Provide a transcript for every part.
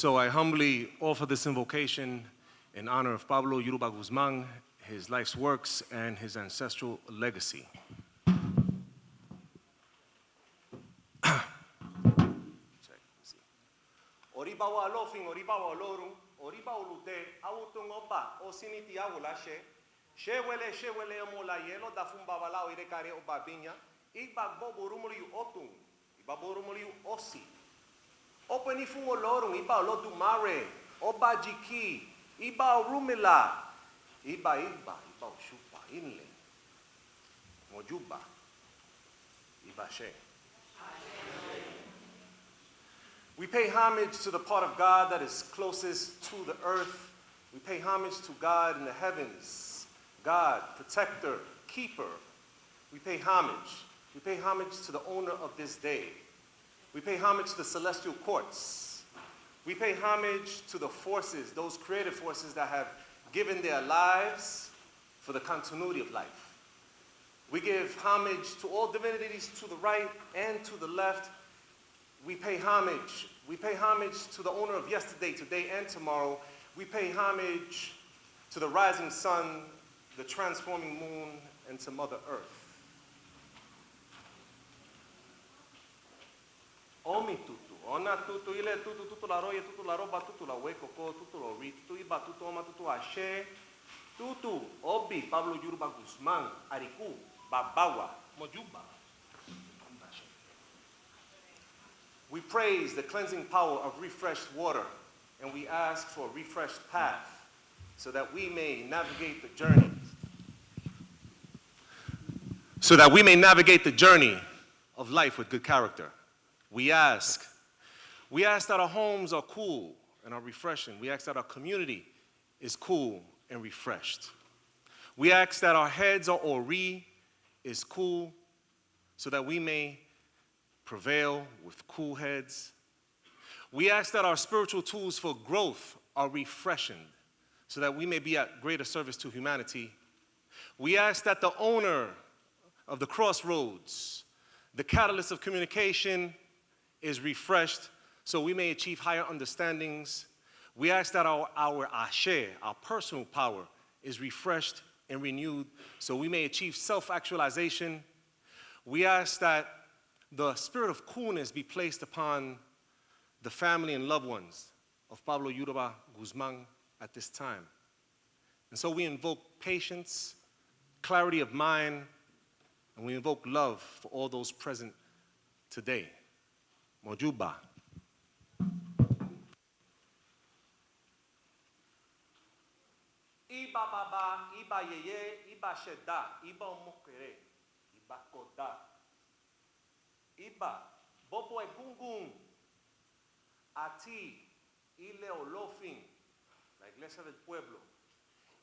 So I humbly offer this invocation in honor of Pablo Yoruba Guzmán, his life's works, and his ancestral legacy. Oriba wa lofing, oriba wa lorum, oriba ulude, awutung oba, osiniti awulashe, shewele omola yelo da fumbabalao irekare obabinya, igba bobo rumuli otung, iba borumuli osi. Open ifungo lorum, iba lodu mare, oba jiki, iba rumila, iba ushupa, inle, mojuba, iba she. We pay homage to the part of God that is closest to the earth. We pay homage to God in the heavens, God, protector, keeper. We pay homage. We pay homage to the owner of this day. We pay homage to the celestial courts. We pay homage to the forces, those creative forces that have given their lives for the continuity of life. We give homage to all divinities to the right and to the left. We pay homage. We pay homage to the owner of yesterday, today, and tomorrow. We pay homage to the rising sun, the transforming moon, and to Mother Earth. Omi tutu, ona tutu, ile tutu, tutu la roye, tutu la roba, tutu la weko, tutu la ri, tutu iba, tutu oma, tutu ashe, tutu, obi, Pablo Yoruba Guzmán, ariku, babawa, mojuba. We praise the cleansing power of refreshed water, and we ask for a refreshed path so that we may navigate the journey. So that we may navigate the journey of life with good character. We ask that our homes are cool and are refreshing. We ask that our community is cool and refreshed. We ask that our heads or ori is cool so that we may prevail with cool heads. We ask that our spiritual tools for growth are refreshened so that we may be at greater service to humanity. We ask that the owner of the crossroads, the catalyst of communication, is refreshed so we may achieve higher understandings. We ask that our ashe, our personal power, is refreshed and renewed so we may achieve self-actualization. We ask that the spirit of coolness be placed upon the family and loved ones of Pablo Yoruba Guzmán at this time. And so we invoke patience, clarity of mind, and we invoke love for all those present today. Mojuba. Iba baba, iba yeye, iba sheda, iba omokere, iba koda. Iba, bobo egungun, ati, ile olofin, la iglesia del pueblo.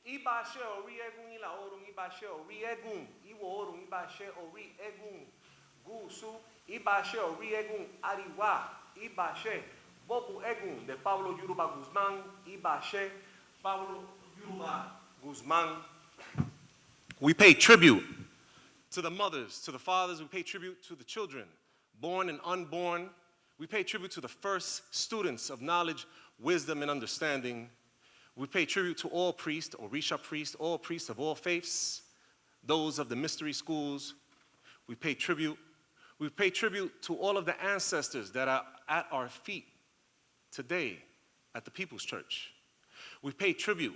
Iba she ori egun ila orun, iba she ori egun, iwo orun, iba she ori egun, gusu, iba she ori egun, ariwa, iba she, bobo egun de Pablo Yoruba Guzmán, iba she, Pablo Yoruba Guzmán. We pay tribute to the mothers, to the fathers, we pay tribute to the children, born and unborn. We pay tribute to the first students of knowledge, wisdom, and understanding. We pay tribute to all priests, Orisha priests, all priests of all faiths, those of the mystery schools. We pay tribute to all of the ancestors that are at our feet today at the People's Church. We pay tribute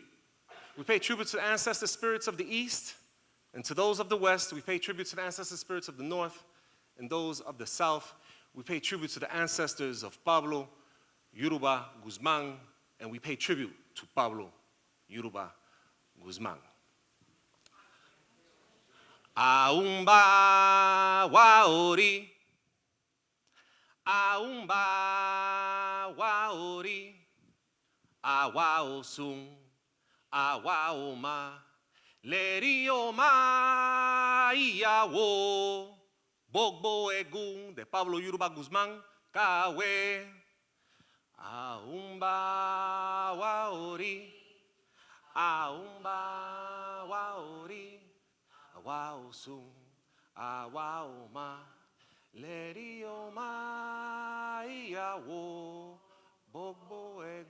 to the ancestor spirits of the East and to those of the West. We pay tribute to the ancestor spirits of the North and those of the South. We pay tribute to the ancestors of Pablo Yoruba Guzmán, and we pay tribute to Pablo Yoruba Guzmán. Aumba waori, aumba waori, awa osung, awa oma, leri oma iyawo. Bogbo egun de Pablo Yoruba Guzmán, kawe. Aumba waori, aumba waori, awa osung, awa oma, leri oma iyawo. Bogbo egun.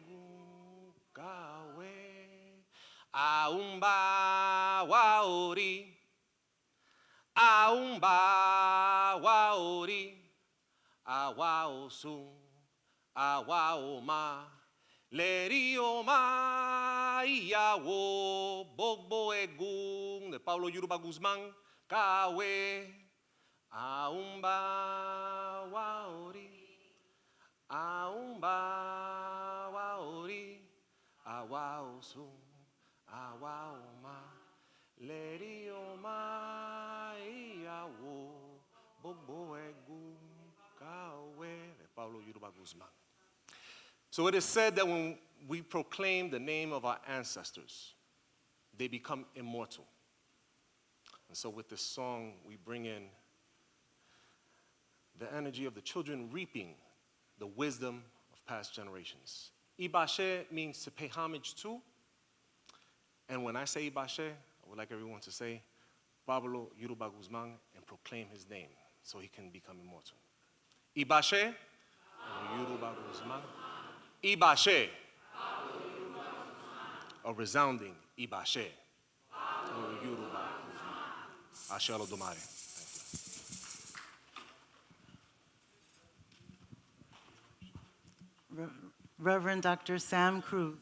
Aumba waori, aumba waori, awaosun, awaoma, lerioma iawo, bogbo egun de Pablo Yoruba Guzmán, kawe, aumba waori, aumba waori, awaosun, awaoma, lerioma iawo, bogbo egun, kawe de Pablo Yoruba Guzmán. So it is said that when we proclaim the name of our ancestors, they become immortal. And so with this song, we bring in the energy of the children reaping the wisdom of past generations. Ibashe means to pay homage to. And when I say Ibashe, I would like everyone to say Pablo Yoruba Guzmán and proclaim his name so he can become immortal. Ibashe, Pablo Yoruba Guzmán. Ibashe, a resounding Ibashe, Pablo Yoruba Guzmán. Ashe Olodumare. Reverend Dr. Sam Cruz.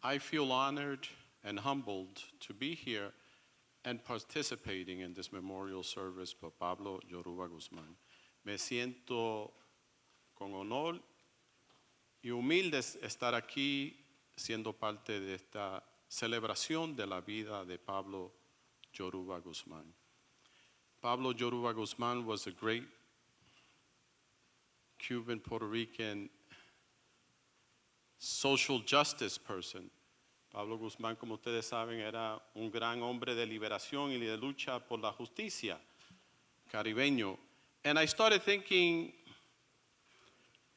I feel honored and humbled to be here and participating in this memorial service for Pablo Yoruba Guzmán. Me siento con honor y humilde estar aquí siendo parte de esta celebración de la vida de Pablo Yoruba Guzmán. Pablo Yoruba Guzmán was a great Cuban, Puerto Rican social justice person. Pablo Guzmán, como ustedes saben, era un gran hombre de liberación y de lucha por la justicia caribeño. And I started thinking,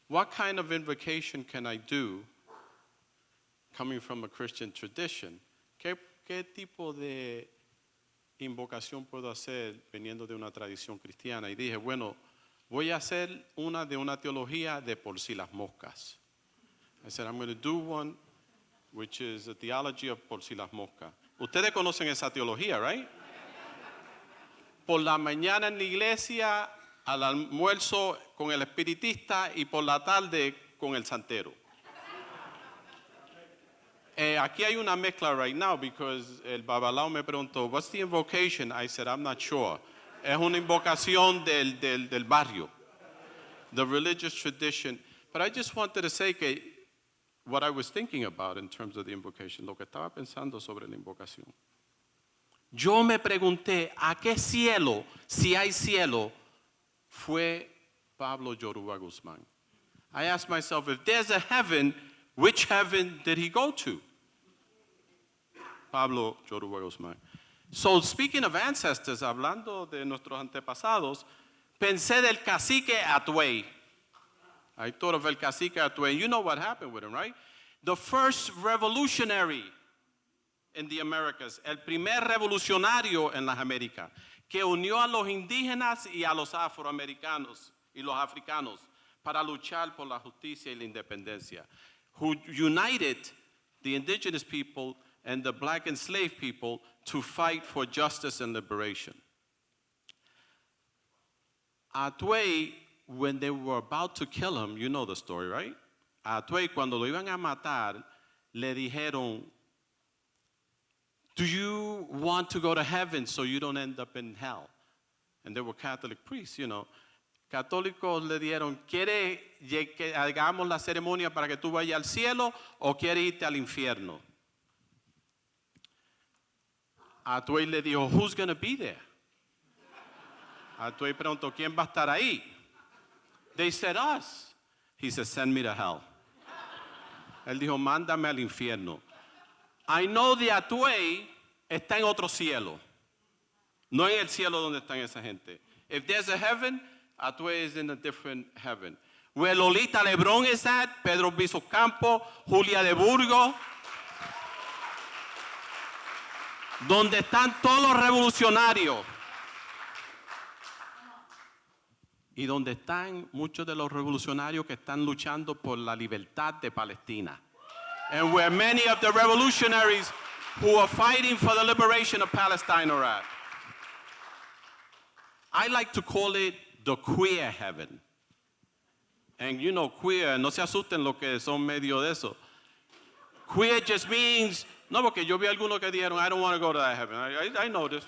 what kind of invocation can I do coming from a Christian tradition? ¿Qué tipo de invocación puedo hacer viniendo de una tradición cristiana? Y dije, bueno, voy a hacer una de una teología de por si las moscas. I said, I'm going to do one which is a theology of por si las moscas. Ustedes conocen esa teología, right? Por la mañana en la iglesia, al almuerzo con el espiritista y por la tarde con el santero. Aquí hay una mezcla right now because el babalao me preguntó, what's the invocation? I said, I'm not sure. Es una invocación del barrio, the religious tradition. But I just wanted to say que what I was thinking about in terms of the invocation, lo que estaba pensando sobre la invocación. Yo me pregunté, ¿a qué cielo, si hay cielo, fue Pablo Yoruba Guzmán? I asked myself, if there's a heaven, which heaven did he go to? Pablo Yoruba Guzmán. So speaking of ancestors, hablando de nuestros antepasados, pensé del cacique Atuey. I thought of el cacique Atuey. You know what happened with him, right? The first revolutionary in the Americas, el primer revolucionario en las Américas, que unió a los indígenas y a los afroamericanos y los africanos para luchar por la justicia y la independencia, who united the indigenous people and the black enslaved people to fight for justice and liberation. Atuey, when they were about to kill him, you know the story, right? Atuey, cuando lo iban a matar, le dijeron, do you want to go to heaven so you don't end up in hell? And they were Catholic priests, you know. Católicos le dijeron, ¿quiere que hagamos la ceremonia para que tú vayas al cielo o quiere irte al infierno? Atuey le dijo, who's going to be there? Atuey preguntó, ¿quién va a estar ahí? They said, us. He said, send me to hell. Él dijo, mándame al infierno. I know the Atuey está en otro cielo. No en el cielo donde están esa gente. If there's a heaven, Atuey is in a different heaven. Where Lolita Lebrón is at, Pedro Biso Campo, Julia de Burgos, donde están todos los revolucionarios. y donde están muchos de los revolucionarios que están luchando por la libertad de Palestina. And where many of the revolutionaries who are fighting for the liberation of Palestine are at. I like to call it the queer heaven. And you know, queer, no se asusten los que son medio de eso. Queer just means, no, porque yo vi algunos que dijeron, I don't want to go to that heaven. I know this.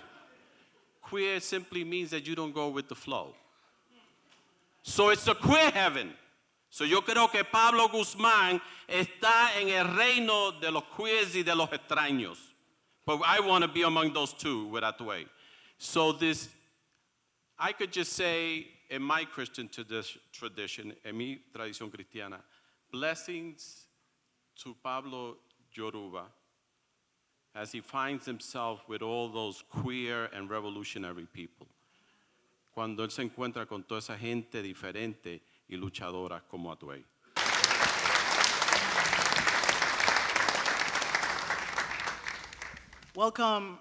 Queer simply means that you don't go with the flow. So it's a queer heaven. So yo creo que Pablo Guzmán está en el reino de los queers y de los extraños. But I want to be among those two without the way. So this, I could just say, in my Christian tradition, en mi tradición cristiana, blessings to Pablo Yoruba as he finds himself with all those queer and revolutionary people. Cuando él se encuentra con toda esa gente diferente y luchadora como Atuey. Welcome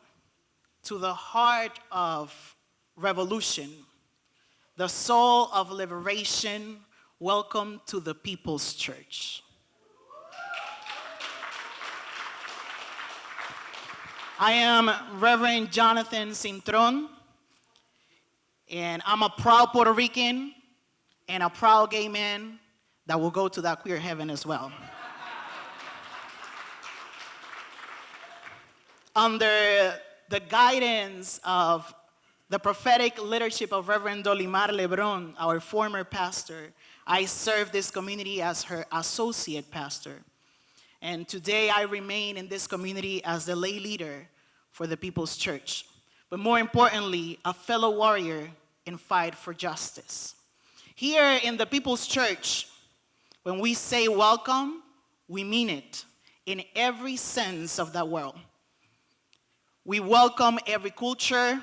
to the heart of revolution, the soul of liberation. Welcome to the People's Church. I am Reverend Jonathan Cintron, and I'm a proud Puerto Rican and a proud gay man that will go to that queer heaven as well. Under the guidance of the prophetic leadership of Reverend Dolimar Lebron, our former pastor, I serve this community as her associate pastor. And today I remain in this community as the lay leader for the People's Church. But more importantly, a fellow warrior in fight for justice. Here in the People's Church, when we say welcome, we mean it in every sense of that word. We welcome every culture,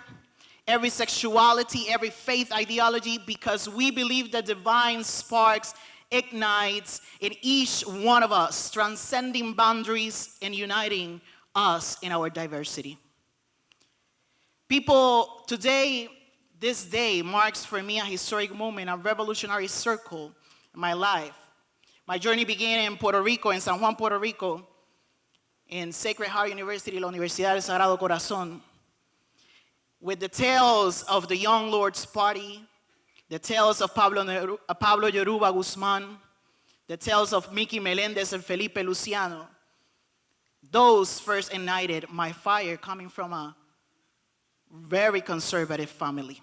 every sexuality, every faith ideology, because we believe the divine sparks ignites in each one of us, transcending boundaries and uniting us in our diversity. People, today, this day marks for me a historic moment, a revolutionary circle in my life. My journey began in Puerto Rico, in San Juan, Puerto Rico, in Sacred Heart University, la Universidad del Sagrado Corazón, with the tales of the Young Lord's Party, the tales of Pablo Yoruba Guzmán, the tales of Mickey Melendez and Felipe Luciano. Those first ignited my fire coming from a very conservative family.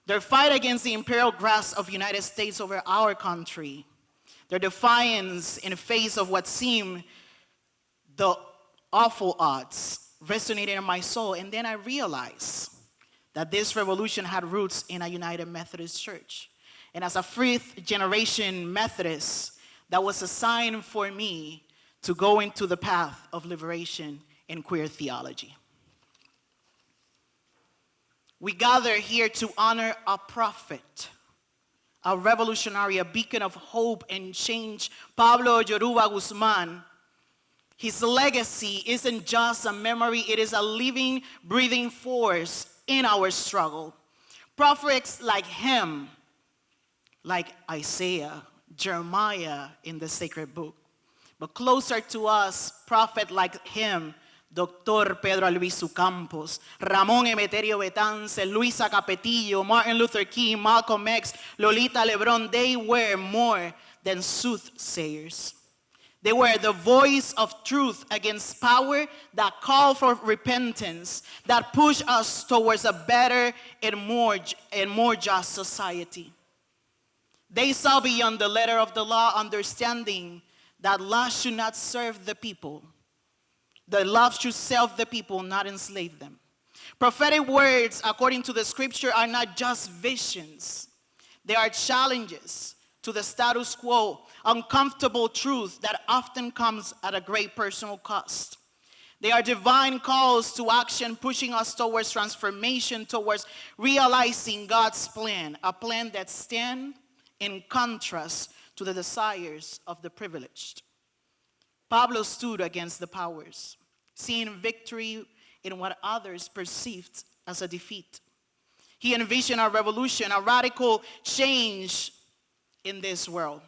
Their fight against the imperial grasp of the United States over our country, their defiance in the face of what seemed the awful odds resonated in my soul. And then I realized that this revolution had roots in a United Methodist Church. And as a fifth generation Methodist, that was a sign for me to go into the path of liberation in queer theology. We gather here to honor a prophet, a revolutionary, a beacon of hope and change, Pablo Yoruba Guzmán. His legacy isn't just a memory, it is a living, breathing force in our struggle. Prophets like him, like Isaiah, Jeremiah in the sacred book. But closer to us, prophet like him, Dr. Pedro Albizu Campos, Ramón Emeterio Betance, Luisa Capetillo, Martin Luther King, Malcolm X, Lolita Lebron, they were more than soothsayers. They were the voice of truth against power that called for repentance, that pushed us towards a better and more just society. They saw beyond the letter of the law, understanding that law should not serve the people. The law should serve the people, not enslave them. Prophetic words, according to the scripture, are not just visions. They are challenges to the status quo, uncomfortable truth that often comes at a great personal cost. They are divine calls to action, pushing us towards transformation, towards realizing God's plan, a plan that stands in contrast to the desires of the privileged. Pablo stood against the powers, seeing victory in what others perceived as a defeat. He envisioned a revolution, a radical change in this world.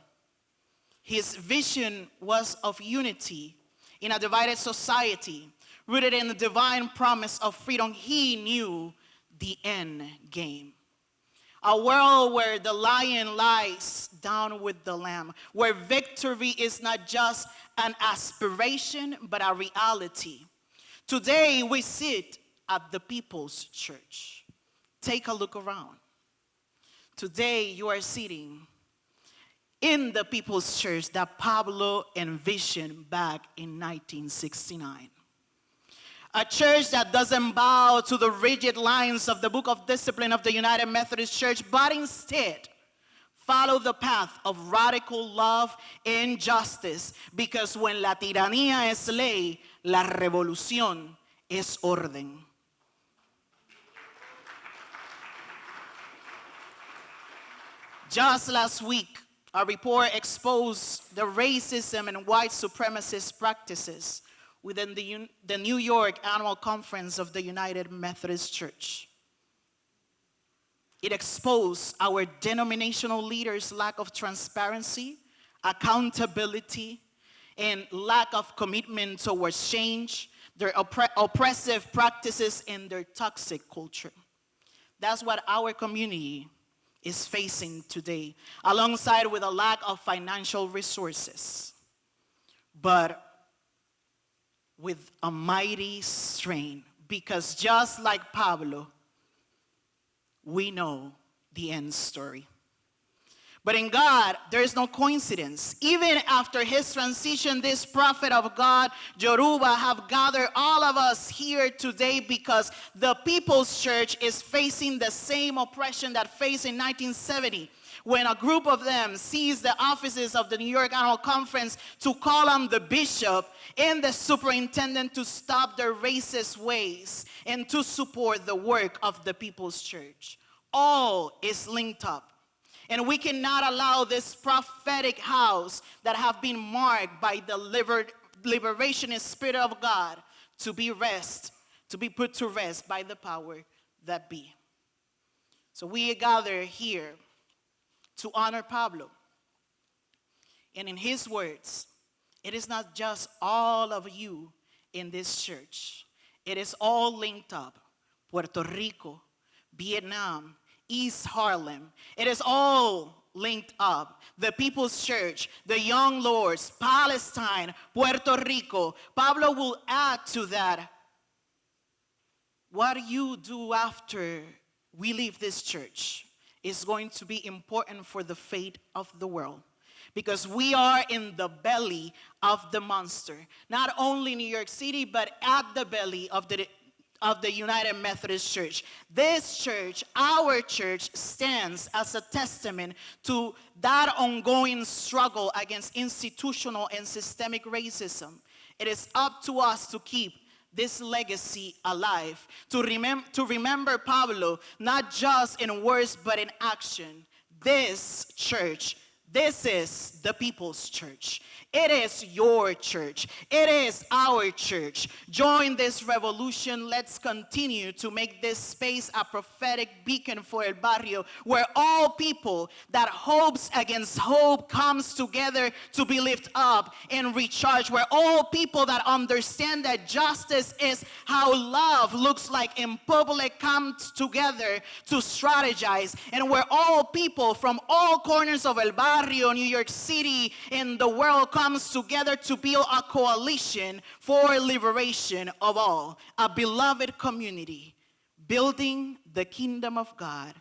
His vision was of unity in a divided society, rooted in the divine promise of freedom. He knew the end game. A world where the lion lies down with the lamb, where victory is not just an aspiration, but a reality. Today, we sit at the People's Church. Take a look around. Today, you are sitting in the People's Church that Pablo envisioned back in 1969. A church that doesn't bow to the rigid lines of the Book of Discipline of the United Methodist Church, but instead follow the path of radical love and justice, because when la tiranía es ley, la revolución es orden. Just last week, a report exposed the racism and white supremacist practices within the New York Annual Conference of the United Methodist Church. It exposed our denominational leaders' lack of transparency, accountability, and lack of commitment towards change, their oppressive practices, and their toxic culture. That's what our community is facing today, alongside with a lack of financial resources, but with a mighty strain, because just like Pablo, we know the end story. But in God, there is no coincidence. Even after his transition, this prophet of God, Yoruba, have gathered all of us here today because the People's Church is facing the same oppression that faced in 1970, when a group of them seized the offices of the New York Annual Conference to call on the bishop and the superintendent to stop their racist ways and to support the work of the People's Church. All is linked up. And we cannot allow this prophetic house that have been marked by the liberationist Spirit of God to be put to rest by the power that be. So we gather here to honor Pablo. And in his words, it is not just all of you in this church. It is all linked up. Puerto Rico, Vietnam, East Harlem. It is all linked up. The People's Church, the Young Lords, Palestine, Puerto Rico. Pablo will add to that. What you do after we leave this church is going to be important for the fate of the world, because we are in the belly of the monster. Not only New York City, but at the belly of the United Methodist Church. This church, our church, stands as a testament to that ongoing struggle against institutional and systemic racism. It is up to us to keep this legacy alive, to remember Pablo, not just in words, but in action. This church, this is the People's Church. It is your church. It is our church. Join this revolution. Let's continue to make this space a prophetic beacon for El Barrio, where all people that hopes against hope comes together to be lifted up and recharged, where all people that understand that justice is how love looks like in public come together to strategize, and where all people from all corners of El Barrio, New York City, and the world comes together to build a coalition for liberation of all, a beloved community, building the kingdom of God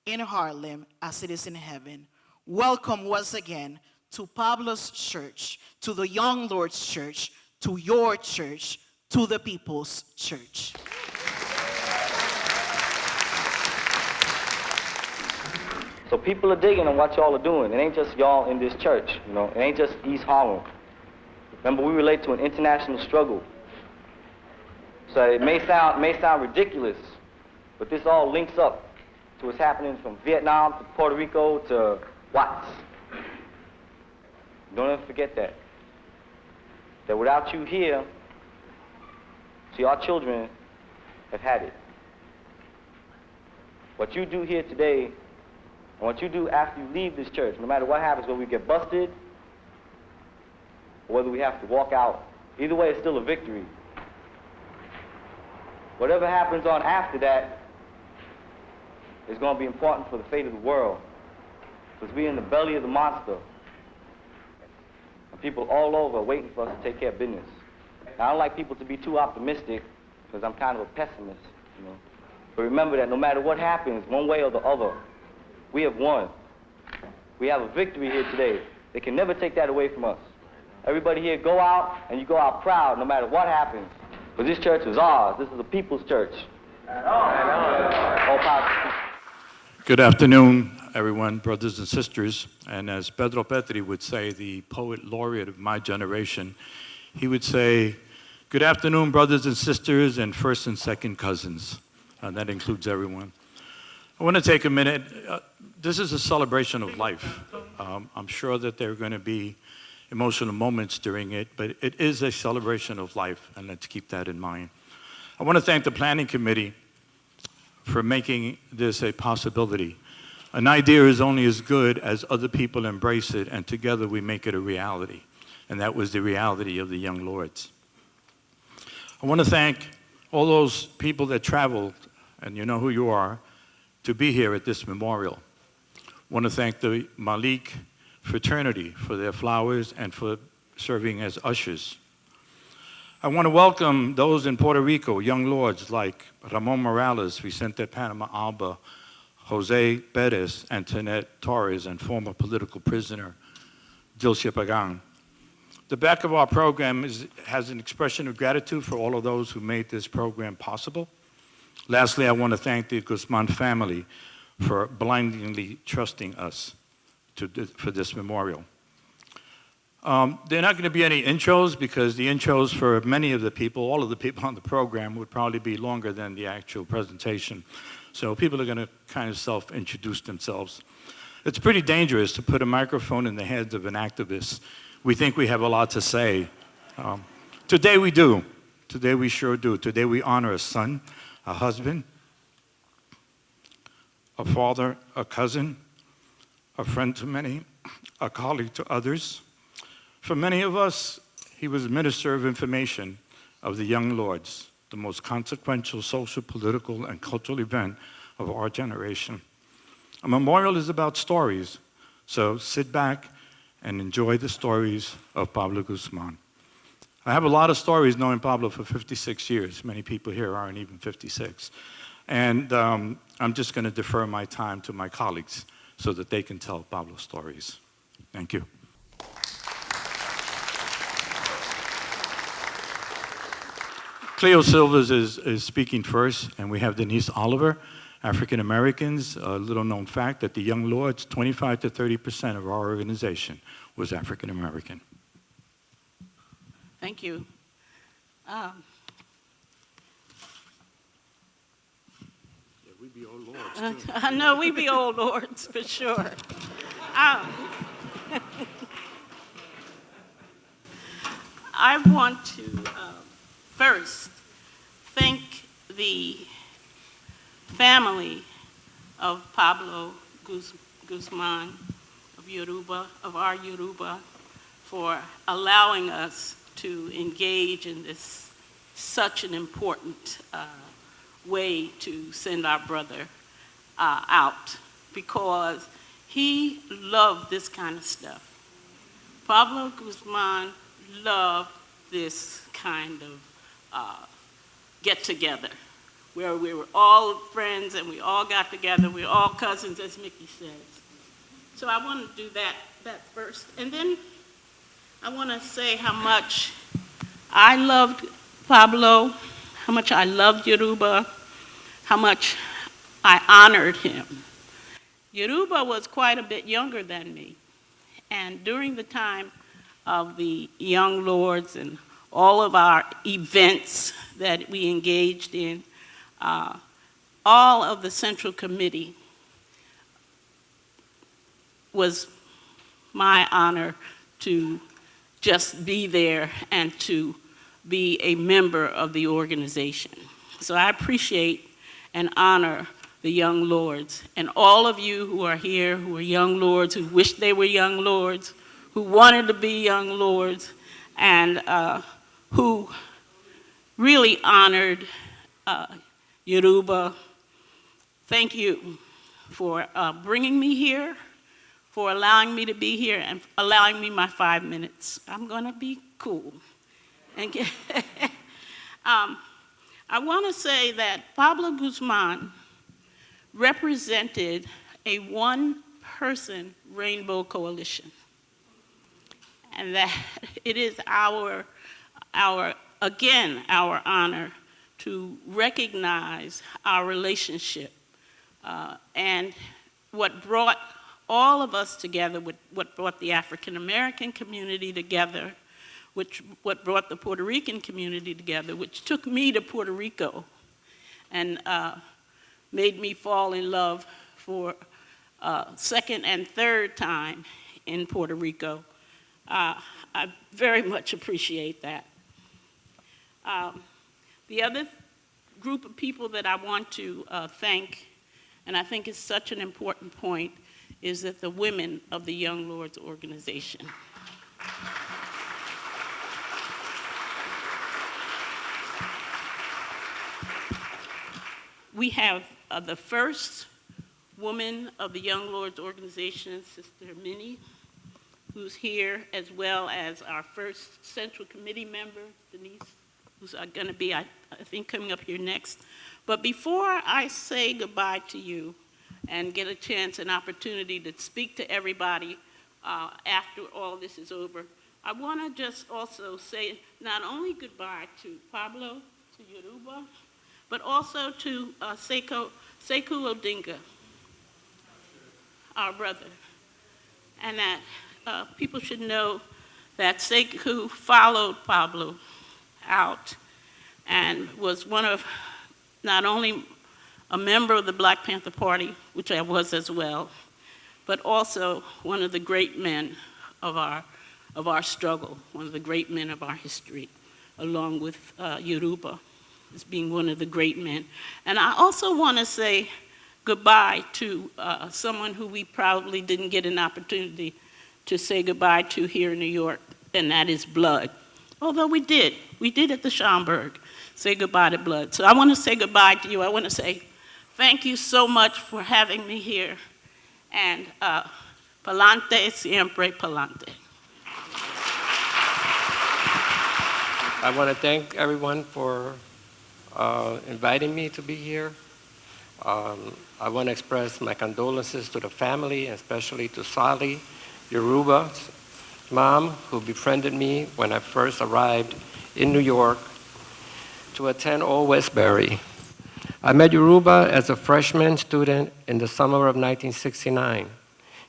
in Harlem as it is in heaven. Welcome once again to Pablo's church, to the Young Lord's church, to your church, to the People's Church. So people are digging on what y'all are doing. It ain't just y'all in this church, you know. It ain't just East Harlem. Remember, we relate to an international struggle. So it may sound ridiculous, but this all links up to what's happening from Vietnam to Puerto Rico to Watts. Don't ever forget that. That without you here, see, our children have had it. what you do here today and what you do after you leave this church, no matter what happens, whether we get busted or whether we have to walk out, either way, it's still a victory. Whatever happens on after that is going to be important for the fate of the world, because we're in the belly of the monster. And people all over are waiting for us to take care of business. Now, I don't like people to be too optimistic, because I'm kind of a pessimist, you know. But remember that no matter what happens, one way or the other, we have won. We have a victory here today. They can never take that away from us. Everybody here, go out, and you go out proud no matter what happens. Because this church is ours. This is a people's church. All power. Good afternoon, everyone, brothers and sisters. And as Pedro Petri would say, the poet laureate of my generation, he would say, good afternoon, brothers and sisters, and first and second cousins. And that includes everyone. I want to take a minute. This is a celebration of life. I'm sure that there are going to be emotional moments during it, but it is a celebration of life, and let's keep that in mind. I want to thank the planning committee for making this a possibility. An idea is only as good as other people embrace it, and together we make it a reality. And that was the reality of the Young Lords. I want to thank all those people that traveled, and you know who you are, to be here at this memorial. I want to thank the Malik fraternity for their flowers and for serving as ushers. I want to welcome those in Puerto Rico, Young Lords like Ramon Morales, Vicente Panama Alba, Jose Perez, Antoinette Torres, and former political prisoner Dilcia Pagan. The back of our program has an expression of gratitude for all of those who made this program possible. Lastly, I want to thank the Guzman family for blindingly trusting us for this memorial. There are not going to be any intros, because the intros for many of the people, all of the people on the program, would probably be longer than the actual presentation. So people are going to kind of self-introduce themselves. It's pretty dangerous to put a microphone in the heads of an activist. We think we have a lot to say. Today we do. Today we sure do. Today we honor a son, a husband, a father, a cousin, a friend to many, a colleague to others. For many of us, he was Minister of Information of the Young Lords, the most consequential social, political, and cultural event of our generation. A memorial is about stories, so sit back and enjoy the stories of Pablo Guzman. I have a lot of stories knowing Pablo for 56 years. Many people here aren't even 56. And I'm just going to defer my time to my colleagues so that they can tell Pablo stories. Thank you. Cleo Silvers is speaking first, and we have Denise Oliver, African Americans. A little known fact that the Young Lords, 25 to 30% of our organization was African American. Thank you. We be old lords, too. I know we be old lords for sure. I want to first thank the family of Pablo Guzman of our Yoruba, for allowing us to engage in this such an important way to send our brother out, because he loved this kind of stuff. Pablo Guzman loved this kind of get-together, where we were all friends and we all got together, we were all cousins, as Mickey says. So I want to do that first. And then I want to say how much I loved Pablo, how much I loved Yoruba, how much I honored him. Yoruba was quite a bit younger than me. And during the time of the Young Lords and all of our events that we engaged in, all of the Central Committee was my honor to just be there and to be a member of the organization. So I appreciate and honor the young lords. And all of you who are here, who are young lords, who wish they were young lords, who wanted to be young lords, and who really honored Yoruba. Thank you for bringing me here, for allowing me to be here, and allowing me my 5 minutes. I'm gonna be cool. And I wanna say that Pablo Guzmán represented a one-person rainbow coalition. And that it is again, our honor to recognize our relationship and what brought all of us together, what brought the African American community together, what brought the Puerto Rican community together, which took me to Puerto Rico and made me fall in love for second and third time in Puerto Rico. I very much appreciate that. The other group of people that I want to thank, and I think is such an important point, is that the women of the Young Lords organization. We have the first woman of the Young Lords organization, Sister Minnie, who's here, as well as our first Central Committee member, Denise, who's going to be, I think, coming up here next. But before I say goodbye to you and get a chance, an opportunity to speak to everybody after all this is over, I want to just also say not only goodbye to Pablo, to Yoruba, but also to Sekou Odinga, our brother. And that people should know that Sekou followed Pablo out and was one of, not only a member of the Black Panther Party, which I was as well, but also one of the great men of our struggle, one of the great men of our history, along with Yoruba as being one of the great men. And I also want to say goodbye to someone who we probably didn't get an opportunity to say goodbye to here in New York, and that is Blood. Although we did at the Schomburg say goodbye to Blood. So I want to say goodbye to you. I want to say thank you so much for having me here, and pa'lante siempre pa'lante. I want to thank everyone for inviting me to be here. I want to express my condolences to the family, especially to Sally, Yoruba's mom, who befriended me when I first arrived in New York to attend Old Westbury. I met Yoruba as a freshman student in the summer of 1969.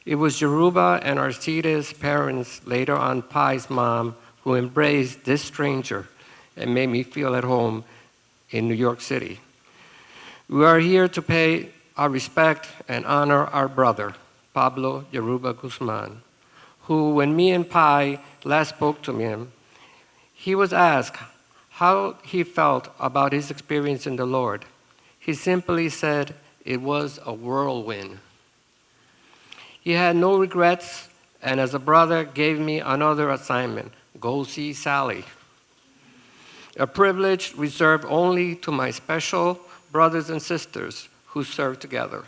It was Yoruba and Arcide's parents, later on Pi's mom, who embraced this stranger and made me feel at home in New York City. We are here to pay our respect and honor our brother, Pablo Yoruba Guzmán, who, when me and Pi last spoke to him, he was asked how he felt about his experience in the Lord. He simply said it was a whirlwind. He had no regrets, and as a brother gave me another assignment: go see Sally. A privilege reserved only to my special brothers and sisters who serve together.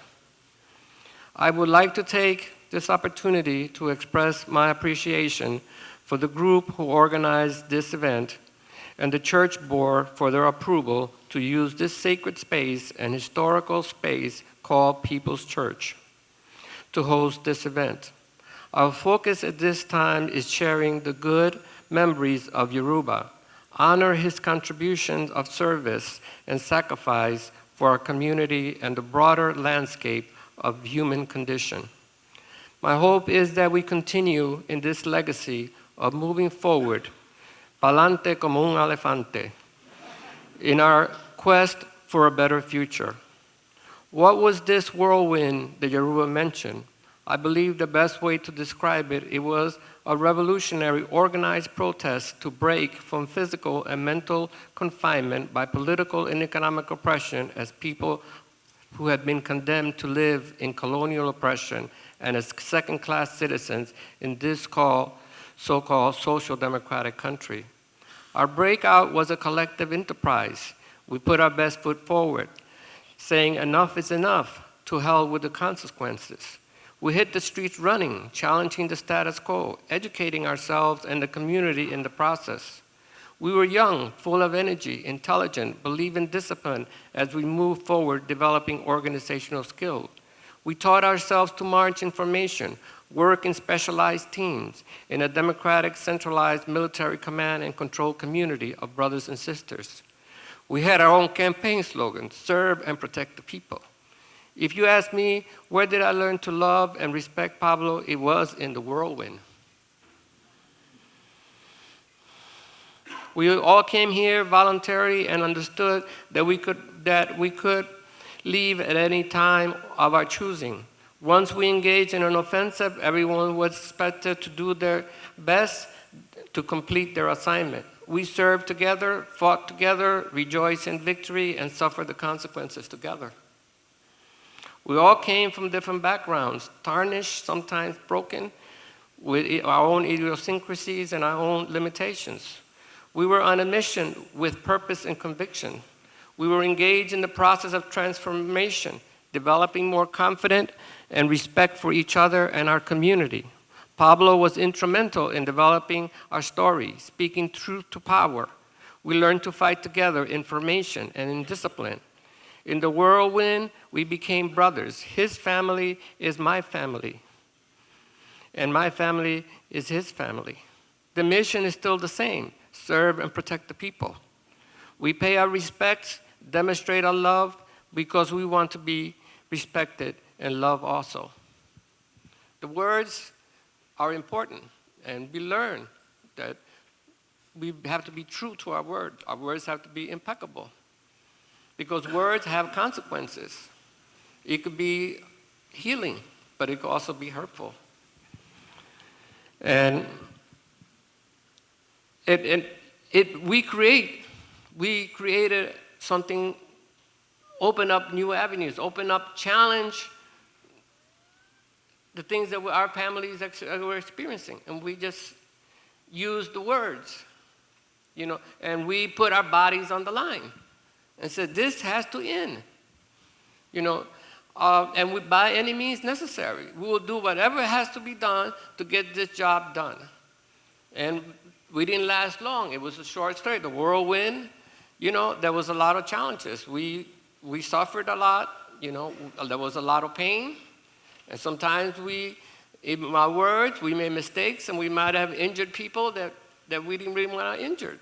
I would like to take this opportunity to express my appreciation for the group who organized this event and the church board for their approval to use this sacred space and historical space called People's Church to host this event. Our focus at this time is sharing the good memories of Yoruba, honor his contributions of service and sacrifice for our community and the broader landscape of human condition. My hope is that we continue in this legacy of moving forward, pa'lante como un elefante, in our quest for a better future. What was this whirlwind that Yoruba mentioned? I believe the best way to describe it was a revolutionary organized protest to break from physical and mental confinement by political and economic oppression as people who had been condemned to live in colonial oppression and as second-class citizens in this so-called social democratic country. Our breakout was a collective enterprise. We put our best foot forward, saying enough is enough, to hell with the consequences. We hit the streets running, challenging the status quo, educating ourselves and the community in the process. We were young, full of energy, intelligent, believe in discipline as we moved forward developing organizational skills. We taught ourselves to march in formation, work in specialized teams, in a democratic, centralized military command and control community of brothers and sisters. We had our own campaign slogan, serve and protect the people. If you ask me, where did I learn to love and respect Pablo? It was in the whirlwind. We all came here voluntarily and understood that we could leave at any time of our choosing. Once we engaged in an offensive, everyone was expected to do their best to complete their assignment. We served together, fought together, rejoiced in victory, and suffered the consequences together. We all came from different backgrounds, tarnished, sometimes broken, with our own idiosyncrasies and our own limitations. We were on a mission with purpose and conviction. We were engaged in the process of transformation, developing more confidence and respect for each other and our community. Pablo was instrumental in developing our story, speaking truth to power. We learned to fight together in formation and in discipline. In the whirlwind, we became brothers. His family is my family, and my family is his family. The mission is still the same, serve and protect the people. We pay our respects, demonstrate our love, because we want to be respected and loved also. The words are important, and we learn that we have to be true to our word. Our words have to be impeccable, because words have consequences. It could be healing, but it could also be hurtful. And we created something, open up new avenues, open up, challenge the things that our families were experiencing. And we just used the words, and we put our bodies on the line and said, this has to end, and by any means necessary. We will do whatever has to be done to get this job done. And we didn't last long. It was a short story. The whirlwind, there was a lot of challenges. We suffered a lot, there was a lot of pain. And sometimes in our words, we made mistakes, and we might have injured people that we didn't really want to injure,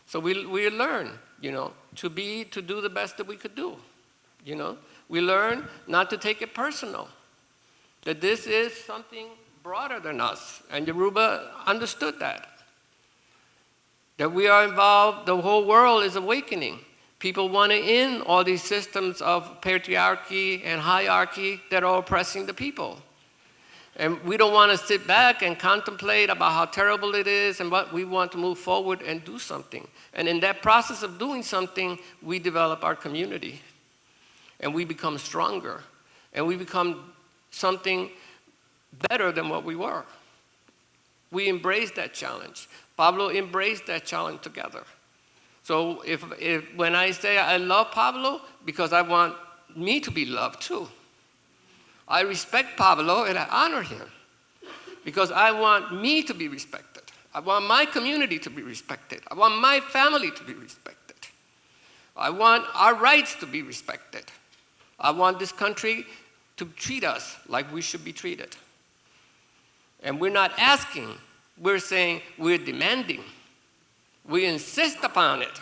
So we learned, to do the best that we could do, We learned not to take it personal, that this is something broader than us. And Yoruba understood that we are involved, the whole world is awakening. People want to end all these systems of patriarchy and hierarchy that are oppressing the people. And we don't want to sit back and contemplate about how terrible it is, and what we want to move forward and do something. And in that process of doing something, we develop our community. And we become stronger. And we become something better than what we were. We embraced that challenge. Pablo embraced that challenge together. So when I say I love Pablo, because I want me to be loved too. I respect Pablo and I honor him, because I want me to be respected. I want my community to be respected. I want my family to be respected. I want our rights to be respected. I want this country to treat us like we should be treated. And we're not asking, we're saying we're demanding. We insist upon it.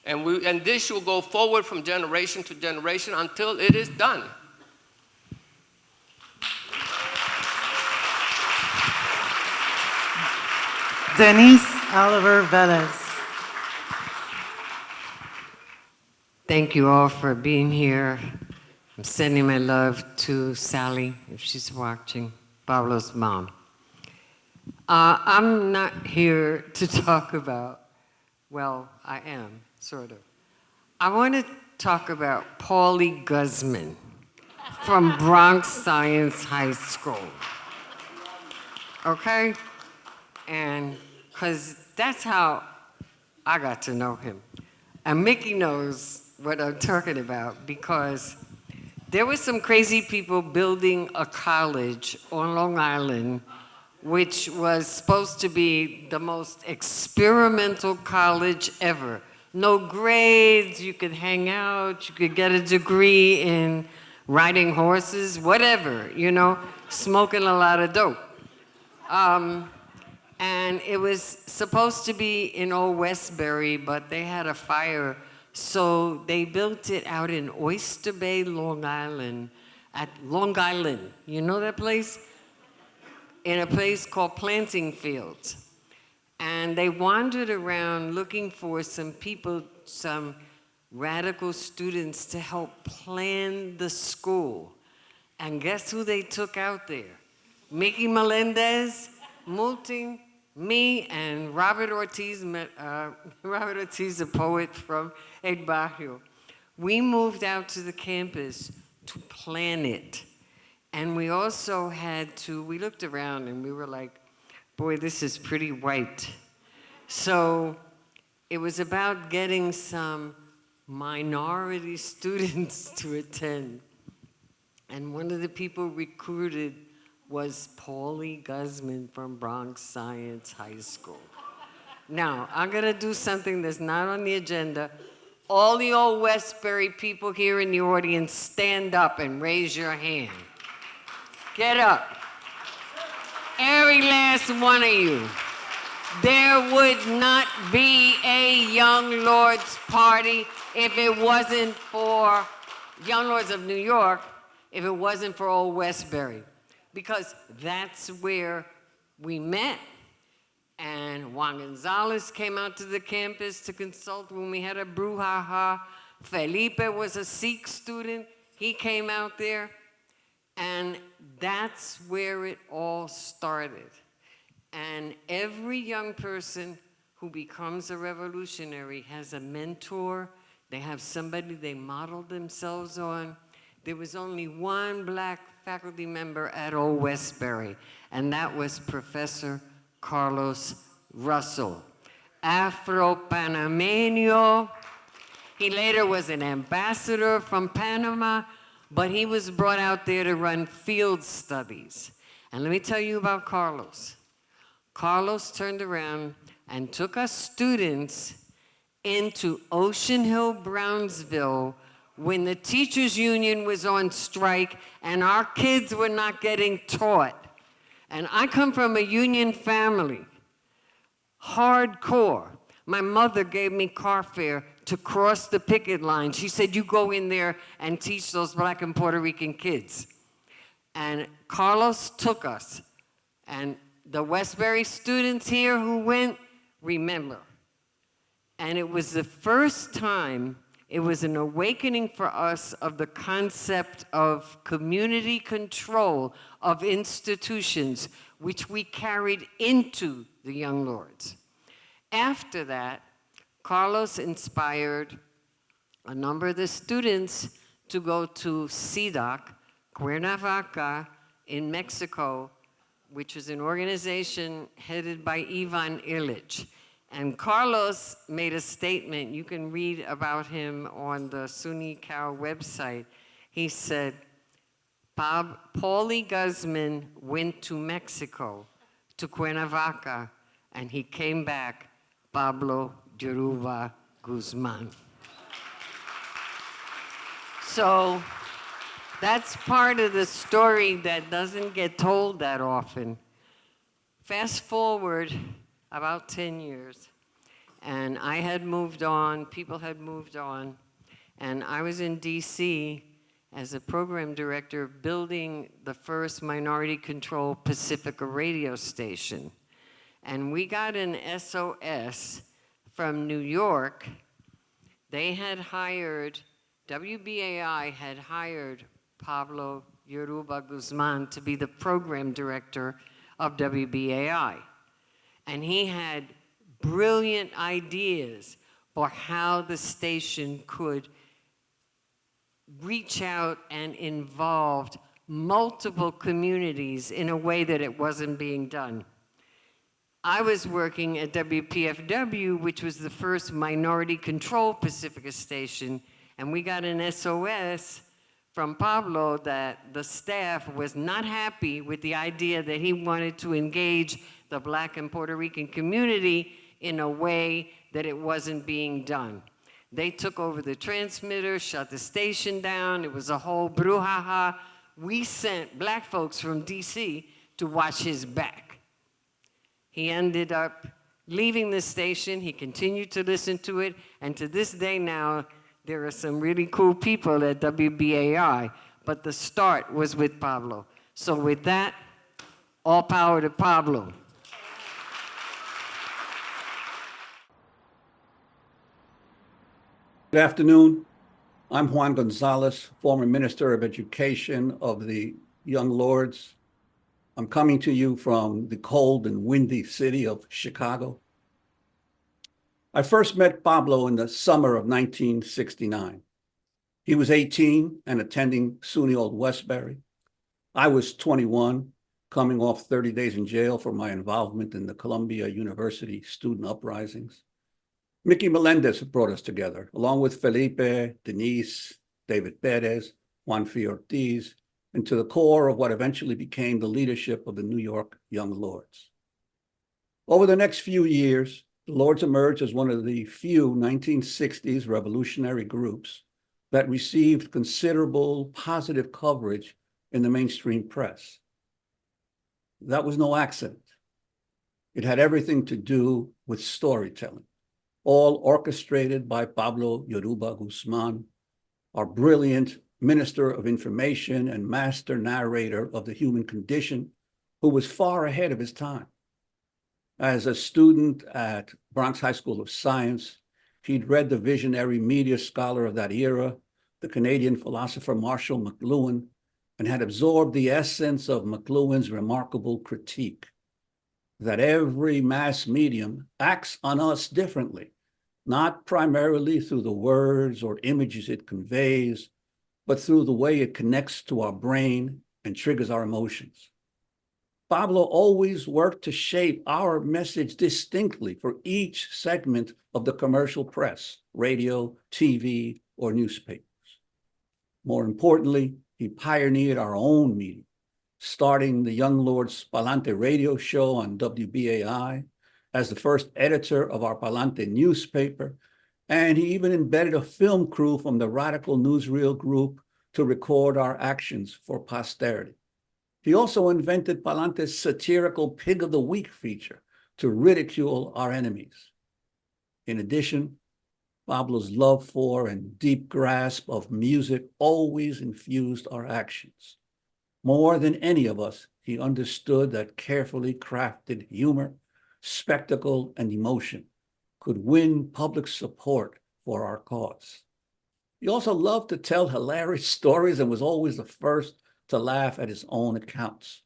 And this will go forward from generation to generation until it is done. Denise Oliver Velez. Thank you all for being here. I'm sending my love to Sally, if she's watching, Pablo's mom. I'm not here to talk about, well, I am, sort of. I want to talk about Paulie Guzman from Bronx Science High School. Okay? And because that's how I got to know him. And Mickey knows what I'm talking about because there were some crazy people building a college on Long Island, which was supposed to be the most experimental college ever. No grades, you could hang out, you could get a degree in riding horses, whatever, you know, smoking a lot of dope. And it was supposed to be in Old Westbury, but they had a fire, so they built it out in Oyster Bay, Long Island, at Long Island. You know that place? In a place called Planting Fields. And they wandered around looking for some people, some radical students to help plan the school. And guess who they took out there? Mickey Melendez, Moulting, me, and Robert Ortiz, Robert Ortiz, a poet from El Barrio. We moved out to the campus to plan it. And we also had to, we looked around and we were like, boy, this is pretty white. So it was about getting some minority students to attend. And one of the people recruited was Paulie Guzman from Bronx Science High School. Now, I'm gonna do something that's not on the agenda. All the Old Westbury people here in the audience, stand up and raise your hand. Get up. Every last one of you. There would not be a Young Lords party if it wasn't for Young Lords of New York, if it wasn't for Old Westbury. Because that's where we met. And Juan Gonzalez came out to the campus to consult when we had a brouhaha. Felipe was a Sikh student. He came out there. And that's where it all started. And every young person who becomes a revolutionary has a mentor. They have somebody they model themselves on. There was only one black faculty member at Old Westbury, and that was Professor Carlos Russell. Afro-Panameño. He later was an ambassador from Panama, but he was brought out there to run field studies. And let me tell you about Carlos. Carlos turned around and took us students into Ocean Hill, Brownsville, when the teachers' union was on strike and our kids were not getting taught. And I come from a union family, hardcore. My mother gave me car fare to cross the picket line. She said, you go in there and teach those black and Puerto Rican kids. And Carlos took us. And the Westbury students here who went, remember. And it was the first time, it was an awakening for us of the concept of community control of institutions, which we carried into the Young Lords. After that, Carlos inspired a number of the students to go to CEDAC, Cuernavaca, in Mexico, which was an organization headed by Ivan Illich. And Carlos made a statement, you can read about him on the SUNY Cal website. He said, Paulie Guzman went to Mexico, to Cuernavaca, and he came back, Pablo Yoruba Guzmán. So that's part of the story that doesn't get told that often. Fast forward about 10 years, and I had moved on, people had moved on, and I was in DC as a program director building the first minority-controlled Pacifica radio station. And we got an SOS from New York. They had hired, WBAI had hired Pablo Yoruba Guzmán to be the program director of WBAI. And he had brilliant ideas for how the station could reach out and involved multiple communities in a way that it wasn't being done. I was working at WPFW, which was the first minority-controlled Pacifica station, and we got an SOS from Pablo that the staff was not happy with the idea that he wanted to engage the Black and Puerto Rican community in a way that it wasn't being done. They took over the transmitter, shut the station down. It was a whole brouhaha. We sent Black folks from DC to watch his back. He ended up leaving the station. He continued to listen to it. And to this day now, there are some really cool people at WBAI. But the start was with Pablo. So with that, all power to Pablo. Good afternoon. I'm Juan Gonzalez, former Minister of Education of the Young Lords. I'm coming to you from the cold and windy city of Chicago. I first met Pablo in the summer of 1969. He was 18 and attending SUNY Old Westbury. I was 21, coming off 30 days in jail for my involvement in the Columbia University student uprisings. Mickey Melendez brought us together, along with Felipe, Denise, David Perez, Juan F. Ortiz, and to the core of what eventually became the leadership of the New York Young Lords. Over the next few years, the Lords emerged as one of the few 1960s revolutionary groups that received considerable positive coverage in the mainstream press. That was no accident. It had everything to do with storytelling, all orchestrated by Pablo Yoruba Guzmán, our brilliant Minister of Information and master narrator of the human condition, who was far ahead of his time. As a student at Bronx High School of Science, he'd read the visionary media scholar of that era, the Canadian philosopher Marshall McLuhan, and had absorbed the essence of McLuhan's remarkable critique, that every mass medium acts on us differently, not primarily through the words or images it conveys, but through the way it connects to our brain and triggers our emotions. Pablo always worked to shape our message distinctly for each segment of the commercial press, radio, TV, or newspapers. More importantly, he pioneered our own media, starting the Young Lords Palante radio show on WBAI as the first editor of our Palante newspaper, and he even embedded a film crew from the radical newsreel group to record our actions for posterity. He also invented Palante's satirical Pig of the Week feature to ridicule our enemies. In addition, Pablo's love for and deep grasp of music always infused our actions. More than any of us, he understood that carefully crafted humor, spectacle, and emotion could win public support for our cause. He also loved to tell hilarious stories and was always the first to laugh at his own accounts.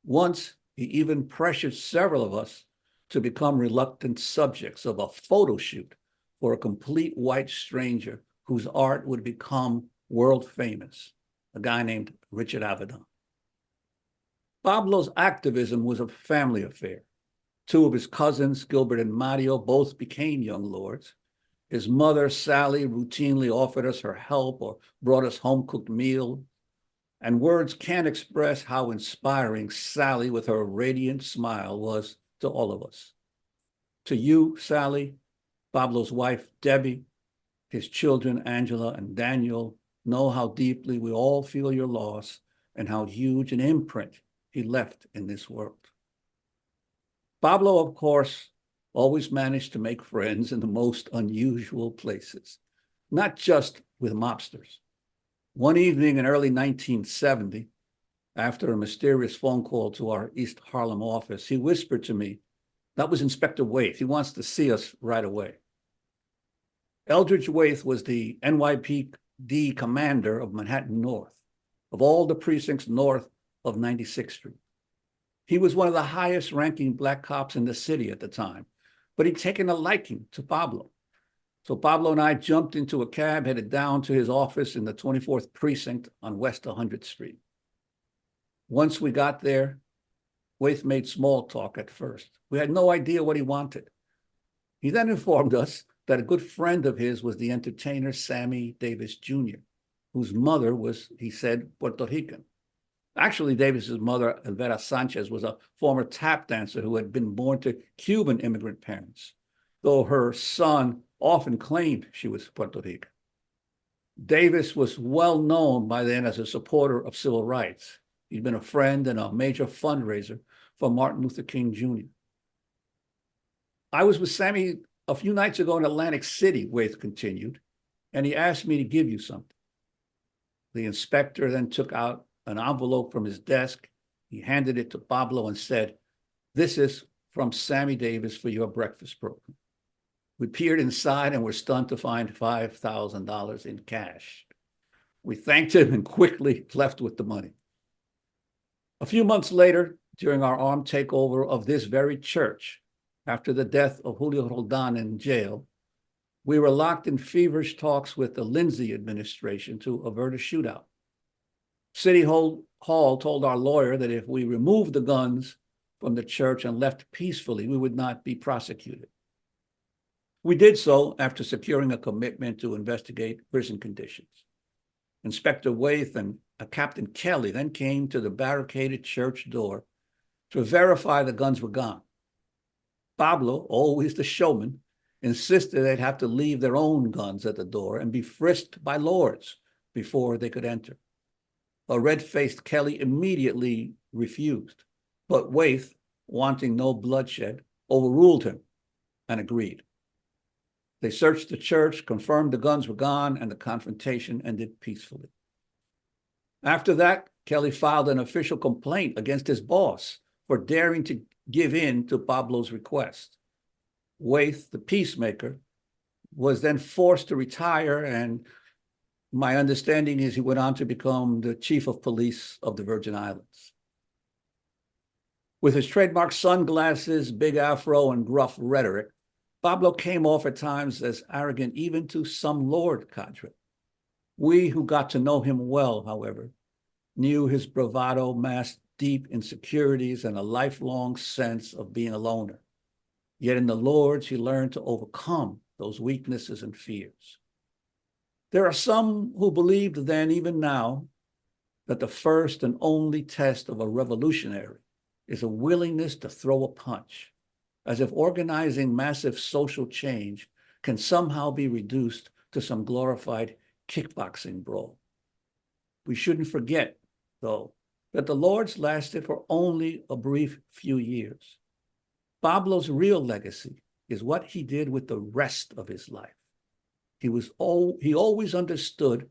Once, he even pressured several of us to become reluctant subjects of a photo shoot for a complete white stranger whose art would become world famous, a guy named Richard Avedon. Pablo's activism was a family affair. Two of his cousins, Gilbert and Mario, both became Young Lords. His mother, Sally, routinely offered us her help or brought us home-cooked meals. And words can't express how inspiring Sally, with her radiant smile, was to all of us. To you, Sally, Pablo's wife, Debbie, his children, Angela and Daniel, know how deeply we all feel your loss and how huge an imprint he left in this world. Pablo, of course, always managed to make friends in the most unusual places, not just with mobsters. One evening in early 1970, after a mysterious phone call to our East Harlem office, he whispered to me, "That was Inspector Waith. He wants to see us right away." Eldridge Waith was the NYPD commander of Manhattan North, of all the precincts north of 96th Street. He was one of the highest ranking Black cops in the city at the time, but he'd taken a liking to Pablo. So Pablo and I jumped into a cab, headed down to his office in the 24th Precinct on West 100th Street. Once we got there, Waith made small talk at first. We had no idea what he wanted. He then informed us that a good friend of his was the entertainer Sammy Davis Jr., whose mother was, he said, Puerto Rican. Actually, Davis's mother, Elvira Sanchez, was a former tap dancer who had been born to Cuban immigrant parents, though her son often claimed she was Puerto Rican. Davis was well known by then as a supporter of civil rights. He'd been a friend and a major fundraiser for Martin Luther King Jr. I was with Sammy a few nights ago in Atlantic City, Waith continued, and he asked me to give you something. The inspector then took out an envelope from his desk. He handed it to Pablo and said, "This is from Sammy Davis for your breakfast program." We peered inside and were stunned to find $5,000 in cash. We thanked him and quickly left with the money. A few months later, during our armed takeover of this very church, after the death of Julio Roldan in jail, we were locked in feverish talks with the Lindsay administration to avert a shootout. City Hall told our lawyer that if we removed the guns from the church and left peacefully, we would not be prosecuted. We did so after securing a commitment to investigate prison conditions. Inspector Waith and Captain Kelly then came to the barricaded church door to verify the guns were gone. Pablo, always the showman, insisted they'd have to leave their own guns at the door and be frisked by lords before they could enter. A red-faced Kelly immediately refused, but Waith, wanting no bloodshed, overruled him and agreed. They searched the church, confirmed the guns were gone, and the confrontation ended peacefully. After that, Kelly filed an official complaint against his boss for daring to give in to Pablo's request. Waith, the peacemaker, was then forced to retire, and my understanding is he went on to become the chief of police of the Virgin Islands. With his trademark sunglasses, big afro, and gruff rhetoric, Pablo came off at times as arrogant even to some Lord cadre. We who got to know him well, however, knew his bravado masked deep insecurities and a lifelong sense of being a loner. Yet in the Lords, he learned to overcome those weaknesses and fears. There are some who believed then, even now, that the first and only test of a revolutionary is a willingness to throw a punch, as if organizing massive social change can somehow be reduced to some glorified kickboxing brawl. We shouldn't forget, though, that the Lords lasted for only a brief few years. Pablo's real legacy is what he did with the rest of his life. He always understood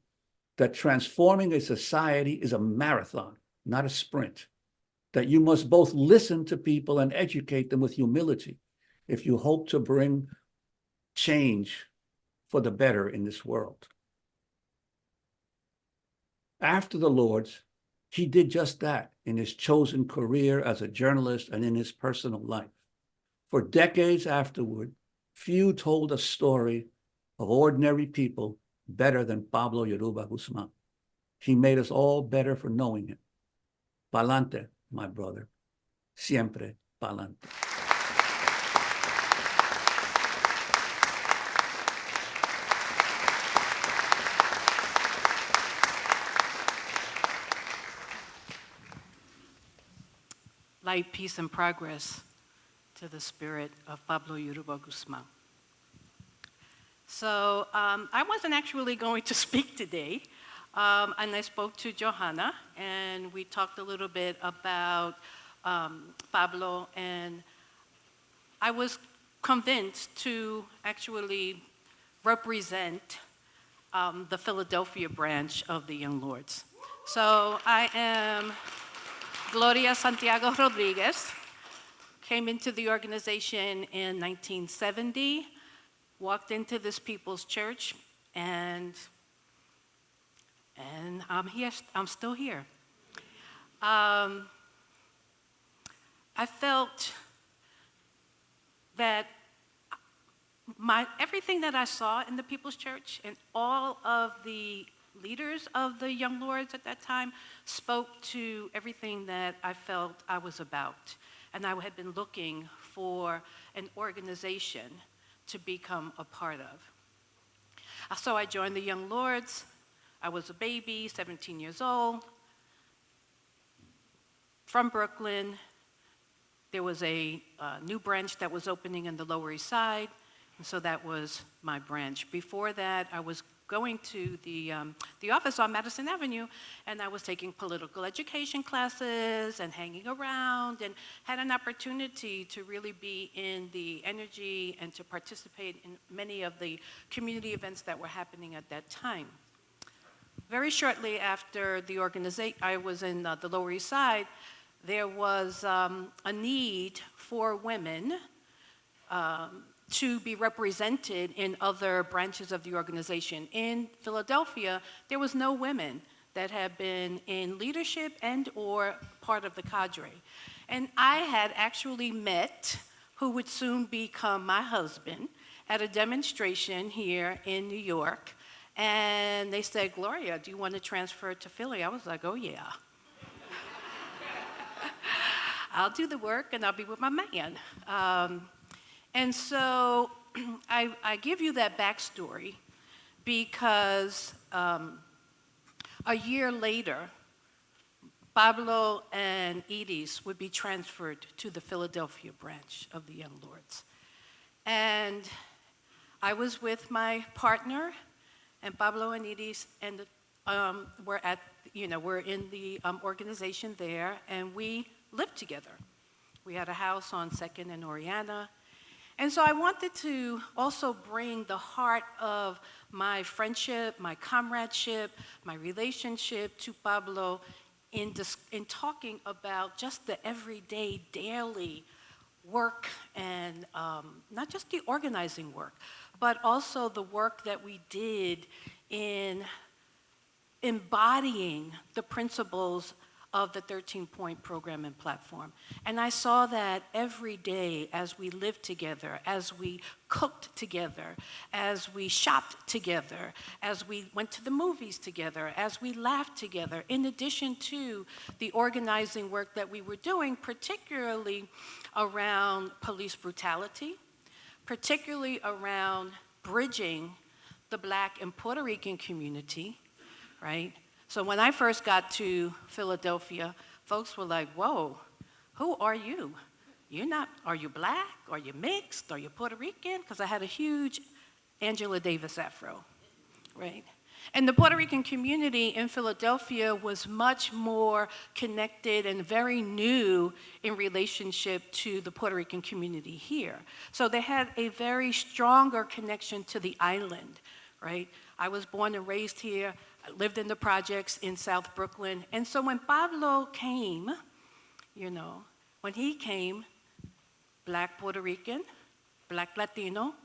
that transforming a society is a marathon, not a sprint, that you must both listen to people and educate them with humility if you hope to bring change for the better in this world. After the Lords, he did just that in his chosen career as a journalist and in his personal life. For decades afterward, few told a story of ordinary people better than Pablo Yoruba Guzmán. He made us all better for knowing him. Pa'lante, my brother. Siempre pa'lante. Light, peace, and progress to the spirit of Pablo Yoruba Guzmán. So I wasn't actually going to speak today, and I spoke to Johanna, and we talked a little bit about Pablo, and I was convinced to actually represent the Philadelphia branch of the Young Lords. So I am Gloria Santiago Rodriguez, came into the organization in 1970, walked into this people's church, and I'm here. I'm still here. I felt that everything that I saw in the People's Church and all of the leaders of the Young Lords at that time spoke to everything that I felt I was about. And I had been looking for an organization to become a part of. So I joined the Young Lords. I was a baby, 17 years old, from Brooklyn. There was a new branch that was opening in the Lower East Side, and so that was my branch. Before that, I was going to the office on Madison Avenue, and I was taking political education classes and hanging around, and had an opportunity to really be in the energy and to participate in many of the community events that were happening at that time. Very shortly after the organization, I was in the Lower East Side, there was a need for women to be represented in other branches of the organization. In Philadelphia, there was no women that had been in leadership and or part of the cadre. And I had actually met who would soon become my husband at a demonstration here in New York. And they said, Gloria, do you want to transfer to Philly? I was like, oh yeah. I'll do the work and I'll be with my man. And so I give you that backstory because a year later, Pablo and Edie's would be transferred to the Philadelphia branch of the Young Lords. And I was with my partner, and Pablo and Edie's, and we're in the organization there, and we lived together. We had a house on 2nd and Oriana. And so I wanted to also bring the heart of my friendship, my comradeship, my relationship to Pablo in talking about just the everyday, daily work and not just the organizing work, but also the work that we did in embodying the principles of the 13-point program and platform. And I saw that every day as we lived together, as we cooked together, as we shopped together, as we went to the movies together, as we laughed together, in addition to the organizing work that we were doing, particularly around police brutality, particularly around bridging the Black and Puerto Rican community, right? So when I first got to Philadelphia, folks were like, whoa, who are you? Are you Black? Are you mixed? Are you Puerto Rican? Because I had a huge Angela Davis afro, right? And the Puerto Rican community in Philadelphia was much more connected and very new in relationship to the Puerto Rican community here. So they had a very stronger connection to the island, right? I was born and raised here. I lived in the projects in South Brooklyn. And so when Pablo came, when he came, Black Puerto Rican, Black Latino,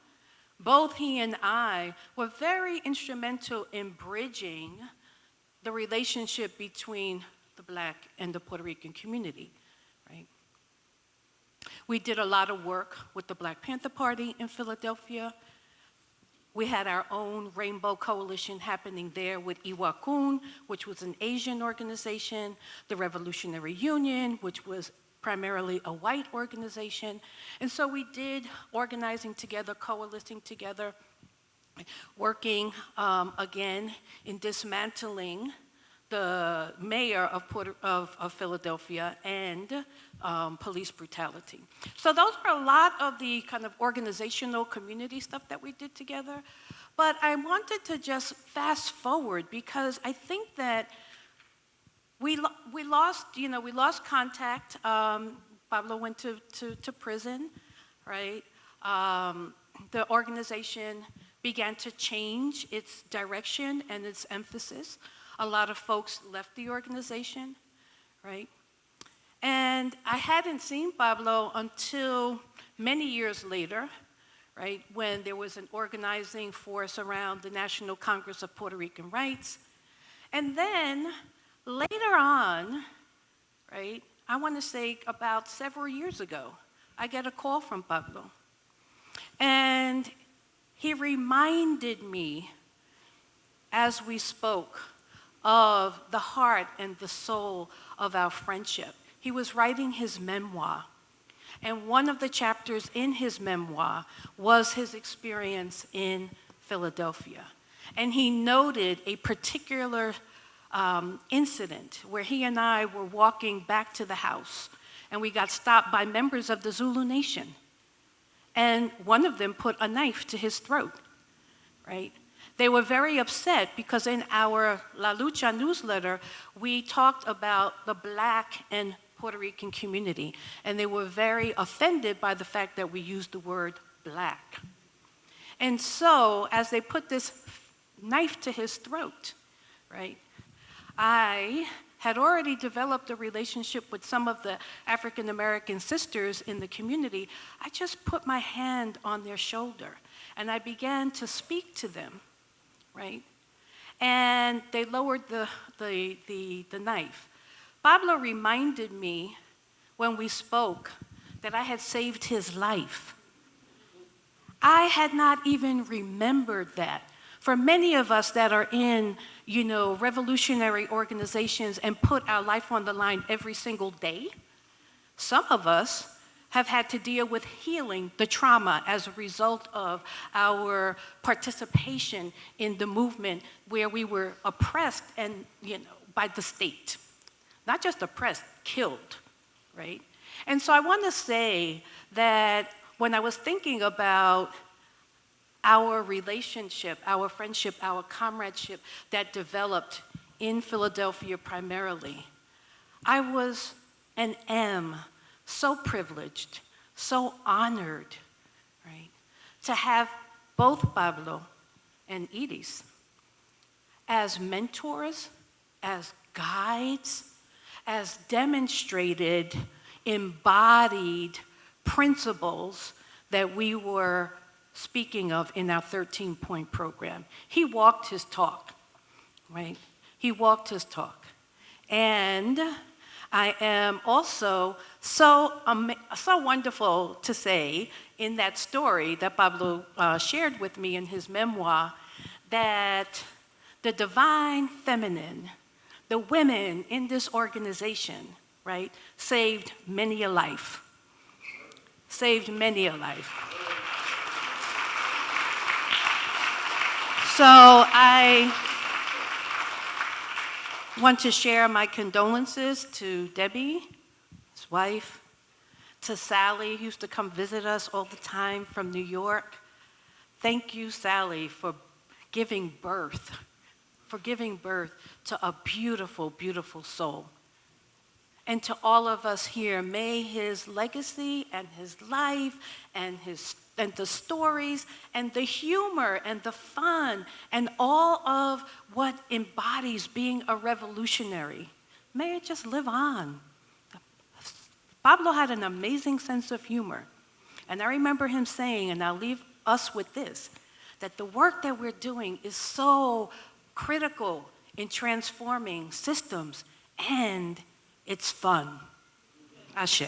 both he and I were very instrumental in bridging the relationship between the Black and the Puerto Rican community, right? We did a lot of work with the Black Panther Party in Philadelphia. We had our own Rainbow Coalition happening there with Iwakun, which was an Asian organization, the Revolutionary Union, which was primarily a white organization. And so we did organizing together, coalescing together, working again in dismantling the mayor of Philadelphia and police brutality. So those were a lot of the kind of organizational community stuff that we did together. But I wanted to just fast forward because I think that we lost contact. Pablo went to prison, right? The organization began to change its direction and its emphasis. A lot of folks left the organization, right? And I hadn't seen Pablo until many years later, right, when there was an organizing force around the National Congress of Puerto Rican Rights. And then later on, right, I want to say about several years ago, I get a call from Pablo. And he reminded me, as we spoke, of the heart and the soul of our friendship. He was writing his memoir, and one of the chapters in his memoir was his experience in Philadelphia. And he noted a particular incident where he and I were walking back to the house, and we got stopped by members of the Zulu Nation. And one of them put a knife to his throat, right? They were very upset because in our La Lucha newsletter, we talked about the Black and Puerto Rican community, and they were very offended by the fact that we used the word Black. And so, as they put this knife to his throat, right, I had already developed a relationship with some of the African American sisters in the community. I just put my hand on their shoulder, and I began to speak to them, right? And they lowered the knife. Pablo reminded me when we spoke that I had saved his life. I had not even remembered that. For many of us that are in, revolutionary organizations and put our life on the line every single day, some of us have had to deal with healing the trauma as a result of our participation in the movement where we were oppressed and, by the state. Not just oppressed, killed, right? And so I want to say that when I was thinking about our relationship, our friendship, our comradeship that developed in Philadelphia primarily, I was and am so privileged, so honored, right, to have both Pablo and Edith as mentors, as guides, as demonstrated, embodied principles that we were speaking of in our 13-point program. He walked his talk, right? He walked his talk. And I am also so wonderful to say in that story that Pablo shared with me in his memoir that the divine feminine, the women in this organization, right, saved many a life. Saved many a life. So I want to share my condolences to Debbie, his wife, to Sally, who used to come visit us all the time from New York. Thank you, Sally, for giving birth to a beautiful, beautiful soul. And to all of us here, may his legacy and his life and the stories and the humor and the fun and all of what embodies being a revolutionary, may it just live on. Pablo had an amazing sense of humor. And I remember him saying, and I'll leave us with this, that the work that we're doing is so critical in transforming systems, and it's fun. Ashe.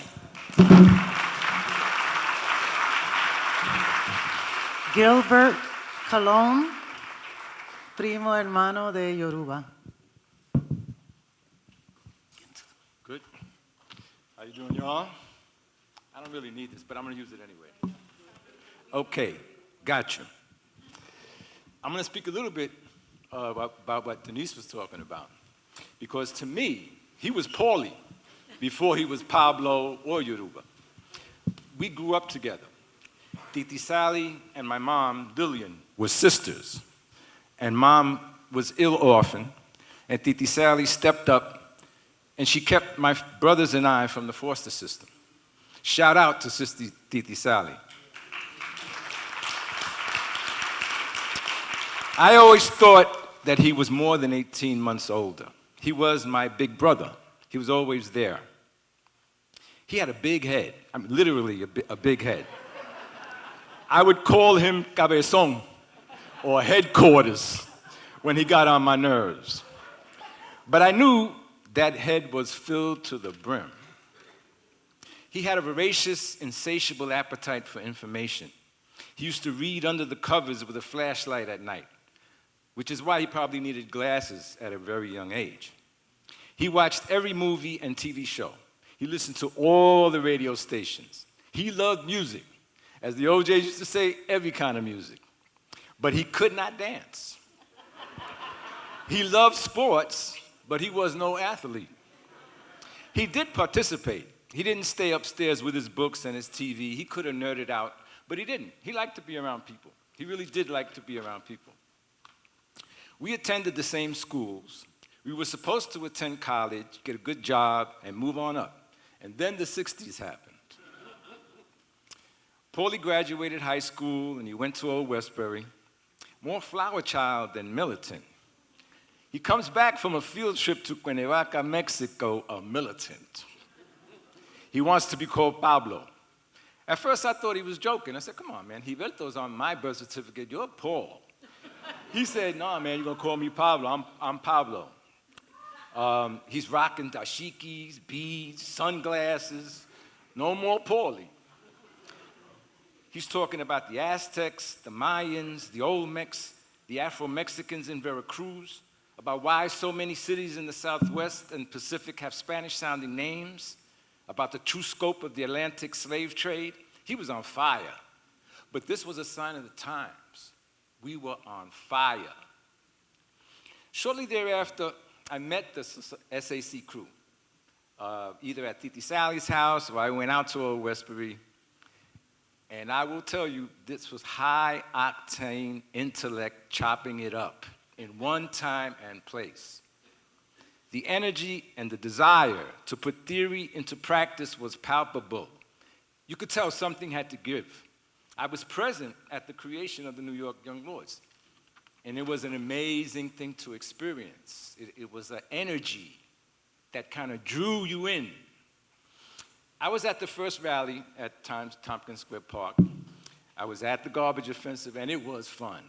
Gilbert Colon, primo hermano de Yoruba. Good. How you doing, y'all? I don't really need this, but I'm going to use it anyway. Okay, gotcha. I'm going to speak a little bit about what Denise was talking about. Because to me, he was Paulie before he was Pablo or Yoruba. We grew up together. Titi Sally and my mom, Lillian, were sisters. And Mom was ill orphan, and Titi Sally stepped up, and she kept my brothers and I from the foster system. Shout out to Sister Titi Sally. I always thought that he was more than 18 months older. He was my big brother. He was always there. He had a big head, I mean, literally a big head. I would call him cabezón, or headquarters, when he got on my nerves. But I knew that head was filled to the brim. He had a voracious, insatiable appetite for information. He used to read under the covers with a flashlight at night, which is why he probably needed glasses at a very young age. He watched every movie and TV show. He listened to all the radio stations. He loved music. As the OJs used to say, every kind of music. But he could not dance. He loved sports, but he was no athlete. He did participate. He didn't stay upstairs with his books and his TV. He could have nerded out, but he didn't. He liked to be around people. He really did like to be around people. We attended the same schools. We were supposed to attend college, get a good job, and move on up. And then the 60s happened. Paulie graduated high school, and he went to Old Westbury. More flower child than militant. He comes back from a field trip to Cuernavaca, Mexico, a militant. He wants to be called Pablo. At first, I thought he was joking. I said, come on, man, Gilberto's on my birth certificate. You're Paul. He said, no, man, you're going to call me Pablo. I'm Pablo. He's rocking dashikis, beads, sunglasses. No more Paulie. He's talking about the Aztecs, the Mayans, the Olmecs, the Afro-Mexicans in Veracruz, about why so many cities in the Southwest and Pacific have Spanish-sounding names, about the true scope of the Atlantic slave trade. He was on fire. But this was a sign of the times. We were on fire. Shortly thereafter, I met the SAC crew, either at Titi Sally's house or I went out to Old Westbury. And I will tell you, this was high-octane intellect chopping it up in one time and place. The energy and the desire to put theory into practice was palpable. You could tell something had to give. I was present at the creation of the New York Young Lords, and it was an amazing thing to experience. It was an energy that kind of drew you in. I was at the first rally at Tompkins Square Park. I was at the garbage offensive, and it was fun.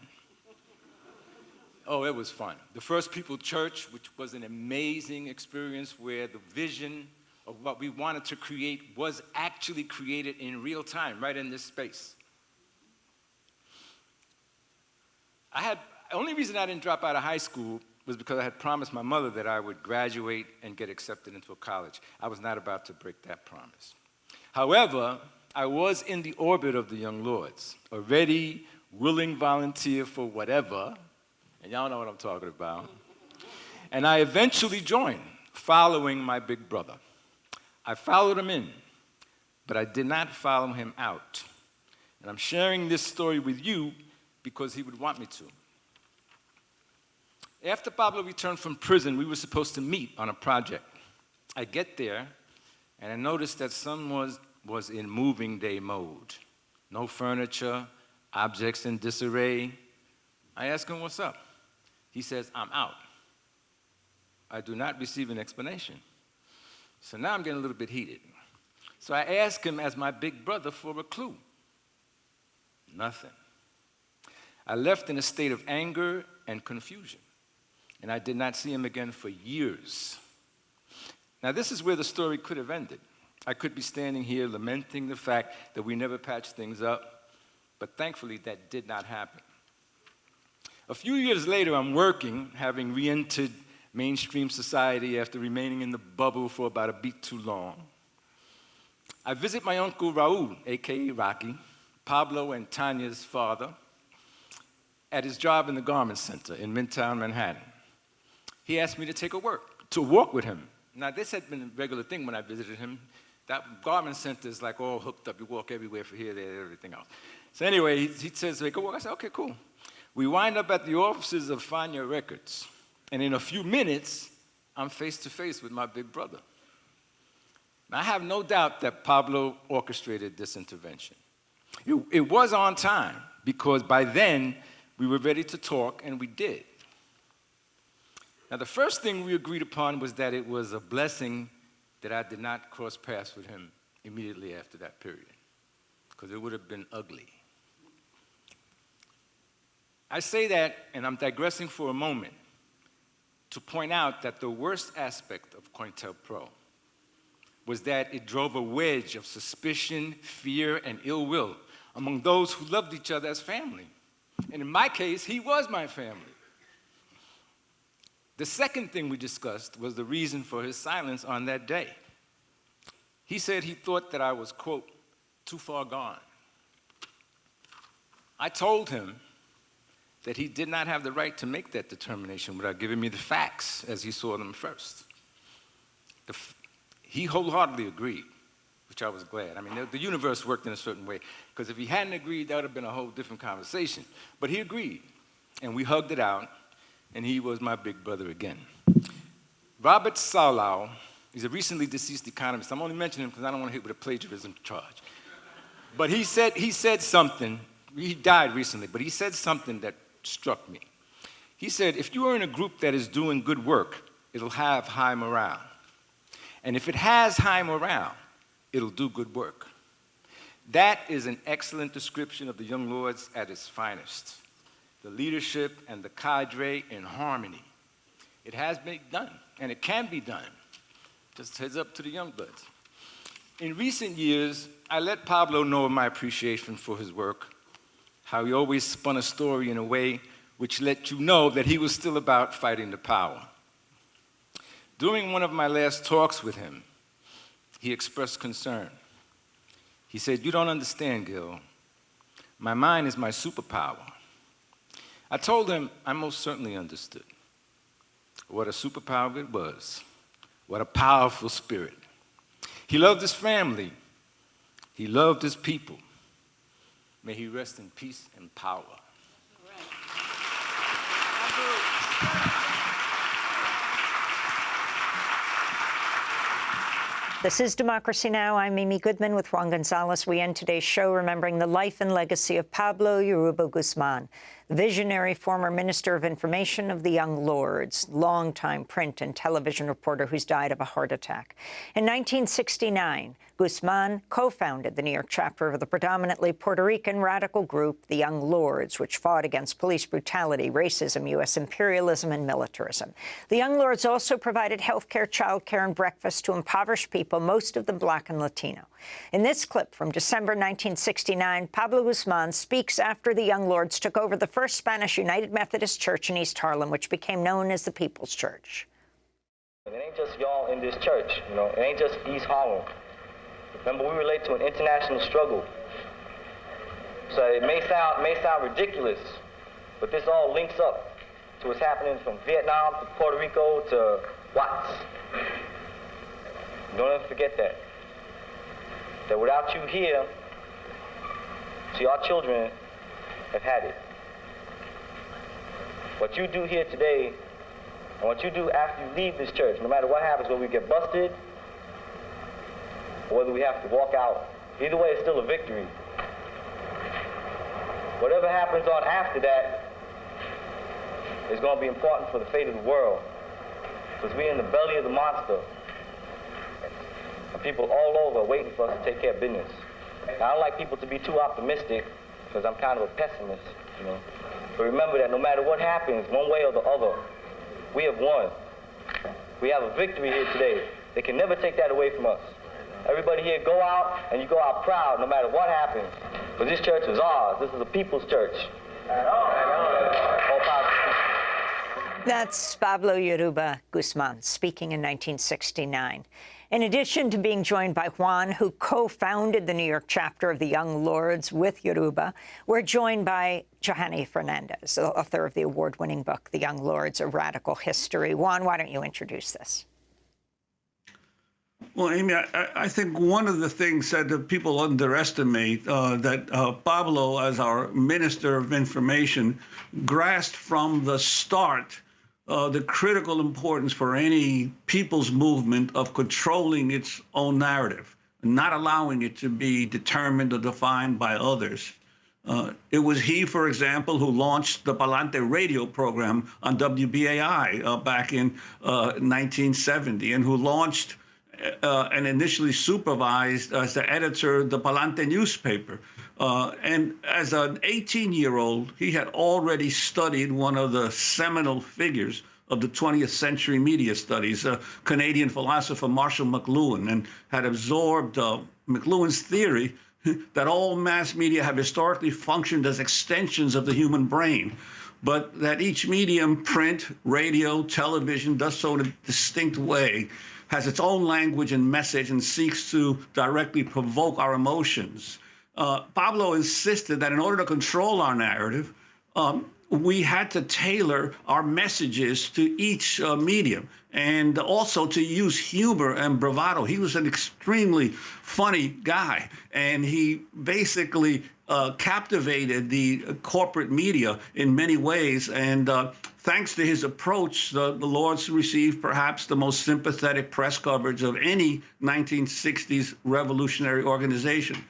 Oh, it was fun. The First People Church, which was an amazing experience where the vision of what we wanted to create was actually created in real time, right in this space. The only reason I didn't drop out of high school was because I had promised my mother that I would graduate and get accepted into a college. I was not about to break that promise. However, I was in the orbit of the Young Lords, a ready, willing volunteer for whatever, and y'all know what I'm talking about. And I eventually joined, following my big brother. I followed him in, but I did not follow him out. And I'm sharing this story with you because he would want me to. After Pablo returned from prison, we were supposed to meet on a project. I get there, and I noticed that someone was in moving day mode. No furniture, objects in disarray. I ask him, what's up? He says, I'm out. I do not receive an explanation. So now I'm getting a little bit heated. So I ask him as my big brother for a clue. Nothing. I left in a state of anger and confusion, and I did not see him again for years. Now this is where the story could have ended. I could be standing here lamenting the fact that we never patched things up, but thankfully that did not happen. A few years later, I'm working, having re-entered mainstream society after remaining in the bubble for about a beat too long. I visit my uncle Raul, AKA Rocky, Pablo and Tanya's father, at his job in the Garment Center in Midtown Manhattan. He asked me to walk with him. Now, this had been a regular thing when I visited him. That Garment Center is like all hooked up. You walk everywhere for here, there, everything else. So anyway, he says, we go walk. I said, okay, cool. We wind up at the offices of Fania Records. And in a few minutes, I'm face to face with my big brother. Now, I have no doubt that Pablo orchestrated this intervention. It was on time, because by then, we were ready to talk, and we did. Now, the first thing we agreed upon was that it was a blessing that I did not cross paths with him immediately after that period, because it would have been ugly. I say that, and I'm digressing for a moment, to point out that the worst aspect of COINTELPRO was that it drove a wedge of suspicion, fear, and ill will among those who loved each other as family. And in my case, he was my family. The second thing we discussed was the reason for his silence on that day. He said he thought that I was, quote, too far gone. I told him that he did not have the right to make that determination without giving me the facts as he saw them first. He wholeheartedly agreed, which I was glad. I mean, the universe worked in a certain way, because if he hadn't agreed, that would have been a whole different conversation. But he agreed, and we hugged it out, and he was my big brother again. Robert Solow is a recently deceased economist. I'm only mentioning him because I don't want to hit with a plagiarism charge. But he said something, he died recently, but he said something that struck me. He said, if you are in a group that is doing good work, it'll have high morale. And if it has high morale, it'll do good work. That is an excellent description of the Young Lords at its finest. The leadership and the cadre in harmony. It has been done, and it can be done. Just heads up to the young bloods. In recent years, I let Pablo know of my appreciation for his work, how he always spun a story in a way which let you know that he was still about fighting the power. During one of my last talks with him, he expressed concern. He said, "You don't understand, Gil. My mind is my superpower." I told him I most certainly understood what a superpower it was, what a powerful spirit. He loved his family. He loved his people. May he rest in peace and power. This is Democracy Now! I'm Mimi Goodman with Juan Gonzalez. We end today's show remembering the life and legacy of Pablo Yoruba Guzmán, visionary former Minister of Information of the Young Lords, longtime print and television reporter who's died of a heart attack. In 1969, Guzmán co-founded the New York chapter of the predominantly Puerto Rican radical group, the Young Lords, which fought against police brutality, racism, U.S. imperialism, and militarism. The Young Lords also provided health care, child care, and breakfast to impoverished people, most of them Black and Latino. In this clip from December 1969, Pablo Guzmán speaks after the Young Lords took over the first Spanish United Methodist Church in East Harlem, which became known as the People's Church. It ain't just y'all in this church, you know, it ain't just East Harlem. Remember, we relate to an international struggle. So it may sound ridiculous, but this all links up to what's happening from Vietnam to Puerto Rico to Watts. Don't ever forget that. That without you here, see, our children have had it. What you do here today, and what you do after you leave this church, no matter what happens, whether we get busted, or whether we have to walk out, either way, it's still a victory. Whatever happens on after that is going to be important for the fate of the world, because we're in the belly of the monster. And people all over are waiting for us to take care of business. Now, I don't like people to be too optimistic, because I'm kind of a pessimist, you know. But remember that no matter what happens, one way or the other, we have won. We have a victory here today. They can never take that away from us. Everybody here, go out, and you go out proud no matter what happens. Because this church is ours. This is a people's church. That's Pablo Yoruba Guzmán speaking in 1969. In addition to being joined by Juan, who co-founded the New York chapter of the Young Lords with Yoruba, we're joined by Johanny Fernandez, the author of the award-winning book, The Young Lords, A Radical History. Juan, why don't you introduce this? Well, Amy, I think one of the things that people underestimate, that Pablo, as our Minister of Information, grasped from the start the critical importance for any people's movement of controlling its own narrative, not allowing it to be determined or defined by others. It was he, for example, who launched the Palante radio program on WBAI back in 1970, and who launched and initially supervised as the editor of the Palante newspaper. And as an 18-year-old, he had already studied one of the seminal figures of the 20th century media studies, Canadian philosopher Marshall McLuhan, and had absorbed McLuhan's theory that all mass media have historically functioned as extensions of the human brain, but that each medium, print, radio, television, does so in a distinct way, has its own language and message, and seeks to directly provoke our emotions. Pablo insisted that in order to control our narrative, we had to tailor our messages to each medium, and also to use humor and bravado. He was an extremely funny guy, and he basically captivated the corporate media in many ways. And thanks to his approach, the Lords received perhaps the most sympathetic press coverage of any 1960s revolutionary organization.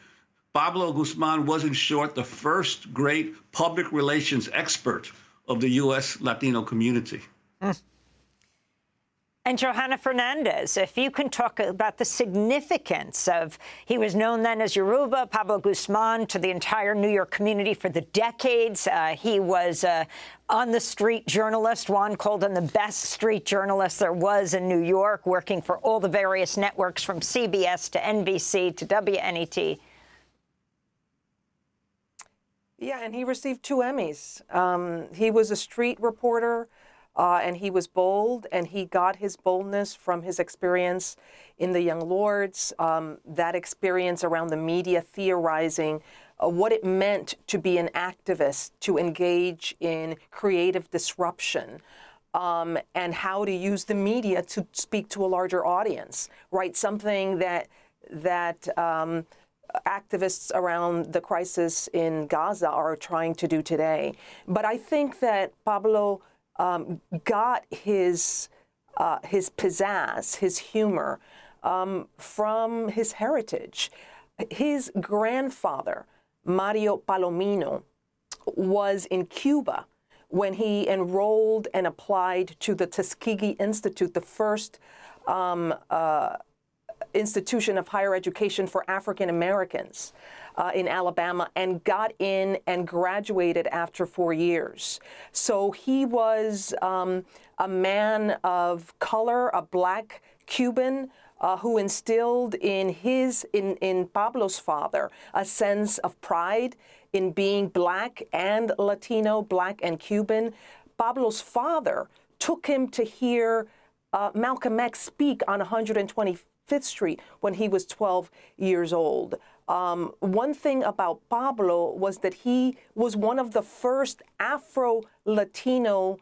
Pablo Guzmán was, in short, the first great public relations expert of the U.S. Latino community. And Johanna Fernandez, if you can talk about the significance of, he was known then as Yoruba, Pablo Guzmán, to the entire New York community for the decades. He was on-the-street journalist. Juan called him the best street journalist there was in New York, working for all the various networks from CBS to NBC to WNET. Yeah, and he received 2 Emmys. He was a street reporter, and he was bold, and he got his boldness from his experience in the Young Lords, that experience around the media theorizing what it meant to be an activist, to engage in creative disruption, and how to use the media to speak to a larger audience, right? Something that activists around the crisis in Gaza are trying to do today. But I think that Pablo got his pizzazz, his humor, from his heritage. His grandfather, Mario Palomino, was in Cuba when he enrolled and applied to the Tuskegee Institute, the first institution of higher education for African Americans in Alabama, and got in and graduated after 4 years. So he was a man of color, a Black Cuban, who instilled in Pablo's father a sense of pride in being Black and Latino, Black and Cuban. Pablo's father took him to hear Malcolm X speak on 125th Street when he was 12 years old. One thing about Pablo was that he was one of the first Afro-Latino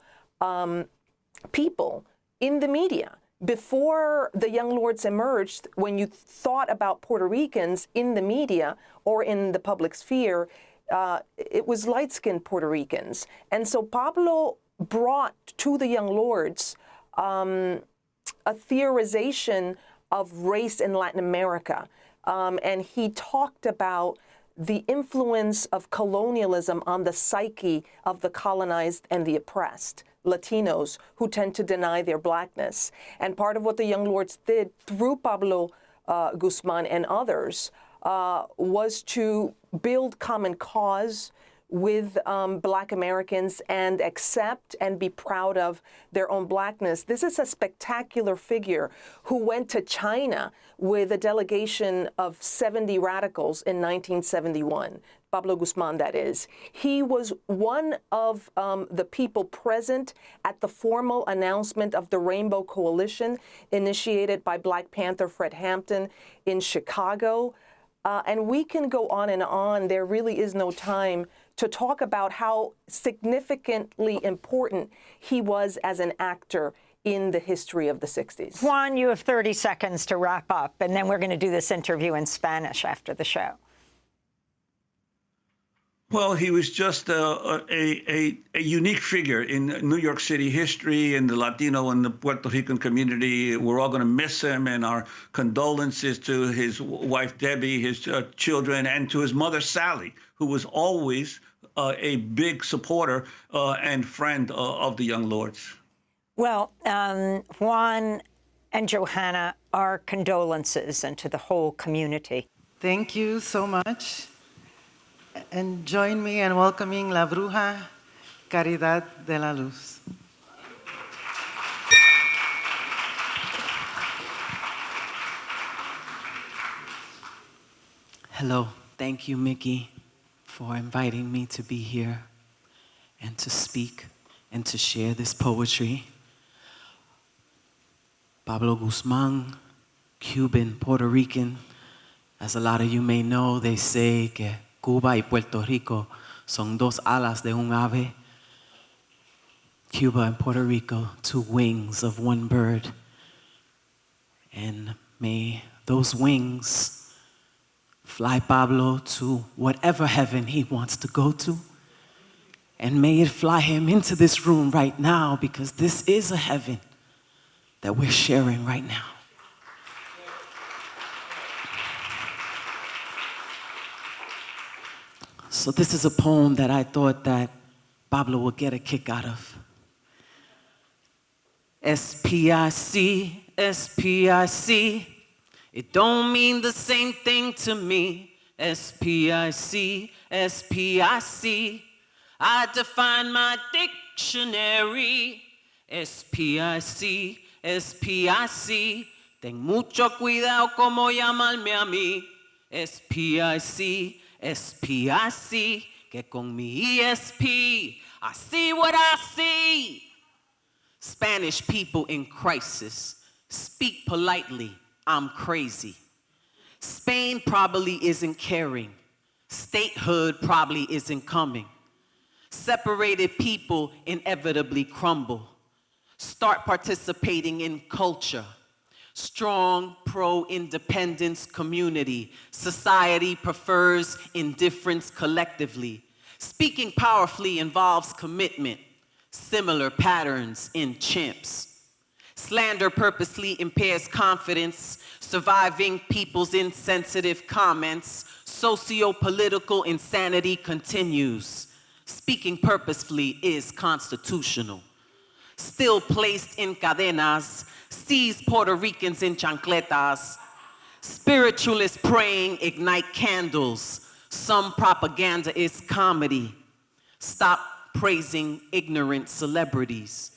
people in the media. Before the Young Lords emerged, when you thought about Puerto Ricans in the media or in the public sphere, it was light-skinned Puerto Ricans. And so Pablo brought to the Young Lords a theorization of race in Latin America. And he talked about the influence of colonialism on the psyche of the colonized and the oppressed, Latinos, who tend to deny their Blackness. And part of what the Young Lords did through Pablo Guzmán and others was to build common cause with Black Americans and accept and be proud of their own Blackness. This is a spectacular figure who went to China with a delegation of 70 radicals in 1971. Pablo Guzmán, that is. He was one of the people present at the formal announcement of the Rainbow Coalition initiated by Black Panther Fred Hampton in Chicago. And we can go on and on. There really is no time to talk about how significantly important he was as an actor in the history of the 60s. Juan, you have 30 seconds to wrap up, and then we're going to do this interview in Spanish after the show. Well, he was just a unique figure in New York City history, and the Latino and the Puerto Rican community. We're all going to miss him, and our condolences to his wife, Debbie, his children, and to his mother, Sally, who was always a big supporter and friend of the Young Lords. Well, Juan and Johanna, our condolences, and to the whole community. Thank you so much. And join me in welcoming La Bruja Caridad de la Luz. Hello. Thank you, Mickey, for inviting me to be here and to speak and to share this poetry. Pablo Guzmán, Cuban, Puerto Rican. As a lot of you may know, they say que Cuba y Puerto Rico son dos alas de un ave. Cuba and Puerto Rico, two wings of one bird. And may those wings fly Pablo to whatever heaven he wants to go to. And may it fly him into this room right now, because this is a heaven that we're sharing right now. So this is a poem that I thought that Pablo would get a kick out of. S-P-I-C, S-P-I-C, it don't mean the same thing to me. S-P-I-C, S-P-I-C, I define my dictionary. S-P-I-C, S-P-I-C, ten mucho cuidado como llamarme a mí. S-P-I-C, S-P-I-C, que con mi ESP, I see what I see. Spanish people in crisis, speak politely, I'm crazy. Spain probably isn't caring. Statehood probably isn't coming. Separated people inevitably crumble. Start participating in culture. Strong pro-independence community. Society prefers indifference collectively. Speaking powerfully involves commitment. Similar patterns in chimps. Slander purposely impairs confidence. Surviving people's insensitive comments. Socio-political insanity continues. Speaking purposefully is constitutional. Still placed in cadenas, sees Puerto Ricans in chancletas. Spiritualists praying ignite candles. Some propaganda is comedy. Stop praising ignorant celebrities.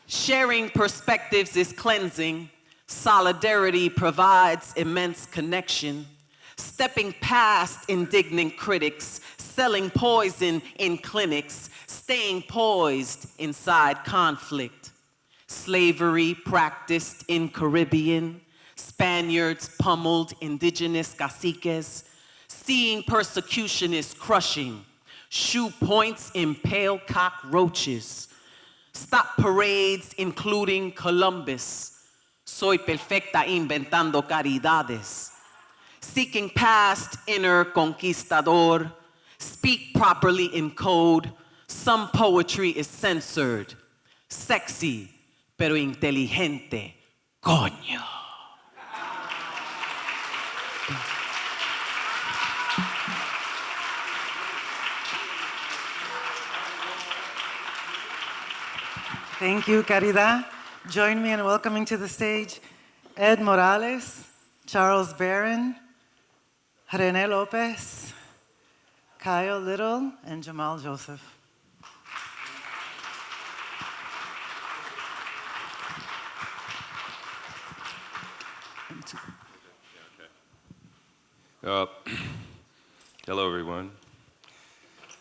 Sharing perspectives is cleansing. Solidarity provides immense connection. Stepping past indignant critics, selling poison in clinics, staying poised inside conflict. Slavery practiced in Caribbean, Spaniards pummeled indigenous caciques. Seeing persecution is crushing. Shoe points impale cockroaches. Stop parades including Columbus. Soy perfecta inventando caridades. Seeking past inner conquistador. Speak properly in code. Some poetry is censored. Sexy, pero inteligente. Coño. Thank you, Caridad. Join me in welcoming to the stage Ed Morales, Charles Barron, René Lopez, Kyle Little, and Jamal Joseph. Hello, everyone.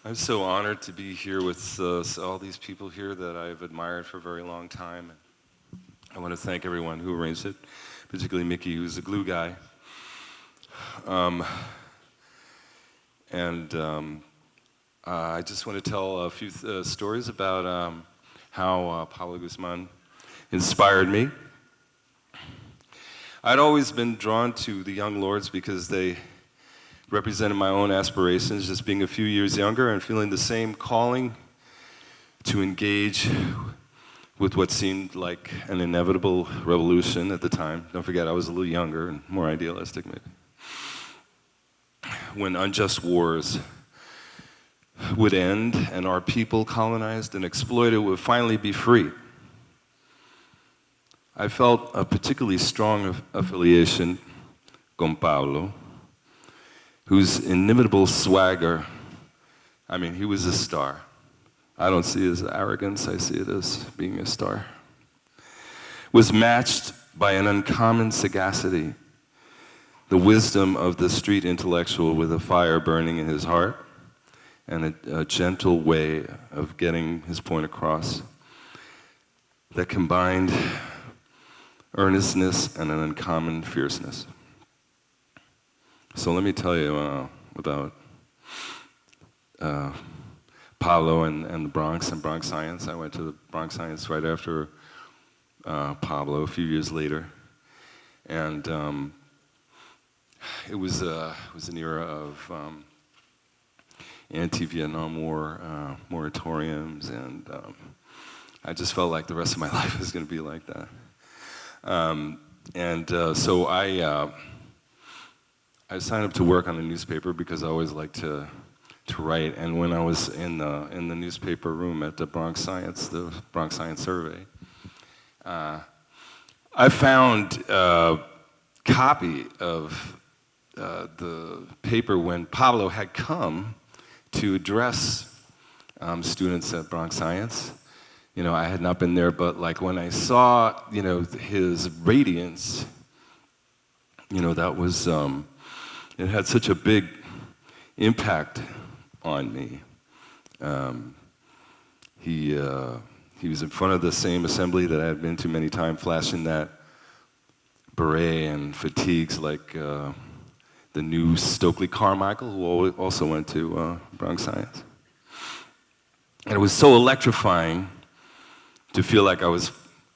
I'm so honored to be here with all these people here that I've admired for a very long time. I want to thank everyone who arranged it, particularly Mickey, who's the glue guy. I just want to tell a few stories about how Pablo Guzmán inspired me. I'd always been drawn to the Young Lords because they represented my own aspirations, just being a few years younger and feeling the same calling to engage with what seemed like an inevitable revolution at the time. Don't forget, I was a little younger and more idealistic, maybe. When unjust wars would end and our people, colonized and exploited, would finally be free. I felt a particularly strong affiliation con Pablo, whose inimitable swagger, I mean, he was a star. I don't see it as arrogance, I see it as being a star. Was matched by an uncommon sagacity the wisdom of the street intellectual with a fire burning in his heart and a gentle way of getting his point across that combined earnestness and an uncommon fierceness. So let me tell you about Pablo and the Bronx and Bronx Science. I went to the Bronx Science right after Pablo, a few years later. And it was an era of anti-Vietnam War moratoriums, and I just felt like the rest of my life was going to be like that. So I signed up to work on the newspaper because I always liked to write. And when I was in the newspaper room at the Bronx Science Survey, I found a copy of the paper when Pablo had come to address students at Bronx Science. You know, I had not been there, but like when I saw, you know, his radiance, you know, that was, it had such a big impact on me. He was in front of the same assembly that I had been to many times, flashing that beret and fatigues like the new Stokely Carmichael, who also went to Bronx Science. And it was so electrifying to feel like I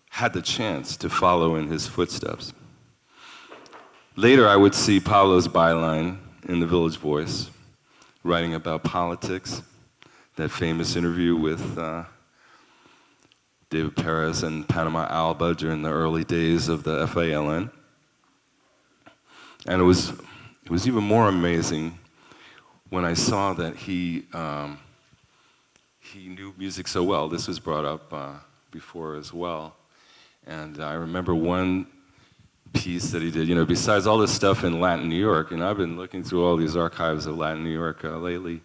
had the chance to follow in his footsteps. Later, I would see Pablo's byline in the Village Voice, writing about politics, that famous interview with David Perez and Panama Alba during the early days of the FALN. And it was even more amazing when I saw that he knew music so well. This was brought up before as well. And I remember one piece that he did, you know, besides all this stuff in Latin New York, and I've been looking through all these archives of Latin New York lately,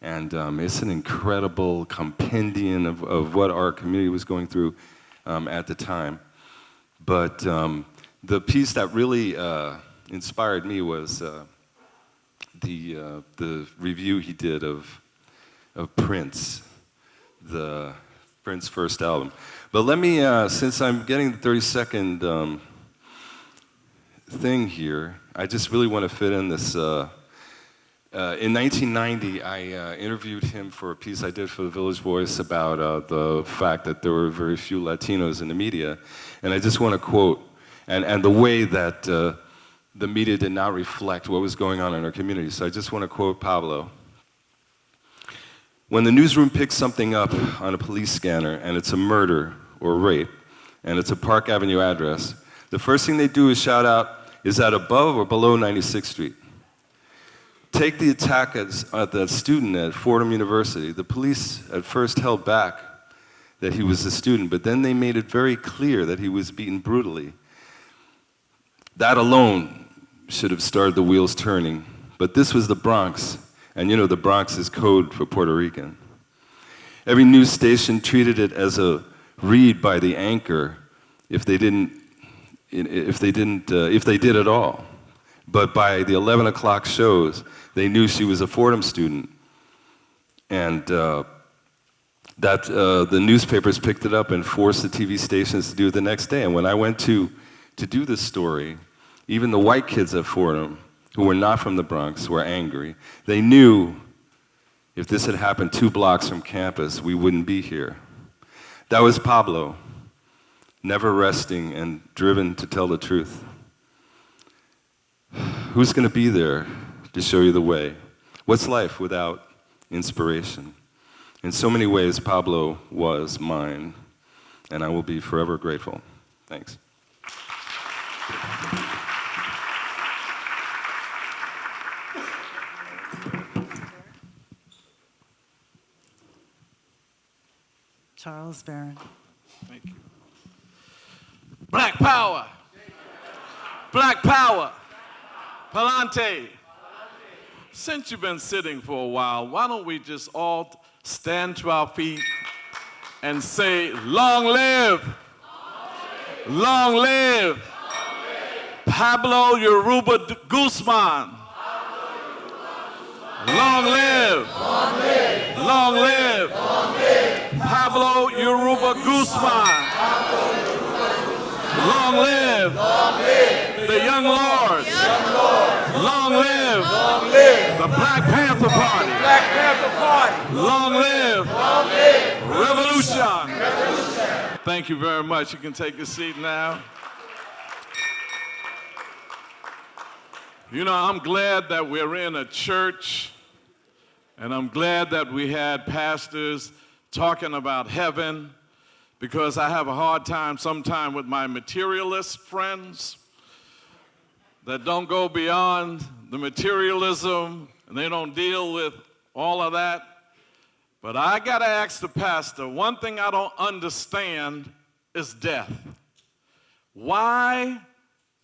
and it's an incredible compendium of what our community was going through at the time. But the piece that really inspired me was the review he did of Prince, the Prince first album. But let me, since I'm getting the 30-second thing here, I just really want to fit in this. In 1990, I interviewed him for a piece I did for the Village Voice about the fact that there were very few Latinos in the media. And I just want to quote, and the way that the media did not reflect what was going on in our community. So I just want to quote Pablo. When the newsroom picks something up on a police scanner and it's a murder or rape, and it's a Park Avenue address, the first thing they do is shout out, is that above or below 96th Street? Take the attack at that student at Fordham University. The police at first held back that he was a student, but then they made it very clear that he was beaten brutally. That alone should have started the wheels turning, but this was the Bronx. And you know, the Bronx is code for Puerto Rican. Every news station treated it as a read by the anchor if they did at all. But by the 11 o'clock shows, they knew she was a Fordham student. And the newspapers picked it up and forced the TV stations to do it the next day. And when I went to do this story, even the white kids at Fordham, who were not from the Bronx, were angry. They knew if this had happened 2 blocks from campus, we wouldn't be here. That was Pablo, never resting and driven to tell the truth. Who's going to be there to show you the way? What's life without inspiration? In so many ways, Pablo was mine, and I will be forever grateful. Thanks. Charles Barron. Thank you. Black power. Black power. Palante. Since you've been sitting for a while, why don't we just all stand to our feet and say, long live, long live, Pablo Yoruba Guzmán. Long live. Long live. Long live. Long live. Pablo Yoruba Guzmán. Long live. Long live. The Young Lords. Long live. Long live. The Black Panther Party. Black Panther Party. Long live. Long live. Revolution. Revolution. Thank you very much. You can take a seat now. You know, I'm glad that we're in a church, and I'm glad that we had pastors talking about heaven, because I have a hard time sometimes with my materialist friends that don't go beyond the materialism, and they don't deal with all of that. But I gotta ask the pastor, one thing I don't understand is death. Why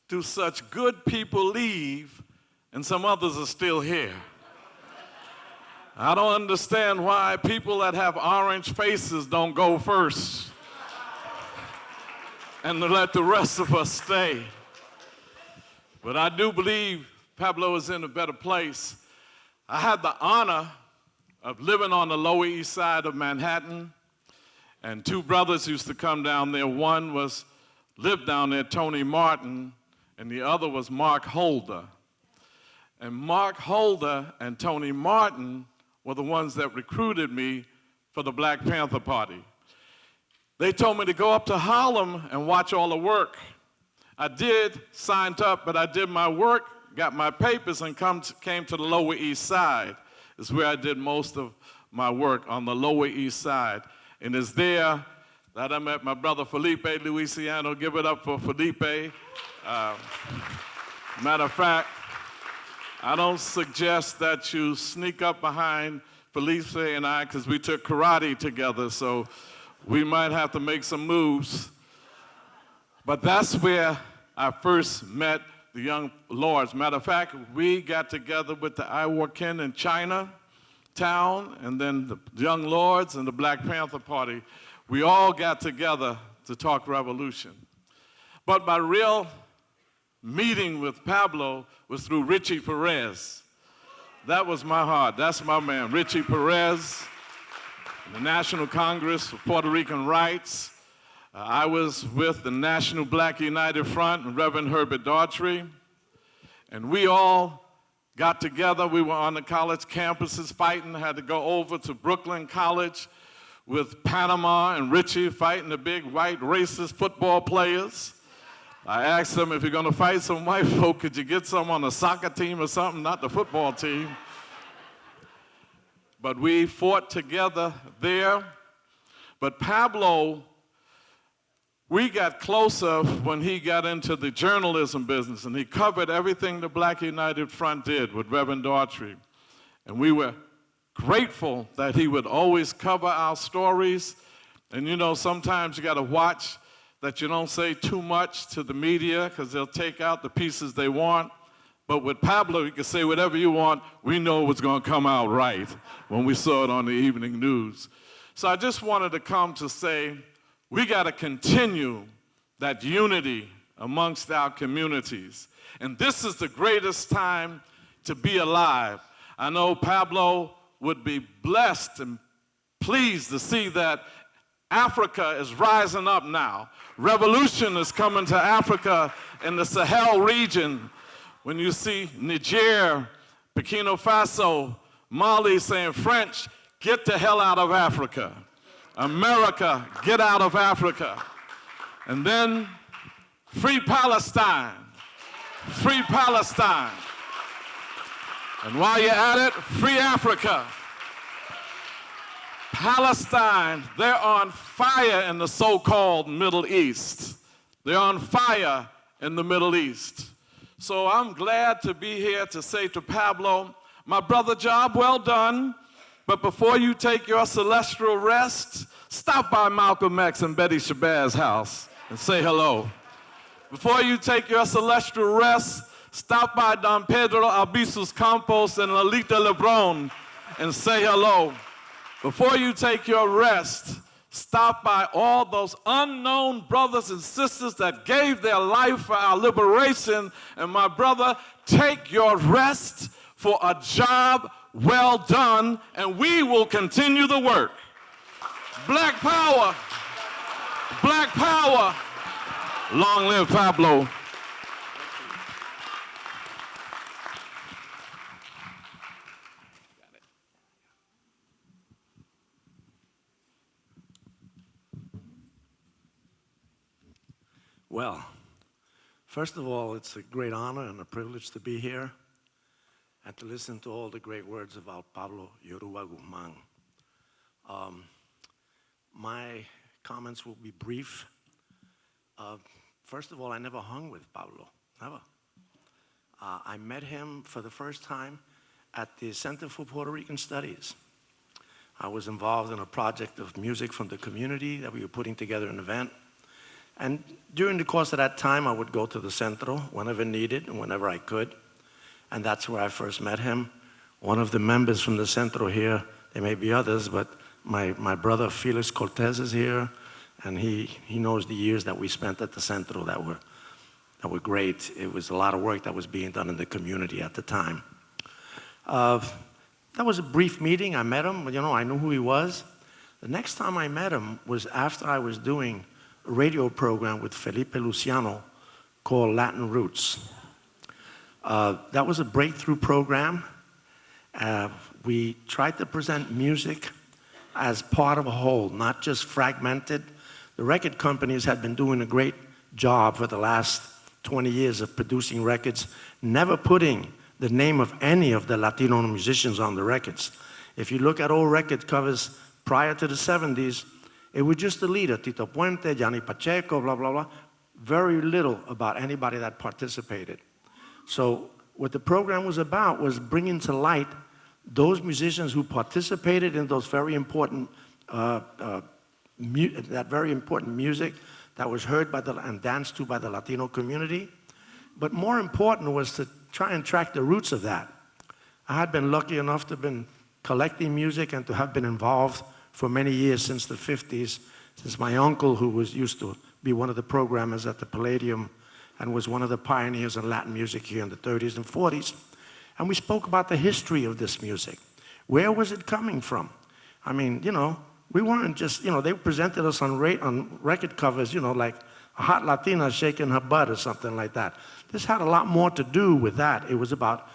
do such good people leave and some others are still here? I don't understand why people that have orange faces don't go first and let the rest of us stay. But I do believe Pablo is in a better place. I had the honor of living on the Lower East Side of Manhattan, and two brothers used to come down there. One lived down there, Tony Martin, and the other was Mark Holder. And Mark Holder and Tony Martin were the ones that recruited me for the Black Panther Party. They told me to go up to Harlem and watch all the work. I did, signed up, but I did my work, got my papers, and came to the Lower East Side. It's where I did most of my work, on the Lower East Side. And it's there that I met my brother Felipe Luisiano. Give it up for Felipe. Matter of fact, I don't suggest that you sneak up behind Felipe and I, because we took karate together, so we might have to make some moves. But that's where I first met the Young Lords. Matter of fact, we got together with the Iwoken in Chinatown, and then the Young Lords and the Black Panther Party. We all got together to talk revolution. But my real meeting with Pablo was through Richie Perez. That was my heart. That's my man, Richie Perez, the National Congress for Puerto Rican Rights. I was with the National Black United Front and Reverend Herbert Daughtry, and we all got together. We were on the college campuses fighting, had to go over to Brooklyn College with Panama and Richie fighting the big white racist football players. I asked them, if you're gonna fight some white folk, could you get some on the soccer team or something, not the football team? But we fought together there. But Pablo, we got closer when he got into the journalism business, and he covered everything the Black United Front did with Reverend Daughtry. And we were grateful that he would always cover our stories. And you know, sometimes you gotta watch that you don't say too much to the media, because they'll take out the pieces they want. But with Pablo, you can say whatever you want. We know it was gonna come out right when we saw it on the evening news. So I just wanted to come to say, we gotta continue that unity amongst our communities. And this is the greatest time to be alive. I know Pablo would be blessed and pleased to see that Africa is rising up now. Revolution is coming to Africa in the Sahel region. When you see Niger, Burkina Faso, Mali saying, French, get the hell out of Africa. America, get out of Africa. And then free Palestine, free Palestine. And while you're at it, free Africa. Palestine, they're on fire in the so-called Middle East. They're on fire in the Middle East. So I'm glad to be here to say to Pablo, my brother, job well done, but before you take your celestial rest, stop by Malcolm X and Betty Shabazz's house and say hello. Before you take your celestial rest, stop by Don Pedro Albizu's Campos and Lalita Lebron and say hello. Before you take your rest, Stop by all those unknown brothers and sisters that gave their life for our liberation. And my brother, take your rest for a job well done, and we will continue the work. Black power, black power. Long live Pablo. Well, first of all, it's a great honor and a privilege to be here and to listen to all the great words about Pablo Yoruba Guzmán. My comments will be brief. First of all, I never hung with Pablo, never. I met him for the first time at the Center for Puerto Rican Studies. I was involved in a project of music from the community that we were putting together an event. And during the course of that time, I would go to the Centro whenever needed and whenever I could. And that's where I first met him. One of the members from the Centro here, there may be others, but my brother Felix Cortez is here, and he knows the years that we spent at the Centro that were great. It was a lot of work that was being done in the community at the time. That was a brief meeting. I met him, I knew who he was. The next time I met him was after I was doing a radio program with Felipe Luciano called Latin Roots. That was a breakthrough program. We tried to present music as part of a whole, not just fragmented. The record companies had been doing a great job for the last 20 years of producing records, never putting the name of any of the Latino musicians on the records. If you look at old record covers prior to the 70s, it was just the leader, Tito Puente, Johnny Pacheco, blah, blah, blah. Very little about anybody that participated. So what the program was about was bringing to light those musicians who participated in those very important, that very important music that was heard by and danced to by the Latino community. But more important was to try and track the roots of that. I had been lucky enough to have been collecting music and to have been involved for many years since the 50s, since my uncle, who used to be one of the programmers at the Palladium and was one of the pioneers in Latin music here in the 30s and 40s. And we spoke about the history of this music. Where was it coming from? I mean, we weren't just, they presented us on record covers, like a hot Latina shaking her butt or something like that. This had a lot more to do with that. It was about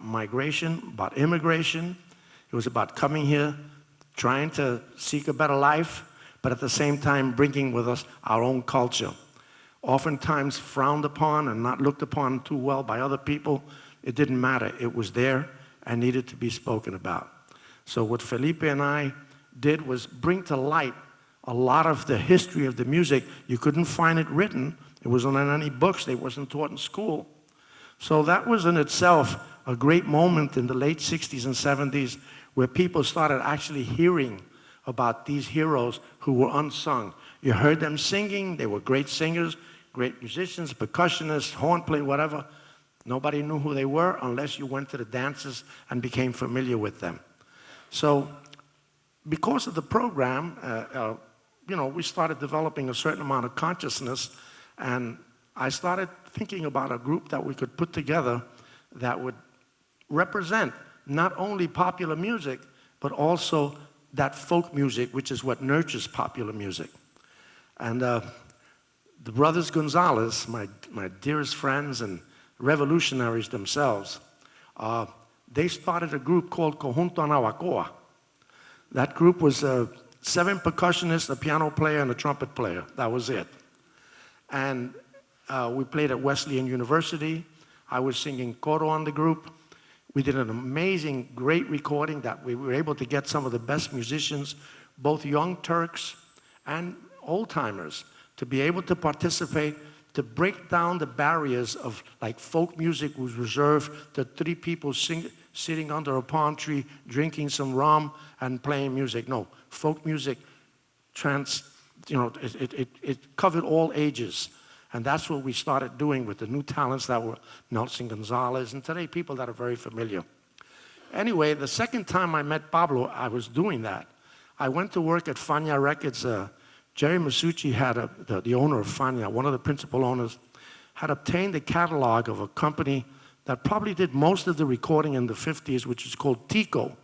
migration, about immigration. It was about coming here, trying to seek a better life, but at the same time bringing with us our own culture. Oftentimes frowned upon and not looked upon too well by other people. It didn't matter. It was there and needed to be spoken about. So what Felipe and I did was bring to light a lot of the history of the music. You couldn't find it written. It wasn't in any books. It wasn't taught in school. So that was in itself a great moment in the late 60s and 70s where people started actually hearing about these heroes who were unsung. You heard them singing. They were great singers, great musicians, percussionists, horn player, whatever. Nobody knew who they were unless you went to the dances and became familiar with them. So because of the program, we started developing a certain amount of consciousness, and I started thinking about a group that we could put together that would represent not only popular music, but also that folk music, which is what nurtures popular music. And the brothers Gonzalez, my dearest friends and revolutionaries themselves, they started a group called Conjunto Anahuacoa. That group was 7 percussionists, a piano player, and a trumpet player. That was it. And we played at Wesleyan University. I was singing coro on the group. We did an amazing, great recording that we were able to get some of the best musicians, both young Turks and old-timers, to be able to participate, to break down the barriers of, like, folk music was reserved to 3 people sitting under a palm tree, drinking some rum and playing music. No, folk music, it covered all ages. And that's what we started doing with the new talents that were Nelson Gonzalez, and today people that are very familiar. Anyway, the second time I met Pablo, I was doing that. I went to work at Fania Records. Jerry Masucci had the owner of Fania, one of the principal owners, had obtained a catalog of a company that probably did most of the recording in the 50s, which is called Tico.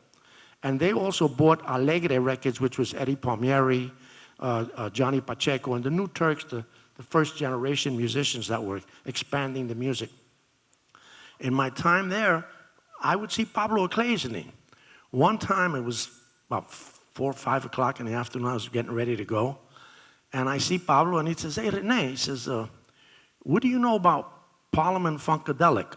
And they also bought Alegre Records, which was Eddie Palmieri, Johnny Pacheco, and the New Turks, the first generation musicians that were expanding the music. In my time there, I would see Pablo occasionally. One time, it was about 4 or 5 o'clock in the afternoon, I was getting ready to go, and I see Pablo, and he says, "Hey, Rene," he says, "what do you know about Parliament Funkadelic?"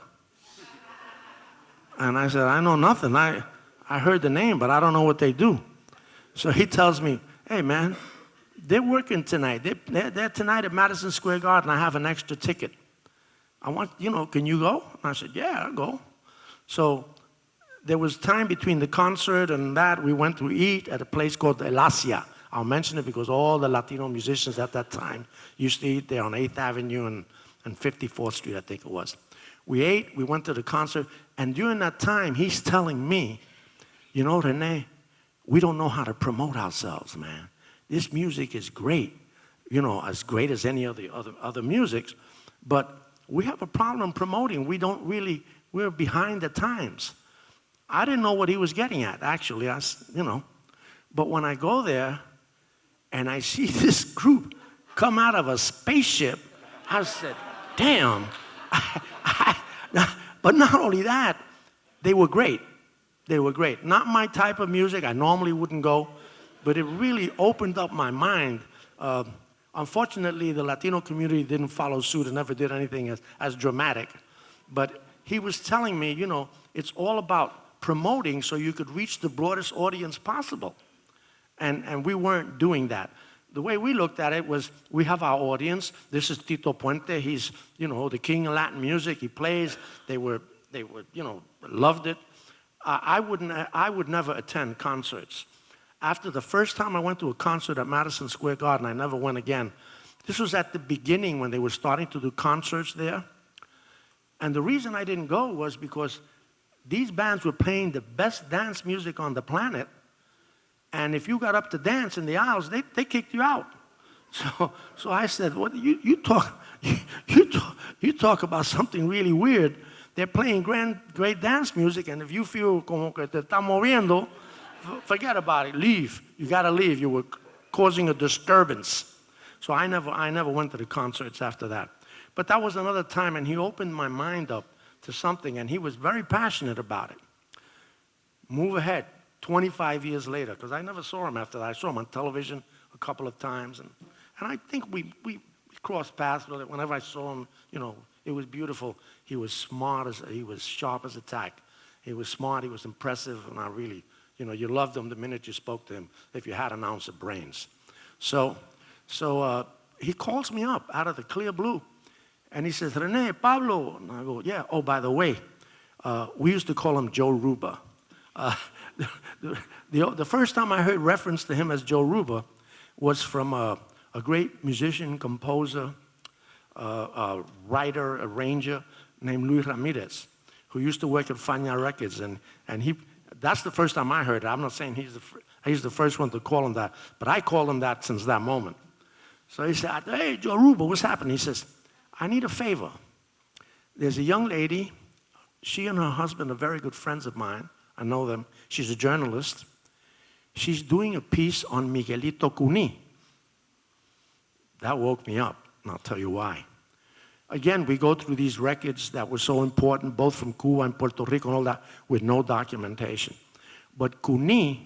And I said, "I know nothing. I heard the name, but I don't know what they do." So he tells me, "Hey, man, they're working tonight. They're tonight at Madison Square Garden. I have an extra ticket. I want, can you go?" And I said, "Yeah, I'll go." So there was time between the concert and that. We went to eat at a place called El Asia. I'll mention it because all the Latino musicians at that time used to eat there on 8th Avenue and 54th Street, I think it was. We ate, we went to the concert, and during that time, he's telling me, "Rene, we don't know how to promote ourselves, man. This music is great, as great as any of the other musics, but we have a problem promoting. We're behind the times." I didn't know what he was getting at, actually, But when I go there and I see this group come out of a spaceship, I said, damn. But not only that, they were great. They were great. Not my type of music. I normally wouldn't go, but it really opened up my mind. Unfortunately, the Latino community didn't follow suit and never did anything as dramatic. But he was telling me, it's all about promoting so you could reach the broadest audience possible. And we weren't doing that. The way we looked at it was, we have our audience. This is Tito Puente. He's, the king of Latin music. He plays. They were, loved it. I would never attend concerts. After the first time I went to a concert at Madison Square Garden, I never went again. This was at the beginning when they were starting to do concerts there. And the reason I didn't go was because these bands were playing the best dance music on the planet. And if you got up to dance in the aisles, they kicked you out. So I said, "What you talk about something really weird. They're playing great dance music, and if you feel como que te está moviendo, forget about it. Leave. You got to leave. You were causing a disturbance." So I never went to the concerts after that. But that was another time, and he opened my mind up to something, and he was very passionate about it. Move ahead, 25 years later, because I never saw him after that. I saw him on television a couple of times, and I think we crossed paths with it. Whenever I saw him, it was beautiful. He was smart, he was sharp as a tack. He was smart, he was impressive, and I really, you loved him the minute you spoke to him, if you had an ounce of brains. So he calls me up out of the clear blue, and he says, "Rene, Pablo." And I go, "Yeah. Oh, by the way, we used to call him Joe Ruba." The first time I heard reference to him as Joe Ruba was from a great musician, composer, writer, arranger named Luis Ramirez, who used to work at Fania Records. And that's the first time I heard it. I'm not saying he's the first one to call him that, but I called him that since that moment. So he said, "Hey, Joe Ruba, what's happening?" He says, "I need a favor. There's a young lady. She and her husband are very good friends of mine. I know them. She's a journalist. She's doing a piece on Miguelito Cuní." That woke me up, and I'll tell you why. Again, we go through these records that were so important, both from Cuba and Puerto Rico and all that, with no documentation. But Cuní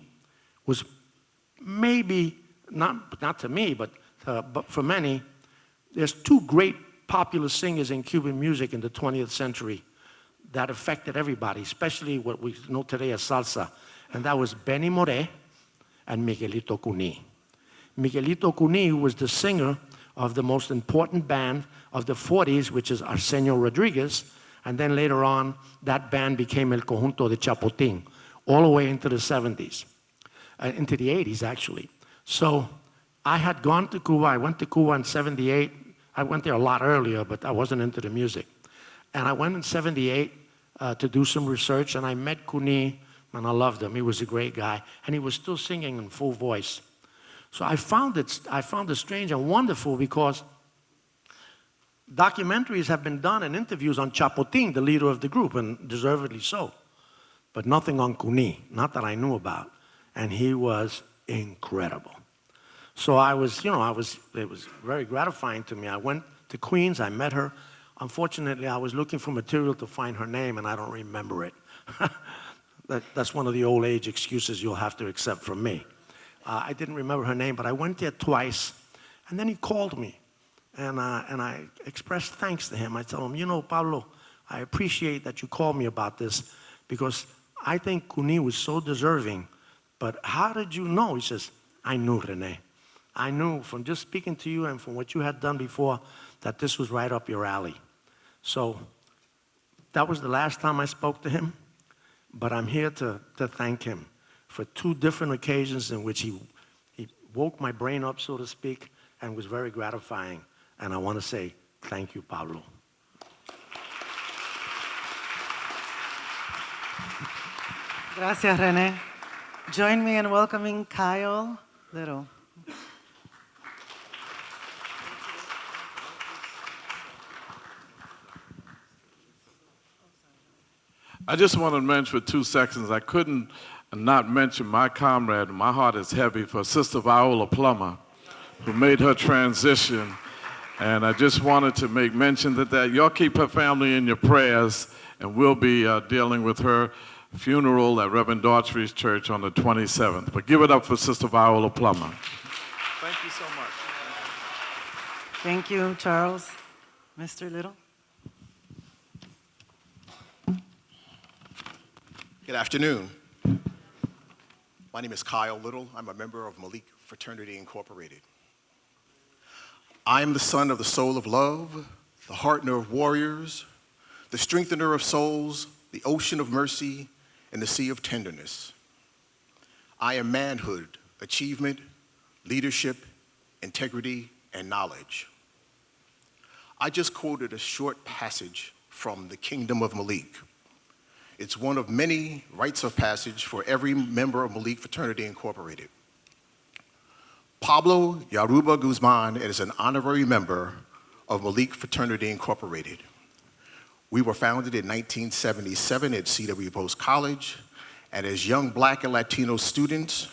was maybe, not to me, but for many, there's two great popular singers in Cuban music in the 20th century that affected everybody, especially what we know today as salsa. And that was Benny Moré and Miguelito Cuní. Miguelito Cuní was the singer of the most important band of the 40s, which is Arsenio Rodriguez. And then later on, that band became El Conjunto de Chapotín, all the way into the 70s, into the 80s, actually. So I had gone to Cuba. I went to Cuba in 78. I went there a lot earlier, but I wasn't into the music. And I went in 78 to do some research, and I met Cuní and I loved him. He was a great guy, and he was still singing in full voice. So I found it strange and wonderful because documentaries have been done and interviews on Chapotin, the leader of the group, and deservedly so, but nothing on Kuni, not that I knew about, and he was incredible. So it was very gratifying to me. I went to Queens, I met her. Unfortunately, I was looking for material to find her name, and I don't remember it. That's one of the old age excuses you'll have to accept from me. I didn't remember her name, but I went there twice, and then he called me, and I expressed thanks to him. I told him, Pablo, I appreciate that you called me about this, because I think Kuni was so deserving, but how did you know? He says, I knew, Rene. I knew from just speaking to you and from what you had done before that this was right up your alley. So that was the last time I spoke to him, but I'm here to thank him for 2 different occasions in which he woke my brain up, so to speak, and was very gratifying. And I want to say thank you, Pablo. Gracias, Rene. Join me in welcoming Kyle Little. I just want to mention for 2 seconds, I couldn't not mention my comrade. My heart is heavy for Sister Viola Plummer, who made her transition. And I just wanted to make mention that y'all keep her family in your prayers, and we'll be dealing with her funeral at Reverend Daughtry's church on the 27th. But give it up for Sister Viola Plummer. Thank you so much. Thank you, Charles. Mr. Little. Good afternoon. My name is Kyle Little. I'm a member of Malik Fraternity Incorporated. I am the son of the soul of love, the heartener of warriors, the strengthener of souls, the ocean of mercy, and the sea of tenderness. I am manhood, achievement, leadership, integrity, and knowledge. I just quoted a short passage from the Kingdom of Malik. It's one of many rites of passage for every member of Malik Fraternity Incorporated. Pablo Yoruba Guzmán is an honorary member of Malik Fraternity Incorporated. We were founded in 1977 at CW Post College, and as young Black and Latino students,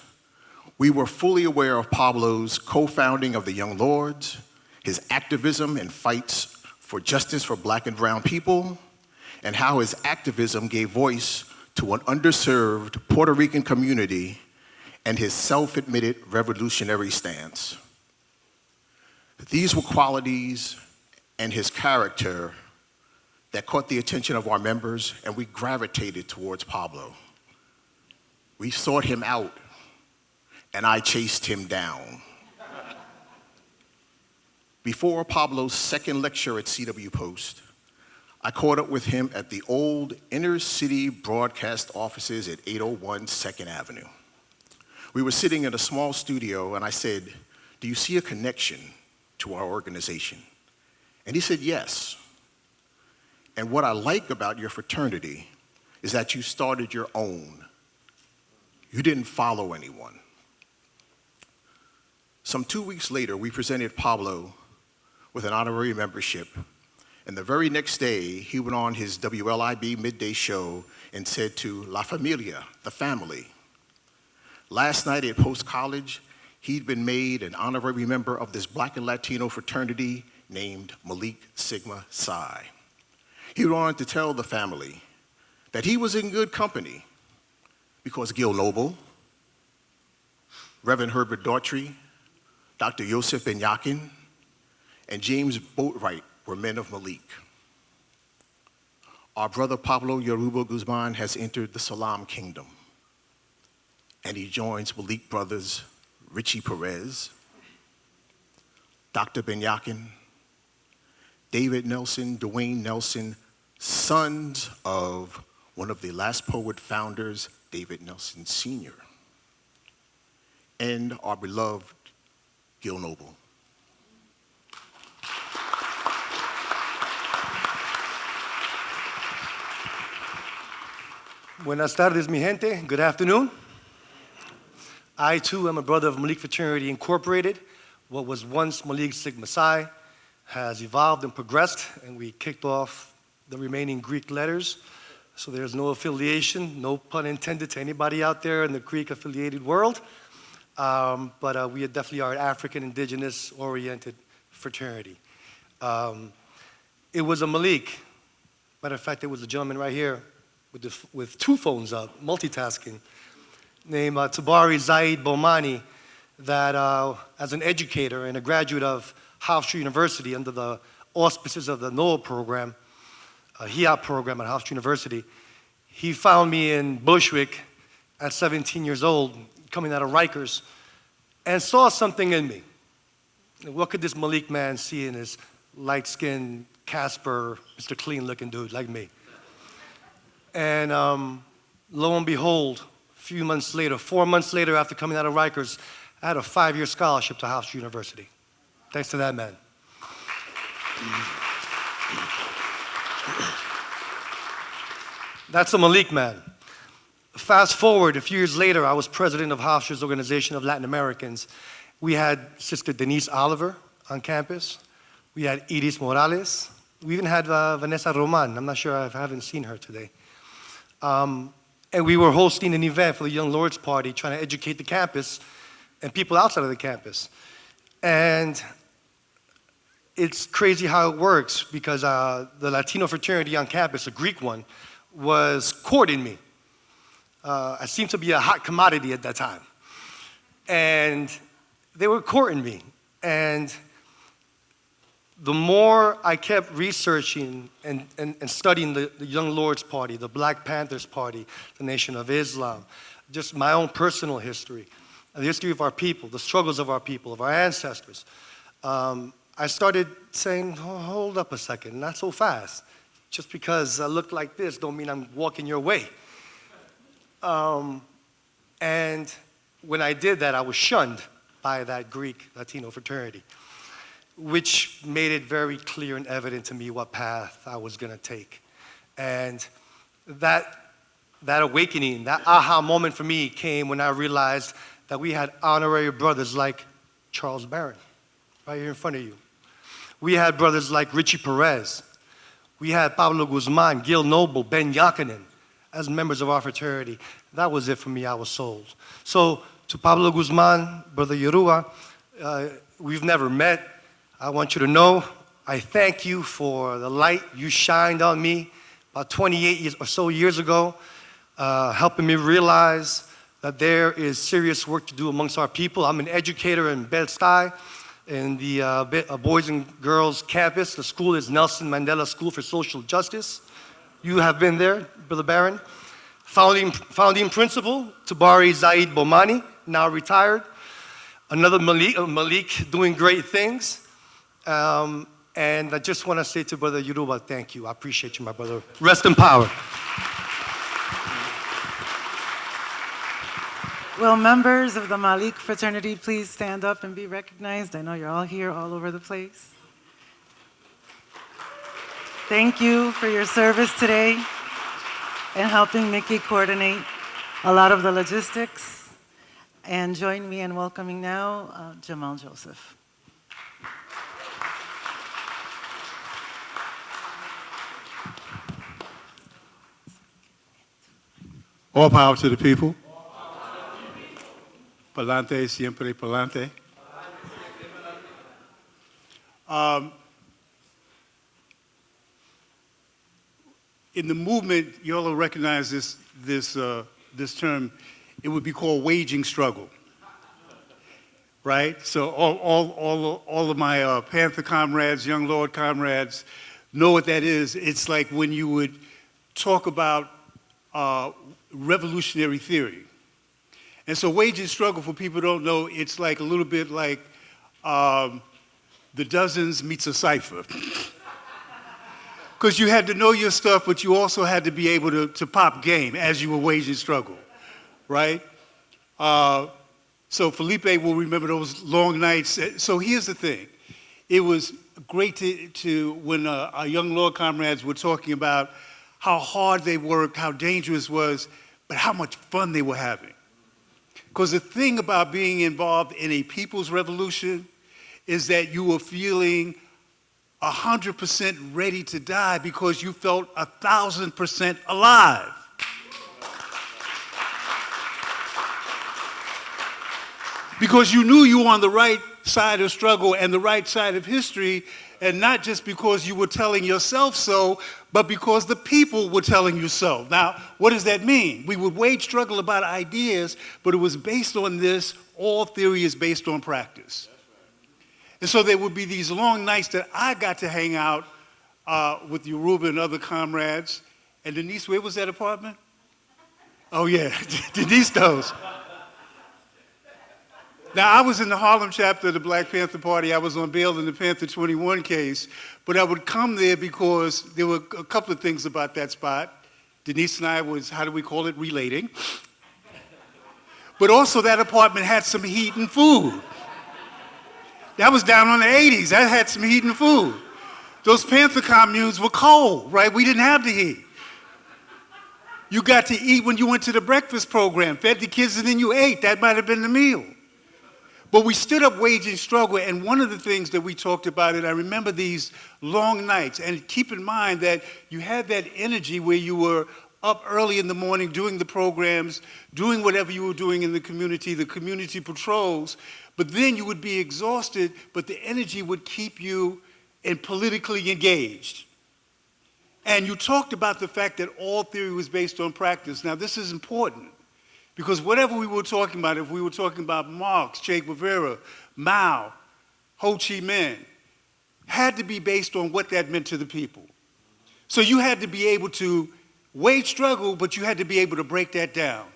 we were fully aware of Pablo's co-founding of the Young Lords, his activism and fights for justice for Black and brown people, and how his activism gave voice to an underserved Puerto Rican community, and his self-admitted revolutionary stance. These were qualities and his character that caught the attention of our members, and we gravitated towards Pablo. We sought him out, and I chased him down. Before Pablo's second lecture at CW Post, I caught up with him at the old inner city broadcast offices at 801 2nd Avenue. We were sitting in a small studio, and I said, "Do you see a connection to our organization?" And he said, "Yes. And what I like about your fraternity is that you started your own. You didn't follow anyone." Some 2 weeks later, we presented Pablo with an honorary membership. And the very next day, he went on his WLIB midday show and said to La Familia, the family. Last night at Post College, he'd been made an honorary member of this Black and Latino fraternity named Malik Sigma Psi. He went on to tell the family that he was in good company because Gil Noble, Reverend Herbert Daughtry, Dr. Yosef Ben-Yakin, and James Boatwright were men of Malik. Our brother Pablo Yoruba Guzmán has entered the Salam Kingdom, and he joins Malik brothers Richie Perez, Dr. Ben-Yakin, David Nelson, Dwayne Nelson, sons of one of the Last Poet founders, David Nelson Sr., and our beloved Gil Noble. Buenas tardes, mi gente. Good afternoon. I, too, am a brother of Malik Fraternity Incorporated. What was once Malik Sigma Psi has evolved and progressed, and we kicked off the remaining Greek letters. So there's no affiliation, no pun intended to anybody out there in the Greek-affiliated world. But we definitely are an African, indigenous-oriented fraternity. It was a Malik. Matter of fact, there was a gentleman right here with two phones up, multitasking, named Tabari Zaid Bomani, that as an educator and a graduate of Hofstra University under the auspices of the NOAA program, HIAP program at Hofstra University, he found me in Bushwick at 17 years old, coming out of Rikers, and saw something in me. What could this Malik man see in his light-skinned Casper, Mr. Clean-looking dude like me? And lo and behold, a few months later, 4 months later after coming out of Rikers, I had a 5-year scholarship to Hofstra University. Thanks to that man. That's a Malik man. Fast forward, a few years later, I was president of Hofstra's Organization of Latin Americans. We had Sister Denise Oliver on campus. We had Iris Morales. We even had Vanessa Roman. I'm not sure, I haven't seen her today. And we were hosting an event for the Young Lords Party, trying to educate the campus and people outside of the campus. And it's crazy how it works, because the Latino fraternity on campus, a Greek one, was courting me. I seemed to be a hot commodity at that time. And they were courting me. And the more I kept researching and studying the Young Lords Party, the Black Panthers Party, the Nation of Islam, just my own personal history, the history of our people, the struggles of our people, of our ancestors, I started saying, hold up a second, not so fast. Just because I look like this don't mean I'm walking your way. And when I did that, I was shunned by that Greek Latino fraternity, which made it very clear and evident to me what path I was going to take. And that awakening, that aha moment for me came when I realized that we had honorary brothers like Charles Barron, right here in front of you. We had brothers like Richie Perez. We had Pablo Guzmán, Gil Noble, Ben Yakinen as members of our fraternity. That was it for me. I was sold. So to Pablo Guzmán, Brother Yoruba, we've never met. I want you to know I thank you for the light you shined on me about 28 years or so years ago, helping me realize that there is serious work to do amongst our people. I'm an educator in Bed-Stuy, in the Boys and Girls Campus. The school is Nelson Mandela School for Social Justice. You have been there, Brother Barron. Founding principal, Tabari Zaid Bomani, now retired. Another Malik doing great things. And I just want to say to Brother Yoruba, thank you. I appreciate you, my brother. Rest in power. Will members of the Malik fraternity please stand up and be recognized? I know you're all here, all over the place. Thank you for your service today and helping Mickey coordinate a lot of the logistics. And join me in welcoming now Jamal Joseph. All power to the people. Palante, siempre palante. In the movement, you all will recognize this term. It would be called waging struggle, right? So all of my Panther comrades, Young Lord comrades, know what that is. It's like when you would talk about revolutionary theory. And so waging struggle, for people who don't know, it's like a little bit like the Dozens meets a cipher. Because you had to know your stuff, but you also had to be able to pop game as you were waging struggle, right? So Felipe will remember those long nights. So here's the thing. It was great to when our Young Lord comrades were talking about how hard they worked, how dangerous it was, but how much fun they were having. Because the thing about being involved in a people's revolution is that you were feeling 100% ready to die because you felt 1,000% alive. Because you knew you were on the right side of struggle and the right side of history, and not just because you were telling yourself so, but because the people were telling you so. Now, what does that mean? We would wage struggle about ideas, but it was based on this. All theory is based on practice. And so there would be these long nights that I got to hang out with Yoruba and other comrades. And Denise, where was that apartment? Oh yeah, Denise knows. Now, I was in the Harlem chapter of the Black Panther Party. I was on bail in the Panther 21 case, but I would come there because there were a couple of things about that spot. Denise and I was, how do we call it, relating. But also that apartment had some heat and food. That was down on the 80s. That had some heat and food. Those Panther communes were cold, right? We didn't have the heat. You got to eat when you went to the breakfast program, fed the kids, and then you ate. That might have been the meal. But we stood up waging struggle, and one of the things that we talked about, and I remember these long nights, and keep in mind that you had that energy where you were up early in the morning doing the programs, doing whatever you were doing in the community patrols, but then you would be exhausted, but the energy would keep you politically engaged. And you talked about the fact that all theory was based on practice. Now, this is important. Because whatever we were talking about, if we were talking about Marx, Che Guevara, Mao, Ho Chi Minh, had to be based on what that meant to the people. So you had to be able to wage struggle, but you had to be able to break that down.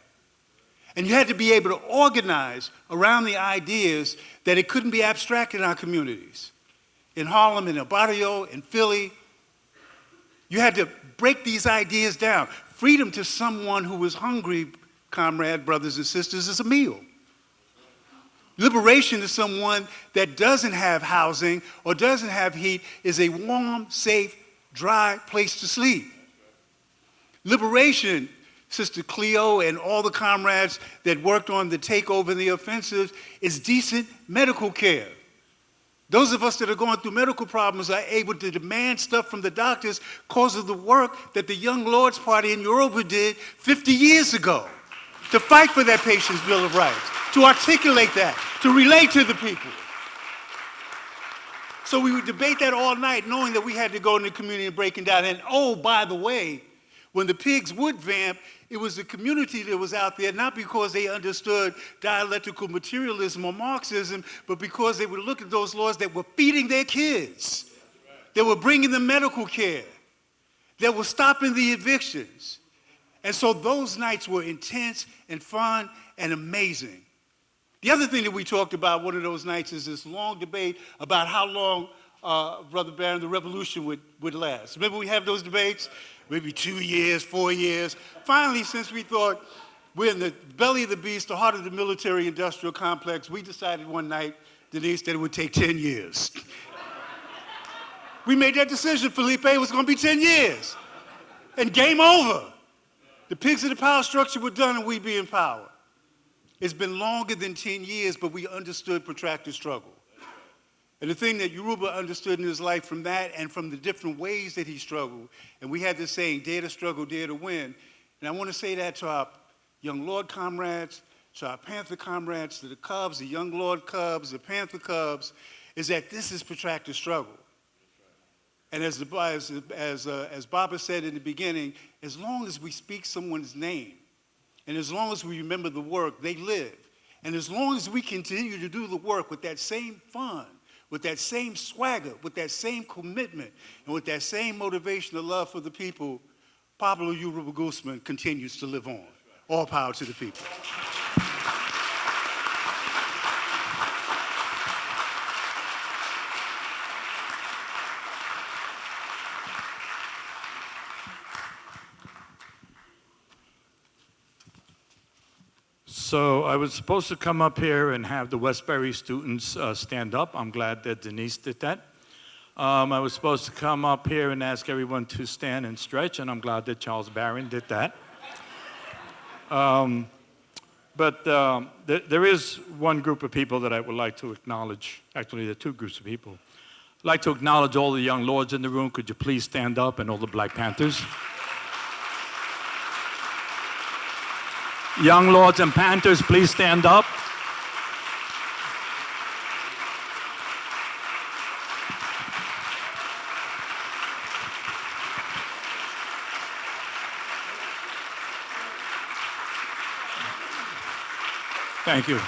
And you had to be able to organize around the ideas that it couldn't be abstract in our communities. In Harlem, in El Barrio, in Philly, you had to break these ideas down. Freedom to someone who was hungry, comrade, brothers and sisters, is a meal. Liberation to someone that doesn't have housing or doesn't have heat is a warm, safe, dry place to sleep. Liberation, Sister Cleo and all the comrades that worked on the takeover and the offensives, is decent medical care. Those of us that are going through medical problems are able to demand stuff from the doctors because of the work that the Young Lords Party in Yoruba did 50 years ago. To fight for that patient's Bill of Rights, to articulate that, to relate to the people. So we would debate that all night, knowing that we had to go in the community and breaking down. And oh, by the way, when the pigs would vamp, it was the community that was out there, not because they understood dialectical materialism or Marxism, but because they would look at those laws that were feeding their kids, that were bringing them medical care, that were stopping the evictions. And so those nights were intense and fun and amazing. The other thing that we talked about one of those nights is this long debate about how long, Brother Barron, the revolution would last. Remember we have those debates? Maybe 2 years, 4 years. Finally, since we thought we're in the belly of the beast, the heart of the military-industrial complex, we decided one night, Denise, that it would take 10 years. We made that decision, Felipe, it was going to be 10 years. And game over. The pigs of the power structure were done and we'd be in power. It's been longer than 10 years, but we understood protracted struggle. And the thing that Yoruba understood in his life from that and from the different ways that he struggled, and we had this saying, dare to struggle, dare to win. And I want to say that to our Young Lord comrades, to our Panther comrades, to the Cubs, the Young Lord Cubs, the Panther Cubs, is that this is protracted struggle. And as Baba said in the beginning, as long as we speak someone's name, and as long as we remember the work, they live. And as long as we continue to do the work with that same fun, with that same swagger, with that same commitment, and with that same motivation of love for the people, Pablo Yoruba Guzmán continues to live on. All power to the people. So I was supposed to come up here and have the Westbury students stand up. I'm glad that Denise did that. I was supposed to come up here and ask everyone to stand and stretch, and I'm glad that Charles Barron did that. There is one group of people that I would like to acknowledge. Actually, there are two groups of people. I'd like to acknowledge all the young lords in the room. Could you please stand up, and all the Black Panthers? Young lords and Panthers, please stand up. Thank you.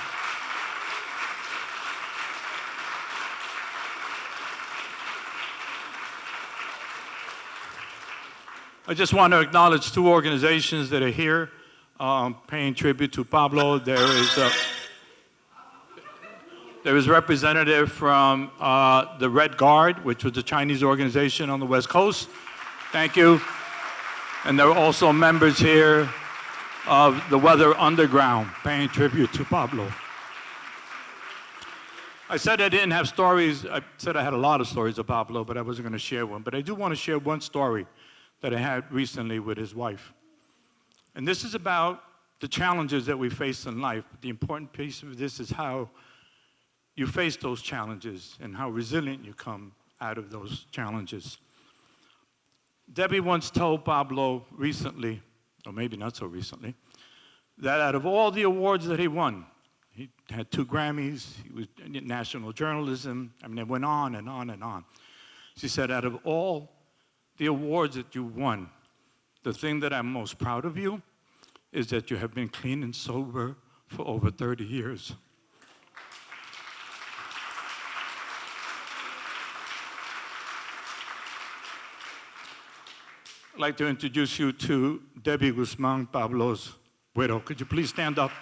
I just want to acknowledge two organizations that are here paying tribute to Pablo. There is a representative from the Red Guard, which was the Chinese organization on the West Coast. Thank you. And there are also members here of the Weather Underground paying tribute to Pablo. I said I didn't have stories. I said I had a lot of stories of Pablo, but I wasn't going to share one. But I do want to share one story that I had recently with his wife. And this is about the challenges that we face in life. The important piece of this is how you face those challenges and how resilient you come out of those challenges. Debbie once told Pablo recently, or maybe not so recently, that out of all the awards that he won, he had 2 Grammys, he was in national journalism, I mean, it went on and on and on. She said, out of all the awards that you won, the thing that I'm most proud of you is that you have been clean and sober for over 30 years. I'd like to introduce you to Debbie Guzmán, Pablo's widow. Could you please stand up?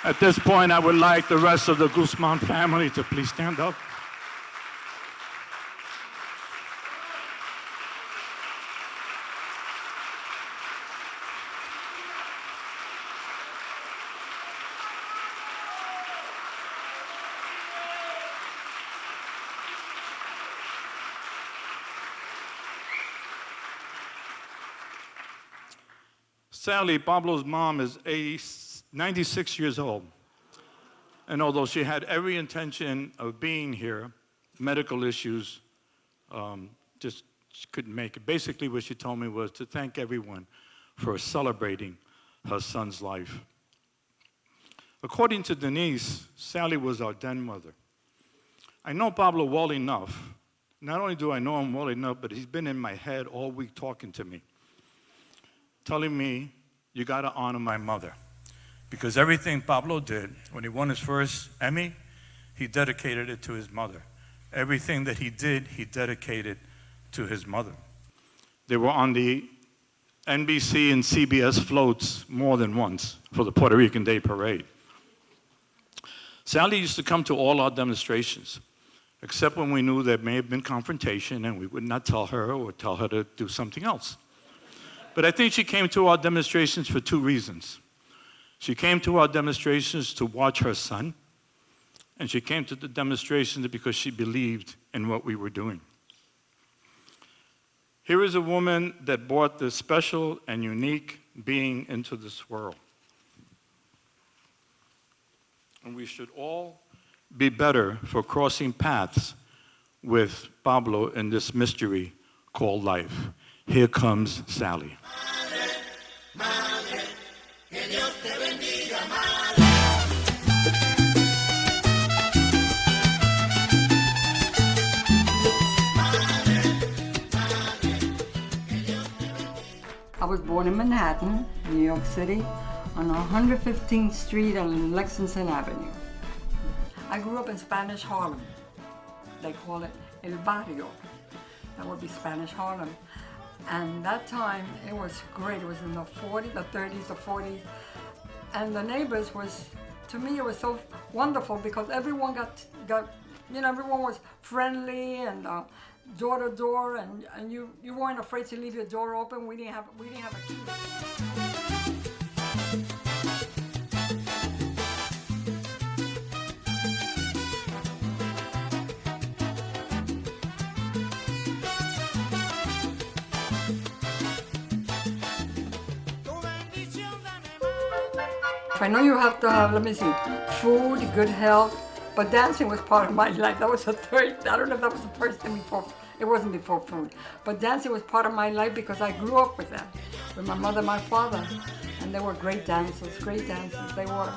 At this point, I would like the rest of the Guzmán family to please stand up. Sally, Pablo's mom, is 96 years old. And although she had every intention of being here, medical issues just couldn't make it. Basically, what she told me was to thank everyone for celebrating her son's life. According to Denise, Sally was our den mother. I know Pablo well enough. Not only do I know him well enough, but he's been in my head all week talking to me, telling me, you got to honor my mother. Because everything Pablo did, when he won his first Emmy, he dedicated it to his mother. Everything that he did, he dedicated to his mother. They were on the NBC and CBS floats more than once for the Puerto Rican Day Parade. Sally used to come to all our demonstrations, except when we knew there may have been confrontation and we would not tell her or tell her to do something else. But I think she came to our demonstrations for 2 reasons. She came to our demonstrations to watch her son, and she came to the demonstrations because she believed in what we were doing. Here is a woman that brought this special and unique being into this world. And we should all be better for crossing paths with Pablo in this mystery called life. Here comes Sally. I was born in Manhattan, New York City, on 115th Street and Lexington Avenue. I grew up in Spanish Harlem. They call it El Barrio. That would be Spanish Harlem. And that time, it was great. It was in the 40s, the 30s, the 40s. And the neighbors was, to me, it was so wonderful because everyone got everyone was friendly and door to door, and you weren't afraid to leave your door open. We didn't have a key. I know you have to have, let me see, food, good health, but dancing was part of my life. That was the third, I don't know if that was the first thing before, it wasn't before food. But dancing was part of my life because I grew up with them, with my mother and my father. And they were great dancers, they were.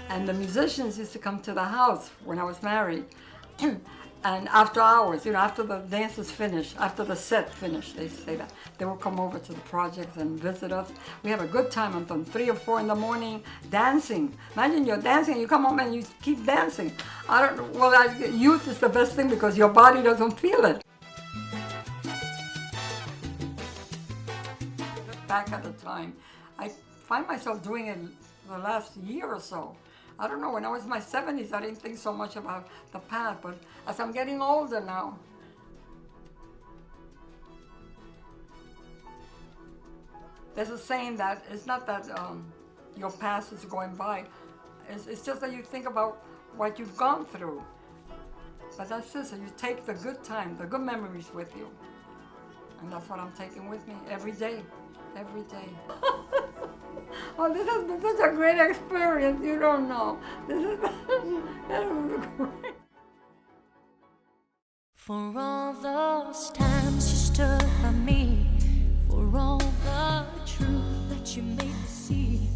And the musicians used to come to the house when I was married. And after hours, after the dances finished, after the set finished, they say that, they would come over to the projects and visit us. We have a good time until 3 or 4 in the morning, dancing. Imagine you're dancing, you come home and you keep dancing. Youth is the best thing because your body doesn't feel it. Back at the time, I find myself doing it the last year or so. I don't know, when I was in my 70s, I didn't think so much about the past, but as I'm getting older now, there's a saying that it's not that your past is going by, it's just that you think about what you've gone through. But that's it, so you take the good time, the good memories with you. And that's what I'm taking with me every day. Every day. Oh, this has been such a great experience. You don't know. This is great. For all those times you stood by me, for all the truth that you made me see,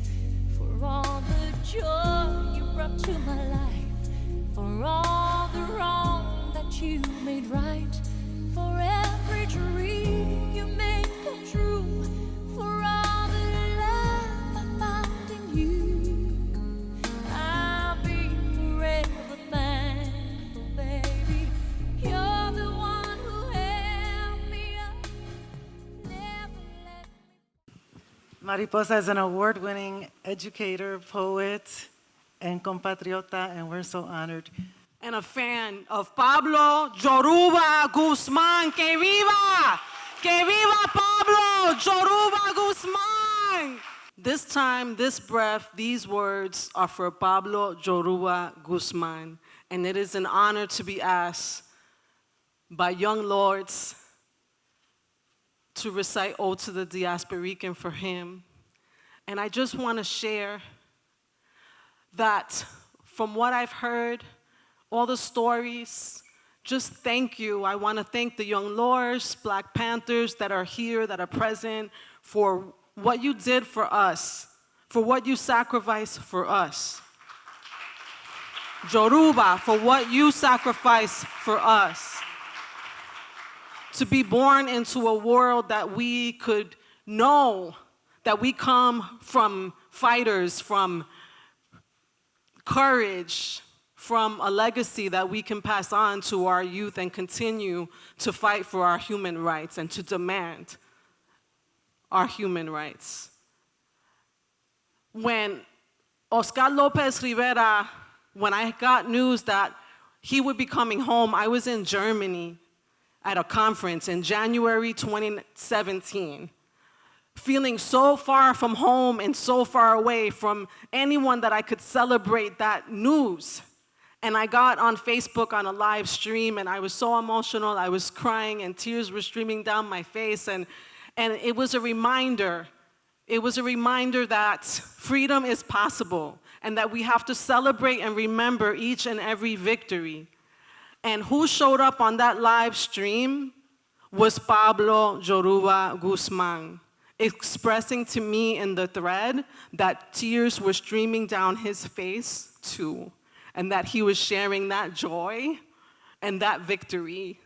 for all the joy you brought to my life, for all the wrong that you made right, for every dream you made come true. Mariposa is an award-winning educator, poet, and compatriota, and we're so honored. And a fan of Pablo Yoruba Guzmán. ¡Que viva! ¡Que viva Pablo Yoruba Guzmán! This time, this breath, these words are for Pablo Yoruba Guzmán. And it is an honor to be asked by young lords to recite Ode to the Diasporican for him. And I just want to share that from what I've heard, all the stories, just thank you. I want to thank the young lords, Black Panthers that are here, that are present, for what you did for us, for what you sacrificed for us. Yoruba, for what you sacrificed for us. To be born into a world that we could know that we come from fighters, from courage, from a legacy that we can pass on to our youth and continue to fight for our human rights and to demand our human rights. When Oscar López Rivera, when I got news that he would be coming home, I was in Germany at a conference in January 2017, feeling so far from home and so far away from anyone that I could celebrate that news. And I got on Facebook on a live stream, and I was so emotional. I was crying, and tears were streaming down my face. And it was a reminder. It was a reminder that freedom is possible, and that we have to celebrate and remember each and every victory. And who showed up on that live stream was Pablo Yoruba Guzmán, expressing to me in the thread that tears were streaming down his face too, and that he was sharing that joy and that victory.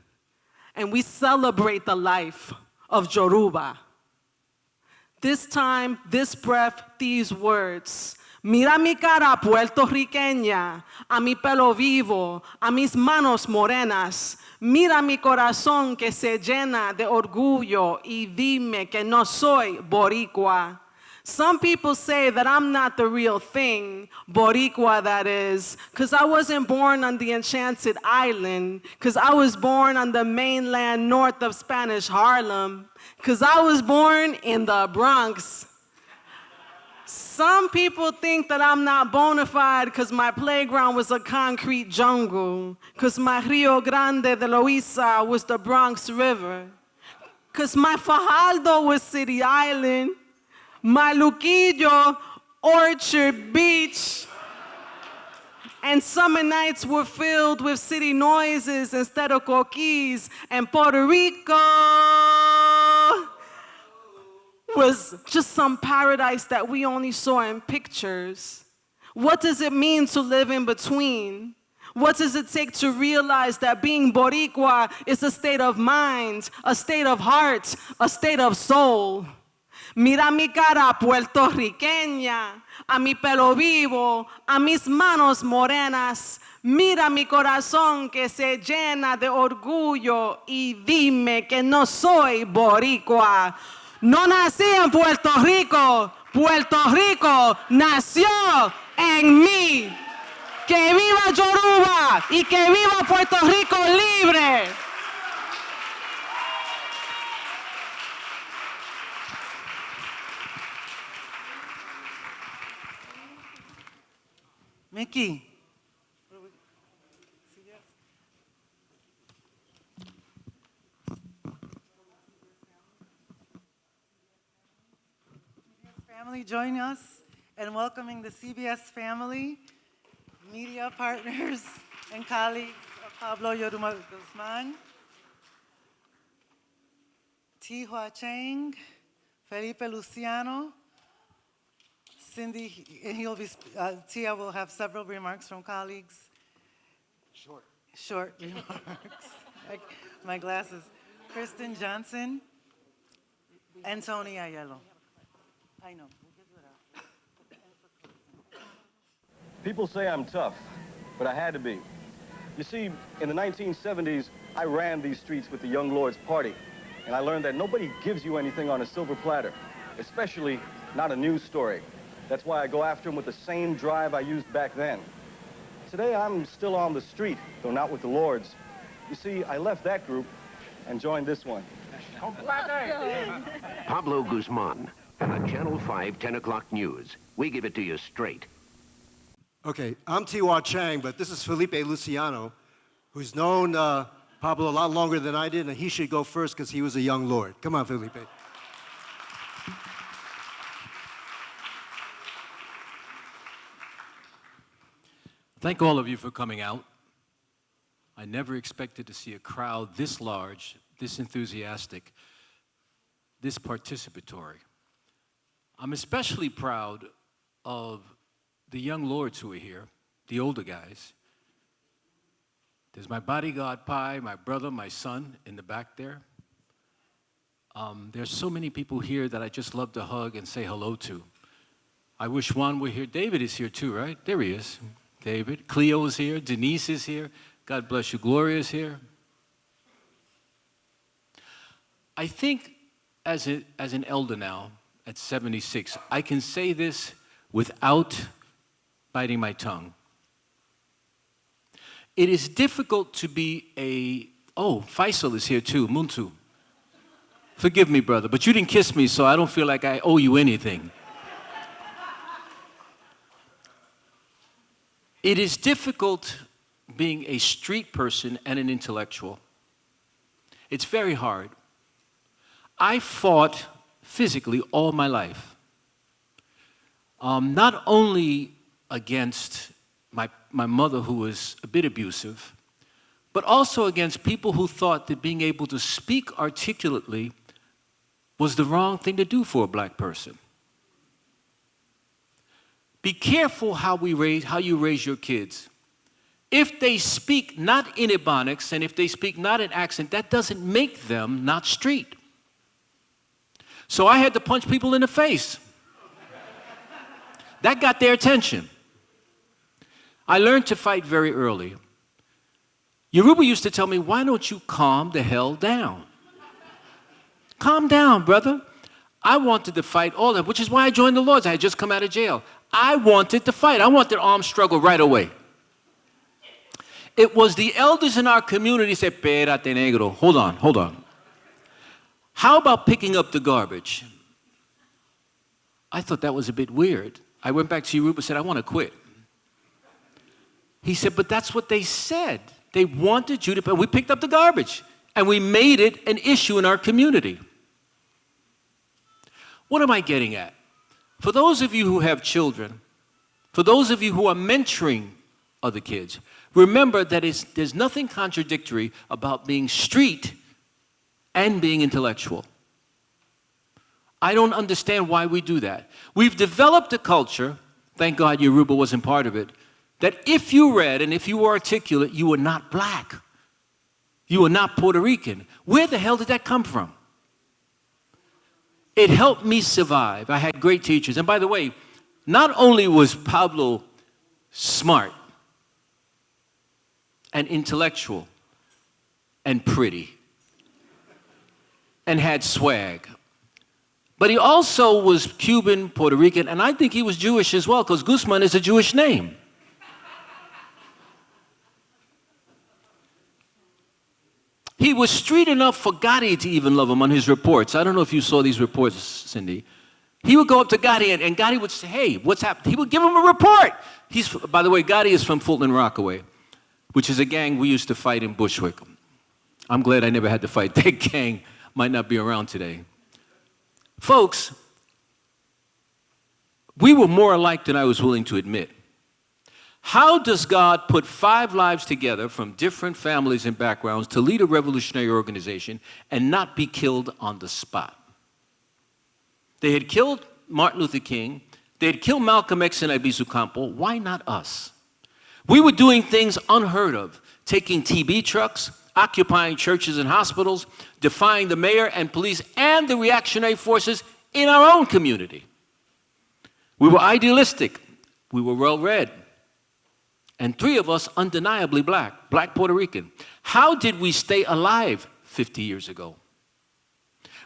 And we celebrate the life of Yoruba. This time, this breath, these words. Mira mi cara puertorriqueña, a mi pelo vivo, a mis manos morenas. Mira mi corazón que se llena de orgullo y dime que no soy boricua. Some people say that I'm not the real thing, boricua that is, because I wasn't born on the enchanted island, because I was born on the mainland north of Spanish Harlem, because I was born in the Bronx. Some people think that I'm not bona fide because my playground was a concrete jungle, because my Rio Grande de Loíza was the Bronx River, because my Fajardo was City Island, my Luquillo Orchard Beach. And summer nights were filled with city noises instead of coquis. And Puerto Rico was just some paradise that we only saw in pictures. What does it mean to live in between? What does it take to realize that being Boricua is a state of mind, a state of heart, a state of soul? Mira mi cara puertorriqueña, a mi pelo vivo, a mis manos morenas. Mira mi corazón que se llena de orgullo y dime que no soy boricua. No nací en Puerto Rico, Puerto Rico nació en mí. Que viva Yoruba y que viva Puerto Rico libre. Mickey. Family, join us in welcoming the CBS family, media partners, and colleagues of Pablo Yoruba Guzmán, Tihua Chang, Felipe Luciano, Cindy, and Tia will have several remarks from colleagues. Short remarks. My glasses. Kristen Johnson and Tony Aiello. I know. People say I'm tough, but I had to be. You see, in the 1970s, I ran these streets with the Young Lords Party, and I learned that nobody gives you anything on a silver platter, especially not a news story. That's why I go after them with the same drive I used back then. Today, I'm still on the street, though not with the Lords. You see, I left that group and joined this one. Pablo Guzmán and the Channel 5 10 o'clock news. We give it to you straight. Okay, I'm Tihua Chang, but this is Felipe Luciano, who's known Pablo a lot longer than I did, and he should go first because he was a young lord. Come on, Felipe. Thank all of you for coming out. I never expected to see a crowd this large, this enthusiastic, this participatory. I'm especially proud of the young lords who are here, the older guys. There's my bodyguard, Pi, my brother, my son in the back there. There's so many people here that I just love to hug and say hello to. I wish Juan were here. David is here too, right? There he is. David. Cleo is here. Denise is here. God bless you. Gloria is here. I think as an elder now, at 76, I can say this without biting my tongue. It is difficult to be Faisal is here too, Muntu. Forgive me, brother, but you didn't kiss me, so I don't feel like I owe you anything. It is difficult being a street person and an intellectual. It's very hard. I fought physically all my life. Not only against my mother, who was a bit abusive, but also against people who thought that being able to speak articulately was the wrong thing to do for a black person. Be careful how you raise your kids. If they speak not in Ebonics and if they speak not in accent, that doesn't make them not street. So I had to punch people in the face. That got their attention. I learned to fight very early. Yoruba used to tell me, why don't you calm the hell down? Calm down, brother. I wanted to fight all of them, which is why I joined the Lords. I had just come out of jail. I wanted to fight. I wanted armed struggle right away. It was the elders in our community said, "Espérate, negro. Hold on. How about picking up the garbage?" I thought that was a bit weird. I went back to Yoruba and said, "I want to quit." He said, "But that's what they said. They wanted you to," we picked up the garbage, and we made it an issue in our community. What am I getting at? For those of you who have children, for those of you who are mentoring other kids, remember that there's nothing contradictory about being street and being intellectual. I don't understand why we do that. We've developed a culture, thank God Yoruba wasn't part of it, that if you read and if you were articulate, you were not black. You were not Puerto Rican. Where the hell did that come from? It helped me survive. I had great teachers. And by the way, not only was Pablo smart and intellectual and pretty and had swag, but he also was Cuban, Puerto Rican, and I think he was Jewish as well, because Guzman is a Jewish name. He was street enough for Gotti to even love him on his reports. I don't know if you saw these reports, Cindy. He would go up to Gotti, and Gotti would say, hey, what's happened? He would give him a report. By the way, Gotti is from Fulton and Rockaway, which is a gang we used to fight in Bushwick. I'm glad I never had to fight that gang. Might not be around today. Folks, we were more alike than I was willing to admit. How does God put 5 lives together from different families and backgrounds to lead a revolutionary organization and not be killed on the spot? They had killed Martin Luther King. They had killed Malcolm X and Albizu Campo. Why not us? We were doing things unheard of, taking TB trucks, occupying churches and hospitals, defying the mayor and police and the reactionary forces in our own community. We were idealistic. We were well-read. And 3 of us undeniably black, black Puerto Rican. How did we stay alive 50 years ago?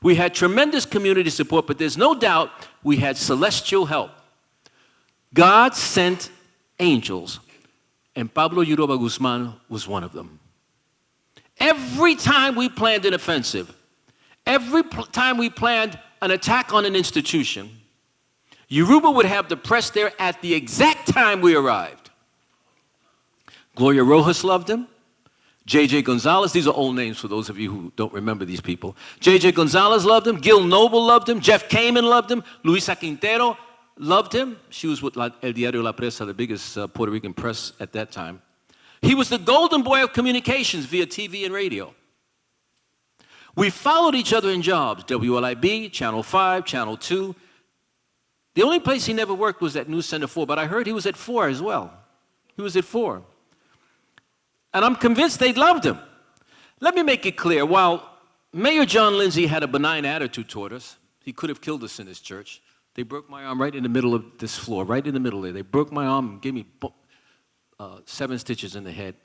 We had tremendous community support, but there's no doubt we had celestial help. God sent angels, and Pablo Yoruba Guzmán was one of them. Every time we planned an offensive, every time we planned an attack on an institution, Yoruba would have the press there at the exact time we arrived. Gloria Rojas loved him. J.J. Gonzalez, these are old names for those of you who don't remember these people. J.J. Gonzalez loved him. Gil Noble loved him. Jeff Kamen loved him. Luisa Quintero loved him. She was with El Diario La Prensa, the biggest Puerto Rican press at that time. He was the golden boy of communications via TV and radio. We followed each other in jobs, WLIB, Channel 5, Channel 2. The only place he never worked was at News Center 4, but I heard he was at 4 as well. He was at 4. And I'm convinced they loved him. Let me make it clear. While Mayor John Lindsay had a benign attitude toward us, he could have killed us in his church. They broke my arm right in the middle of this floor, right in the middle there. They broke my arm and gave me 7 stitches in the head.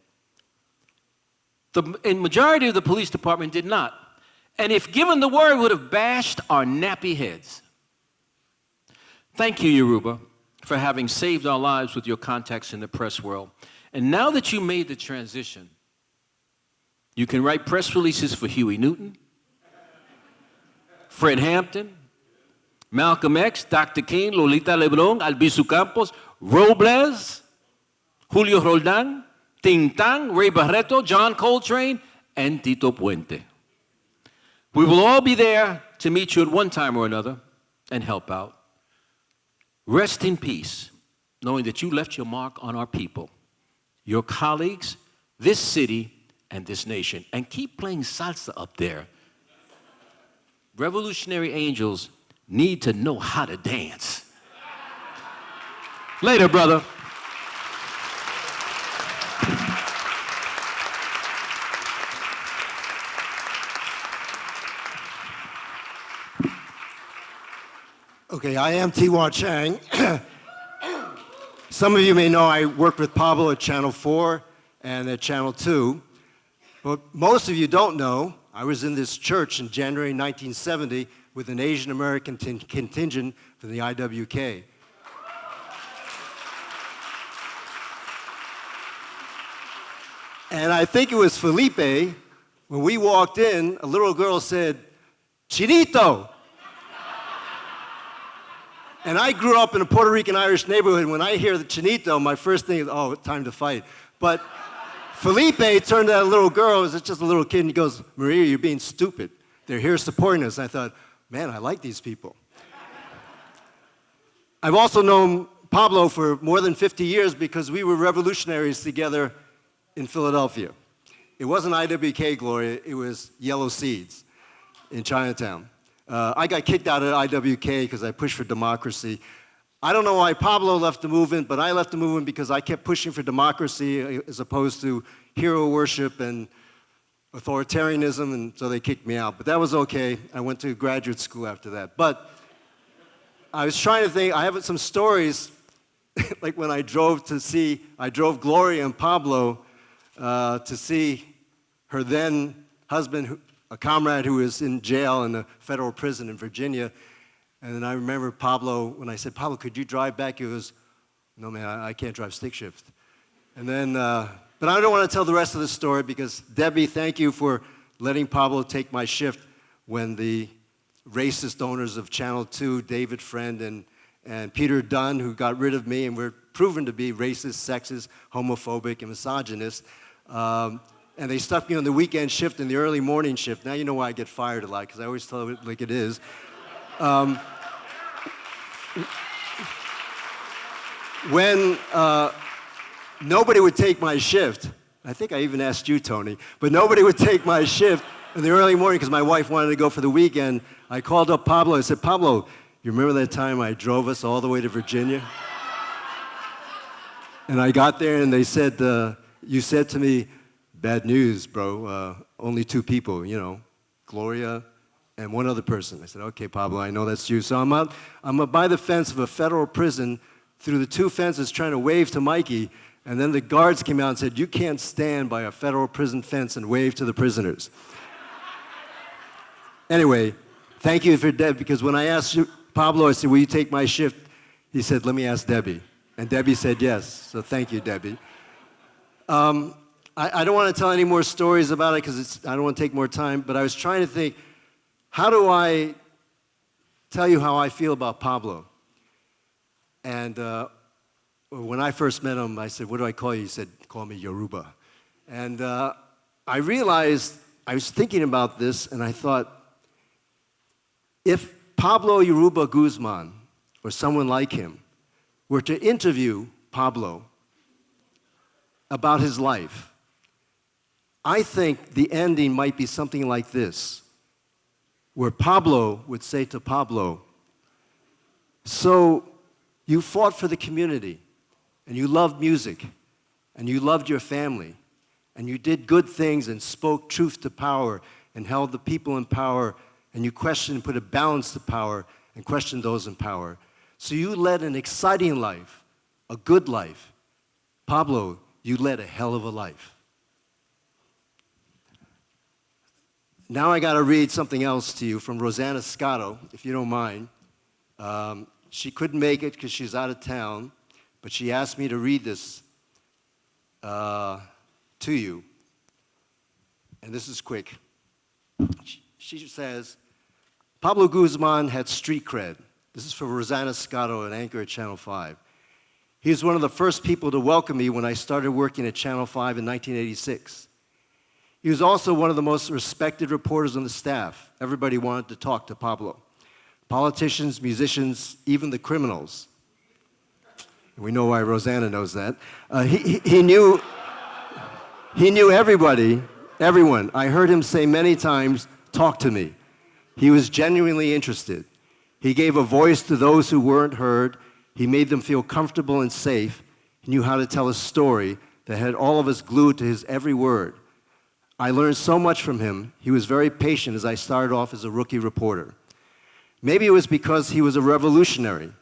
The majority of the police department did not. And if given the word, would have bashed our nappy heads. Thank you, Yoruba, for having saved our lives with your contacts in the press world. And now that you made the transition, you can write press releases for Huey Newton, Fred Hampton, Malcolm X, Dr. King, Lolita Lebrón, Albizu Campos, Robles, Julio Roldán, Tintán, Ray Barreto, John Coltrane, and Tito Puente. We will all be there to meet you at one time or another and help out. Rest in peace, knowing that you left your mark on our people, your colleagues, this city, and this nation. And keep playing salsa up there. Revolutionary angels need to know how to dance. Later, brother. Okay, I am T.Y. Chang. Some of you may know I worked with Pablo at Channel 4 and at Channel 2. But most of you don't know, I was in this church in January 1970 with an Asian American contingent from the IWK. And I think it was Felipe, when we walked in, a little girl said, "Chinito." And I grew up in a Puerto Rican Irish neighborhood. When I hear the Chinito, my first thing is, oh, time to fight. But Felipe turned to that little girl, it was just a little kid, and he goes, "Maria, you're being stupid. They're here supporting us." And I thought, man, I like these people. I've also known Pablo for more than 50 years because we were revolutionaries together in Philadelphia. It wasn't IWK, Gloria, it was Yellow Seeds in Chinatown. I got kicked out of IWK because I pushed for democracy. I don't know why Pablo left the movement, but I left the movement because I kept pushing for democracy as opposed to hero worship and authoritarianism, and so they kicked me out. But that was okay. I went to graduate school after that. But I was trying to think, I have some stories, like when I drove Gloria and Pablo to see her then husband, a comrade who was in jail in a federal prison in Virginia. And then I remember Pablo, when I said, Pablo, could you drive back? He goes, no, man, I can't drive stick shift. And then, but I don't want to tell the rest of the story because, Debbie, thank you for letting Pablo take my shift when the racist owners of Channel 2, David Friend and Peter Dunn, who got rid of me and were proven to be racist, sexist, homophobic, and misogynist. And they stuck me on the weekend shift and the early morning shift. Now you know why I get fired a lot, because I always tell it like it is. When nobody would take my shift, I think I even asked you, Tony, but nobody would take my shift in the early morning because my wife wanted to go for the weekend. I called up Pablo. I said, Pablo, you remember that time I drove us all the way to Virginia? And I got there and they said, you said to me, bad news, bro, only 2 people, you know, Gloria and one other person. I said, okay, Pablo, I know that's you. So I'm up by the fence of a federal prison through the 2 fences trying to wave to Mikey, and then the guards came out and said, you can't stand by a federal prison fence and wave to the prisoners. Anyway, thank you for Deb, because when I asked you, Pablo, I said, will you take my shift? He said, let me ask Debbie. And Debbie said yes, so thank you, Debbie. I don't want to tell any more stories about it because I don't want to take more time, but I was trying to think, how do I tell you how I feel about Pablo? And when I first met him, I said, what do I call you? He said, call me Yoruba. And I realized, I was thinking about this, and I thought, if Pablo Yoruba Guzmán, or someone like him, were to interview Pablo about his life, I think the ending might be something like this, where Pablo would say to Pablo, so you fought for the community, and you loved music, and you loved your family, and you did good things and spoke truth to power and held the people in power, and you questioned and put a balance to power and questioned those in power. So you led an exciting life, a good life. Pablo, you led a hell of a life. Now I got to read something else to you from Rosanna Scotto, if you don't mind. She couldn't make it because she's out of town, but she asked me to read this to you. And this is quick. She says, Pablo Guzmán had street cred. This is for Rosanna Scotto, an anchor at Channel 5. He was one of the first people to welcome me when I started working at Channel 5 in 1986. He was also one of the most respected reporters on the staff. Everybody wanted to talk to Pablo. Politicians, musicians, even the criminals. We know why Rosanna knows that. He knew everybody, everyone. I heard him say many times, talk to me. He was genuinely interested. He gave a voice to those who weren't heard. He made them feel comfortable and safe. He knew how to tell a story that had all of us glued to his every word. I learned so much from him. He was very patient as I started off as a rookie reporter. Maybe it was because he was a revolutionary,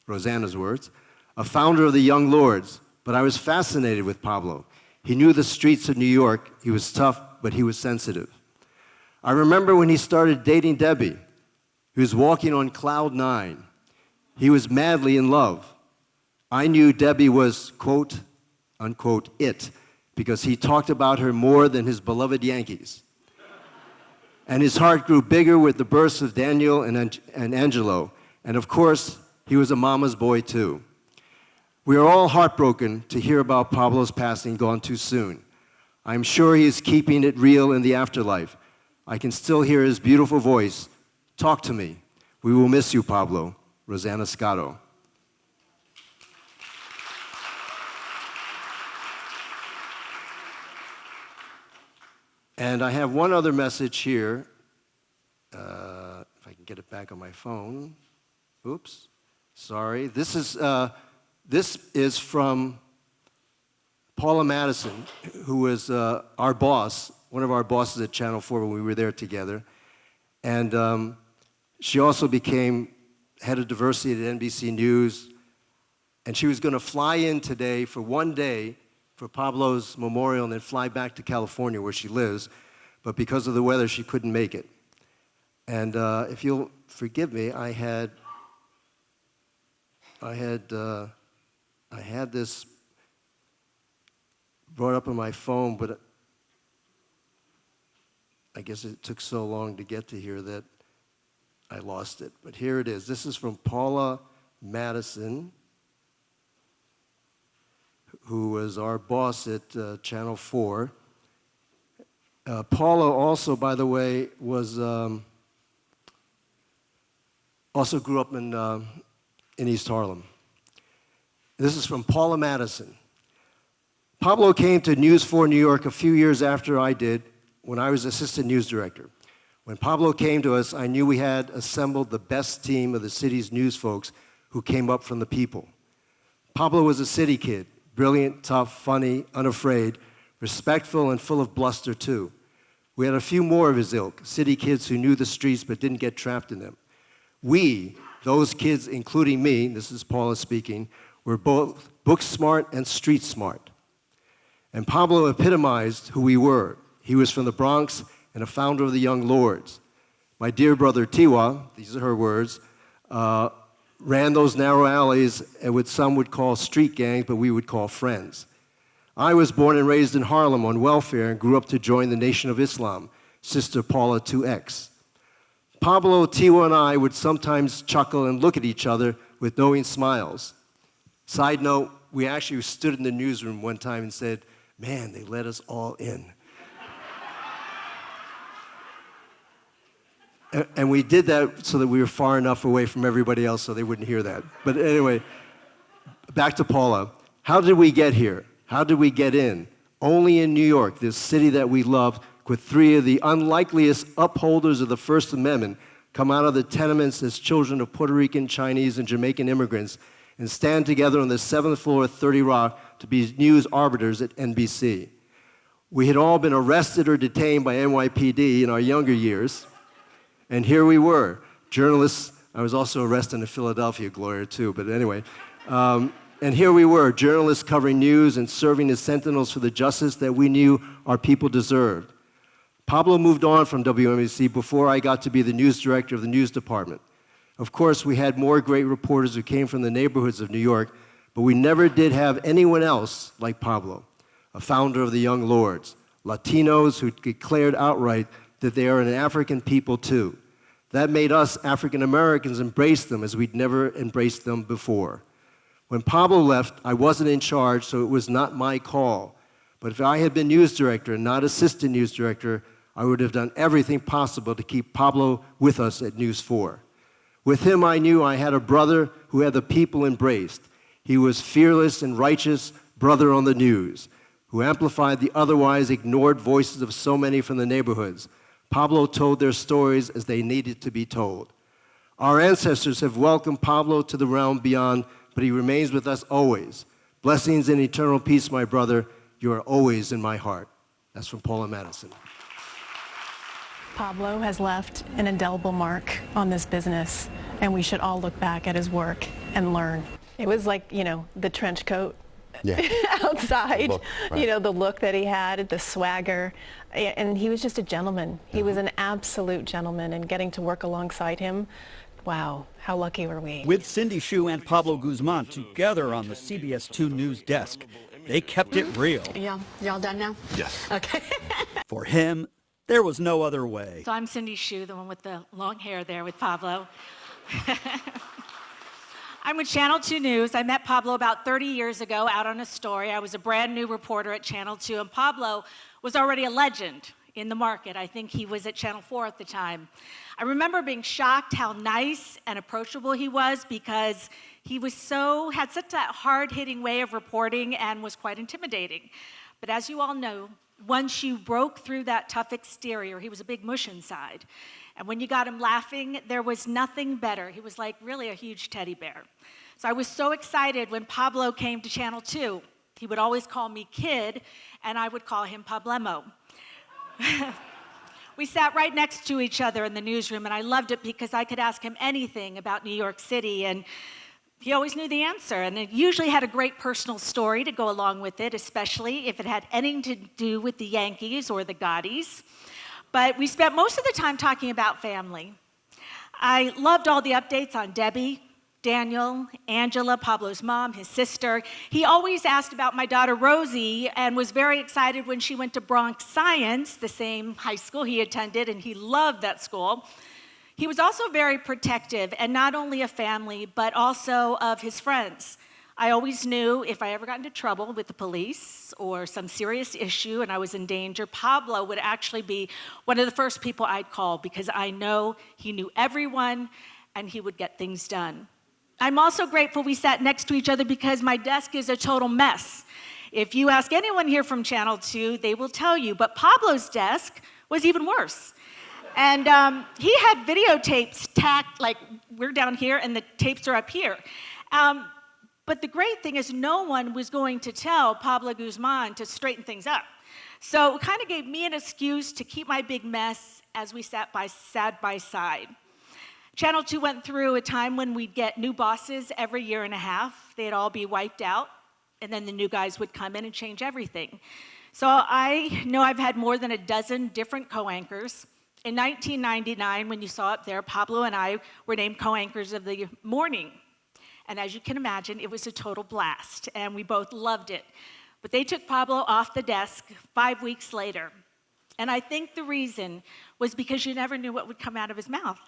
Rosanna's words, a founder of the Young Lords, but I was fascinated with Pablo. He knew the streets of New York. He was tough, but he was sensitive. I remember when he started dating Debbie. He was walking on cloud 9. He was madly in love. I knew Debbie was, quote, unquote, it, because he talked about her more than his beloved Yankees. And his heart grew bigger with the births of Daniel and Angelo. And of course, he was a mama's boy too. We are all heartbroken to hear about Pablo's passing gone too soon. I'm sure he is keeping it real in the afterlife. I can still hear his beautiful voice. Talk to me. We will miss you, Pablo. Rosanna Scotto. And I have one other message here. If I can get it back on my phone. Oops, sorry. This is from Paula Madison, who was our boss, one of our bosses at Channel 4 when we were there together. And she also became head of diversity at NBC News. And she was going to fly in today for one day for Pablo's memorial and then fly back to California where she lives. But because of the weather, she couldn't make it. And if you'll forgive me, I had this brought up on my phone, but I guess it took so long to get to here that I lost it. But here it is. This is from Paula Madison, who was our boss at Channel 4. Paula also, by the way, was also grew up in East Harlem. This is from Paula Madison. Pablo came to News 4 New York a few years after I did, when I was assistant news director. When Pablo came to us, I knew we had assembled the best team of the city's news folks who came up from the people. Pablo was a city kid, brilliant, tough, funny, unafraid, respectful, and full of bluster, too. We had a few more of his ilk, city kids who knew the streets but didn't get trapped in them. We, those kids, including me, this is Paula speaking, were both book smart and street smart. And Pablo epitomized who we were. He was from the Bronx and a founder of the Young Lords. My dear brother Tiwa, these are her words, ran those narrow alleys and what some would call street gangs, but we would call friends. I was born and raised in Harlem on welfare and grew up to join the Nation of Islam, Sister Paula 2X. Pablo, Tiwa, and I would sometimes chuckle and look at each other with knowing smiles. Side note, we actually stood in the newsroom one time and said, man, they let us all in. And we did that so that we were far enough away from everybody else so they wouldn't hear that. But anyway, back to Paula. How did we get here? How did we get in? Only in New York, this city that we love, with three of the unlikeliest upholders of the First Amendment come out of the tenements as children of Puerto Rican, Chinese, and Jamaican immigrants and stand together on the 7th floor of 30 Rock to be news arbiters at NBC. We had all been arrested or detained by NYPD in our younger years. And here we were, journalists. I was also arrested in Philadelphia, Gloria, too, but anyway. And here we were, journalists covering news and serving as sentinels for the justice that we knew our people deserved. Pablo moved on from WMAC before I got to be the news director of the news department. Of course, we had more great reporters who came from the neighborhoods of New York, but we never did have anyone else like Pablo, a founder of the Young Lords, Latinos who declared outright that they are an African people too. That made us African Americans embrace them as we'd never embraced them before. When Pablo left, I wasn't in charge, so it was not my call. But if I had been news director and not assistant news director, I would have done everything possible to keep Pablo with us at News 4. With him, I knew I had a brother who had the people embraced. He was fearless and righteous brother on the news, who amplified the otherwise ignored voices of so many from the neighborhoods. Pablo told their stories as they needed to be told. Our ancestors have welcomed Pablo to the realm beyond, but he remains with us always. Blessings and eternal peace, my brother. You are always in my heart. That's from Paula Madison. Pablo has left an indelible mark on this business, and we should all look back at his work and learn. It was like, you know, the trench coat outside, Look, right. you know, the look that he had, the swagger, and he was just a gentleman. He was an absolute gentleman, and getting to work alongside him, wow, how lucky were we. With Cindy Hsu and Pablo Guzmán together on the CBS 2 News desk, they kept it real. Yeah, y'all done now? Yes. Okay. For him, there was no other way. So I'm Cindy Hsu, the one with the long hair there with Pablo. I'm with Channel 2 News. I met Pablo about 30 years ago out on a story. I was a brand new reporter at Channel 2, and Pablo was already a legend in the market. I think he was at Channel 4 at the time. I remember being shocked how nice and approachable he was because he was had such a hard-hitting way of reporting and was quite intimidating. But as you all know, Once you broke through that tough exterior, he was a big mush inside. And when you got him laughing, there was nothing better. He was like really a huge teddy bear. So I was so excited when Pablo came to Channel 2. He would always call me Kid, and I would call him Pablemo. We sat right next to each other in the newsroom, and I loved it because I could ask him anything about New York City, and he always knew the answer. And it usually had a great personal story to go along with it, especially if it had anything to do with the Yankees or the Gaudis. But we spent most of the time talking about family. I loved all the updates on Debbie, Daniel, Angela, Pablo's mom, his sister. He always asked about my daughter Rosie and was very excited when she went to Bronx Science, the same high school he attended, and he loved that school. He was also very protective, and not only of family, but also of his friends. I always knew if I ever got into trouble with the police or some serious issue and I was in danger, Pablo would actually be one of the first people I'd call because I know he knew everyone and he would get things done. I'm also grateful we sat next to each other because my desk is a total mess. If you ask anyone here from Channel 2, they will tell you, but Pablo's desk was even worse. And he had videotapes tacked, like we're down here and the tapes are up here. But the great thing is no one was going to tell Pablo Guzmán to straighten things up. So it kind of gave me an excuse to keep my big mess as we sat side by side. Channel 2 went through a time when we'd get new bosses every year and a half. They'd all be wiped out, and then the new guys would come in and change everything. So I know I've had more than a dozen different co-anchors. In 1999, when you saw up there, Pablo and I were named co-anchors of the morning. And as you can imagine, it was a total blast, and we both loved it. But they took Pablo off the desk 5 weeks later. And I think the reason was because you never knew what would come out of his mouth.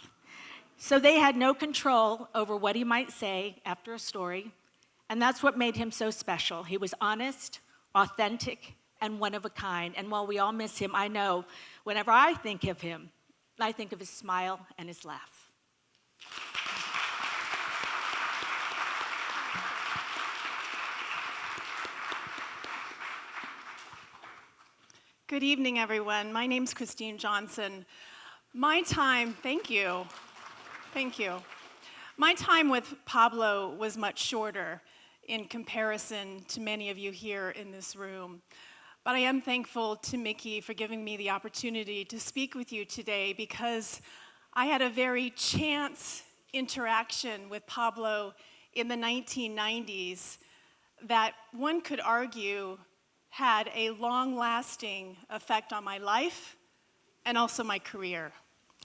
So they had no control over what he might say after a story, and that's what made him so special. He was honest, authentic, and one of a kind. And while we all miss him, I know whenever I think of him, I think of his smile and his laugh. Good evening, everyone. My name's Christine Johnson. Thank you. My time with Pablo was much shorter in comparison to many of you here in this room. But I am thankful to Mickey for giving me the opportunity to speak with you today because I had a very chance interaction with Pablo in the 1990s that one could argue had a long-lasting effect on my life and also my career.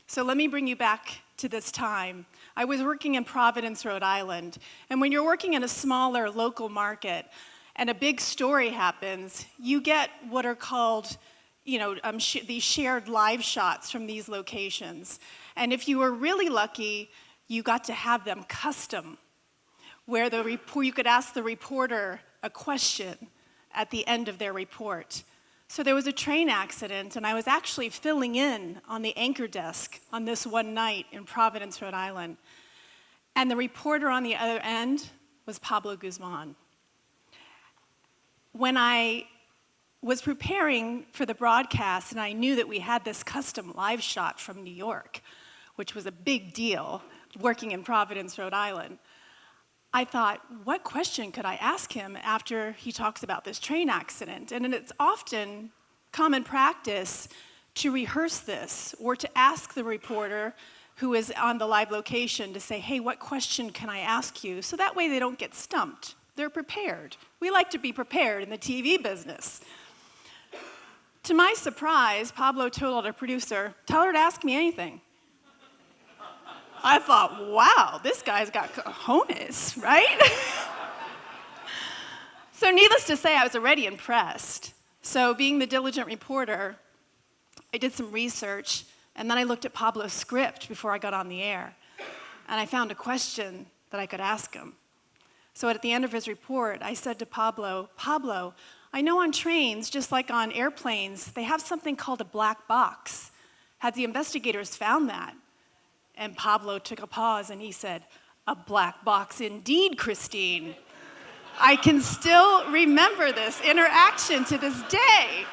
So let me bring you back to this time. I was working in Providence, Rhode Island, and when you're working in a smaller local market and a big story happens, you get what are called, these shared live shots from these locations. And if you were really lucky, you got to have them custom, where you could ask the reporter a question at the end of their report. So there was a train accident, and I was actually filling in on the anchor desk on this one night in Providence, Rhode Island. And the reporter on the other end was Pablo Guzmán. When I was preparing for the broadcast, and I knew that we had this custom live shot from New York, which was a big deal, working in Providence, Rhode Island, I thought, what question could I ask him after he talks about this train accident? And it's often common practice to rehearse this or to ask the reporter who is on the live location to say, hey, what question can I ask you? So that way they don't get stumped. They're prepared. We like to be prepared in the TV business. To my surprise, Pablo told our producer, tell her to ask me anything. I thought, wow, this guy's got cojones, right? So needless to say, I was already impressed. So being the diligent reporter, I did some research, and then I looked at Pablo's script before I got on the air, and I found a question that I could ask him. So at the end of his report, I said to Pablo, I know on trains, just like on airplanes, they have something called a black box. Have the investigators found that? And Pablo took a pause and he said, a black box indeed, Christine. I can still remember this interaction to this day.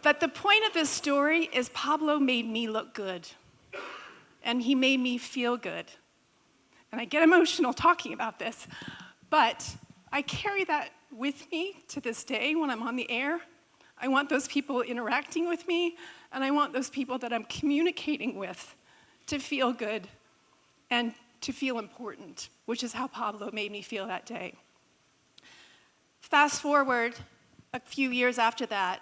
But the point of this story is Pablo made me look good. And he made me feel good. And I get emotional talking about this, but I carry that with me to this day when I'm on the air. I want those people interacting with me, and I want those people that I'm communicating with to feel good and to feel important, which is how Pablo made me feel that day. Fast forward a few years after that,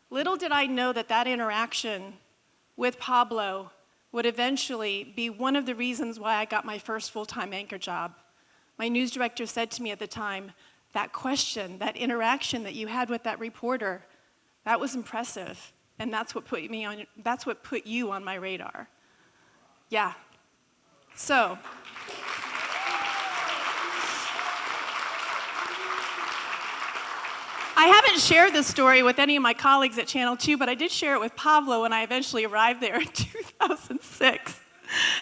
little did I know that that interaction with Pablo would eventually be one of the reasons why I got my first full-time anchor job. My news director said to me at the time, that question, that interaction that you had with that reporter, that was impressive, and that's what put you on my radar. Yeah. So, I haven't shared this story with any of my colleagues at Channel 2, but I did share it with Pablo when I eventually arrived there in 2006.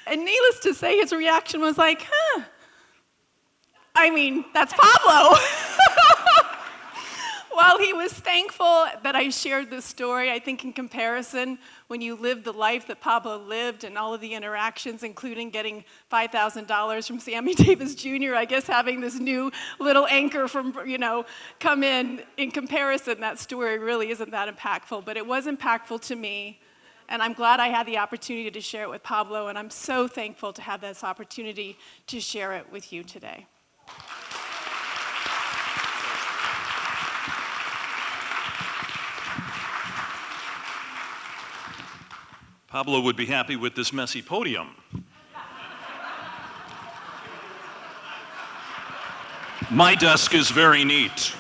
And needless to say, his reaction was like, huh. I mean, that's Pablo. While he was thankful that I shared this story, I think in comparison, when you live the life that Pablo lived and all of the interactions, including getting $5,000 from Sammy Davis Jr., I guess having this new little anchor from, come in comparison, that story really isn't that impactful. But it was impactful to me, and I'm glad I had the opportunity to share it with Pablo, and I'm so thankful to have this opportunity to share it with you today. Pablo would be happy with this messy podium. My desk is very neat.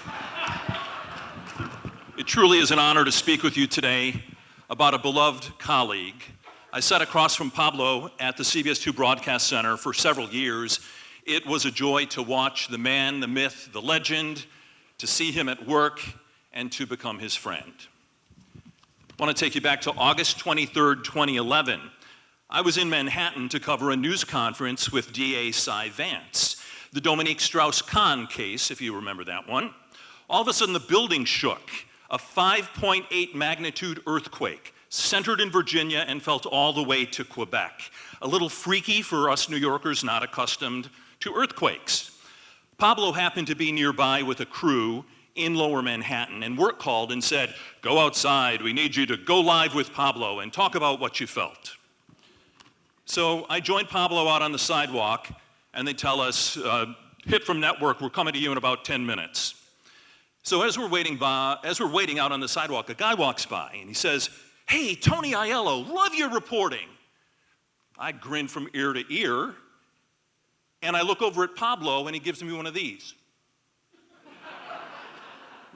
It truly is an honor to speak with you today about a beloved colleague. I sat across from Pablo at the CBS 2 Broadcast Center for several years. It was a joy to watch the man, the myth, the legend, to see him at work, and to become his friend. I want to take you back to August 23rd, 2011. I was in Manhattan to cover a news conference with DA Cy Vance, the Dominique Strauss-Kahn case, if you remember that one. All of a sudden, the building shook. A 5.8 magnitude earthquake centered in Virginia and felt all the way to Quebec. A little freaky for us New Yorkers not accustomed to earthquakes. Pablo happened to be nearby with a crew in Lower Manhattan, and work called and said, go outside, we need you to go live with Pablo and talk about what you felt. So I joined Pablo out on the sidewalk, and they tell us, hit from network, we're coming to you in about 10 minutes. So as we're waiting out on the sidewalk, a guy walks by, and he says, hey, Tony Aiello, love your reporting. I grin from ear to ear, and I look over at Pablo, and he gives me one of these.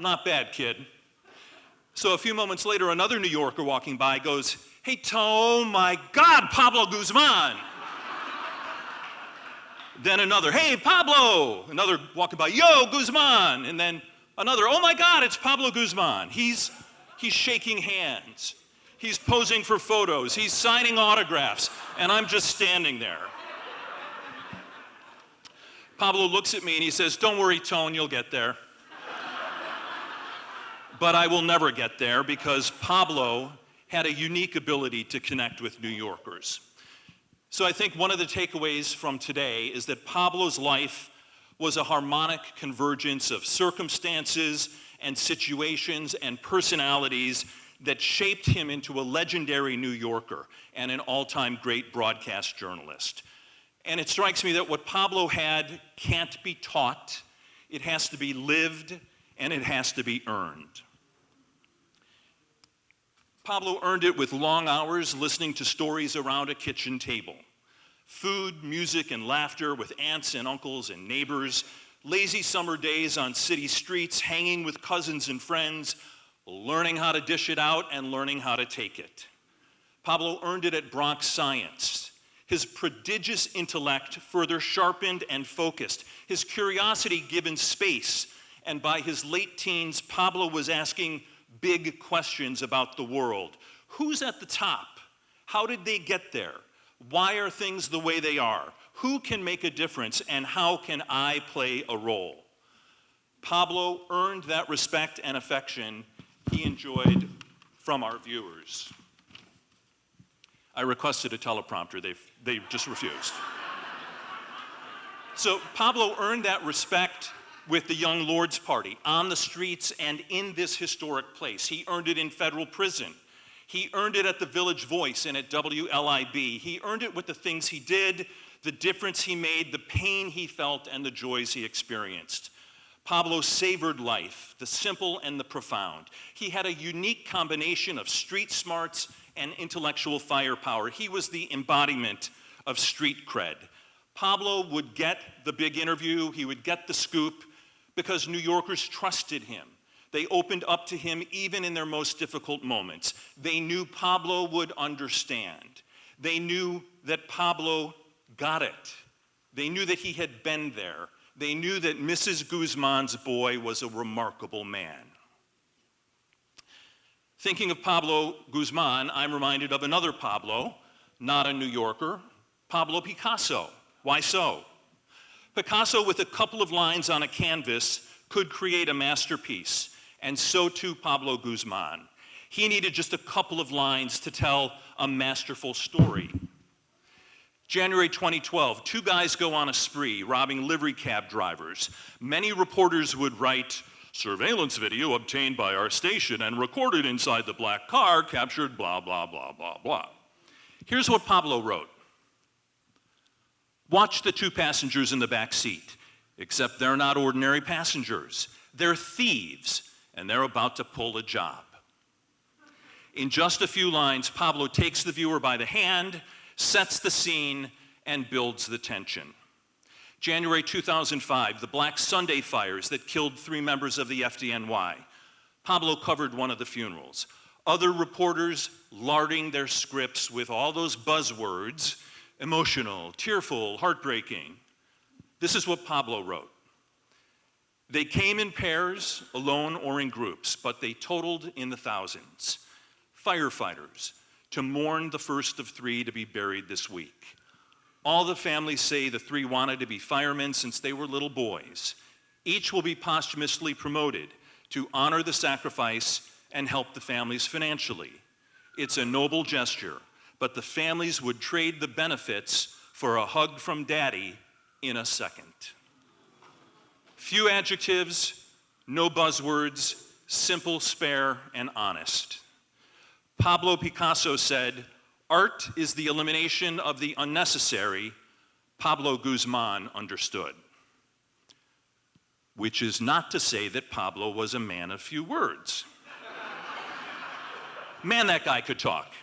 Not bad, kid. So a few moments later, another New Yorker walking by goes, hey, Tone, my God, Pablo Guzmán. Then another, hey, Pablo. Another walking by, yo, Guzman. And then another, oh my God, it's Pablo Guzmán. He's shaking hands. He's posing for photos. He's signing autographs. And I'm just standing there. Pablo looks at me and he says, don't worry, Tone, you'll get there. But I will never get there because Pablo had a unique ability to connect with New Yorkers. So I think one of the takeaways from today is that Pablo's life was a harmonic convergence of circumstances and situations and personalities that shaped him into a legendary New Yorker and an all-time great broadcast journalist. And it strikes me that what Pablo had can't be taught, it has to be lived, and it has to be earned. Pablo earned it with long hours listening to stories around a kitchen table. Food, music, and laughter with aunts and uncles and neighbors, lazy summer days on city streets, hanging with cousins and friends, learning how to dish it out and learning how to take it. Pablo earned it at Bronx Science. His prodigious intellect further sharpened and focused, his curiosity given space, and by his late teens, Pablo was asking big questions about the world. Who's at the top? How did they get there? Why are things the way they are? Who can make a difference, and how can I play a role? Pablo earned that respect and affection he enjoyed from our viewers. I requested a teleprompter. They just refused. So Pablo earned that respect with the Young Lords Party, on the streets and in this historic place. He earned it in federal prison. He earned it at the Village Voice and at WLIB. He earned it with the things he did, the difference he made, the pain he felt, and the joys he experienced. Pablo savored life, the simple and the profound. He had a unique combination of street smarts and intellectual firepower. He was the embodiment of street cred. Pablo would get the big interview, he would get the scoop, because New Yorkers trusted him. They opened up to him even in their most difficult moments. They knew Pablo would understand. They knew that Pablo got it. They knew that he had been there. They knew that Mrs. Guzman's boy was a remarkable man. Thinking of Pablo Guzman, I'm reminded of another Pablo, not a New Yorker, Pablo Picasso. Why so? Picasso, with a couple of lines on a canvas, could create a masterpiece, and so too Pablo Guzman. He needed just a couple of lines to tell a masterful story. January 2012, two guys go on a spree, robbing livery cab drivers. Many reporters would write, "Surveillance video obtained by our station and recorded inside the black car captured blah, blah, blah, blah, blah." Here's what Pablo wrote. Watch the two passengers in the back seat, except they're not ordinary passengers. They're thieves, and they're about to pull a job. In just a few lines, Pablo takes the viewer by the hand, sets the scene, and builds the tension. January 2005, the Black Sunday fires that killed 3 members of the FDNY. Pablo covered one of the funerals. Other reporters larding their scripts with all those buzzwords: emotional, tearful, heartbreaking. This is what Pablo wrote. They came in pairs, alone or in groups, but they totaled in the thousands. Firefighters, to mourn the first of 3 to be buried this week. All the families say the 3 wanted to be firemen since they were little boys. Each will be posthumously promoted to honor the sacrifice and help the families financially. It's a noble gesture, but the families would trade the benefits for a hug from daddy in a second. Few adjectives, no buzzwords, simple, spare, and honest. Pablo Picasso said, "Art is the elimination of the unnecessary." Pablo Guzman understood. Which is not to say that Pablo was a man of few words. Man, that guy could talk.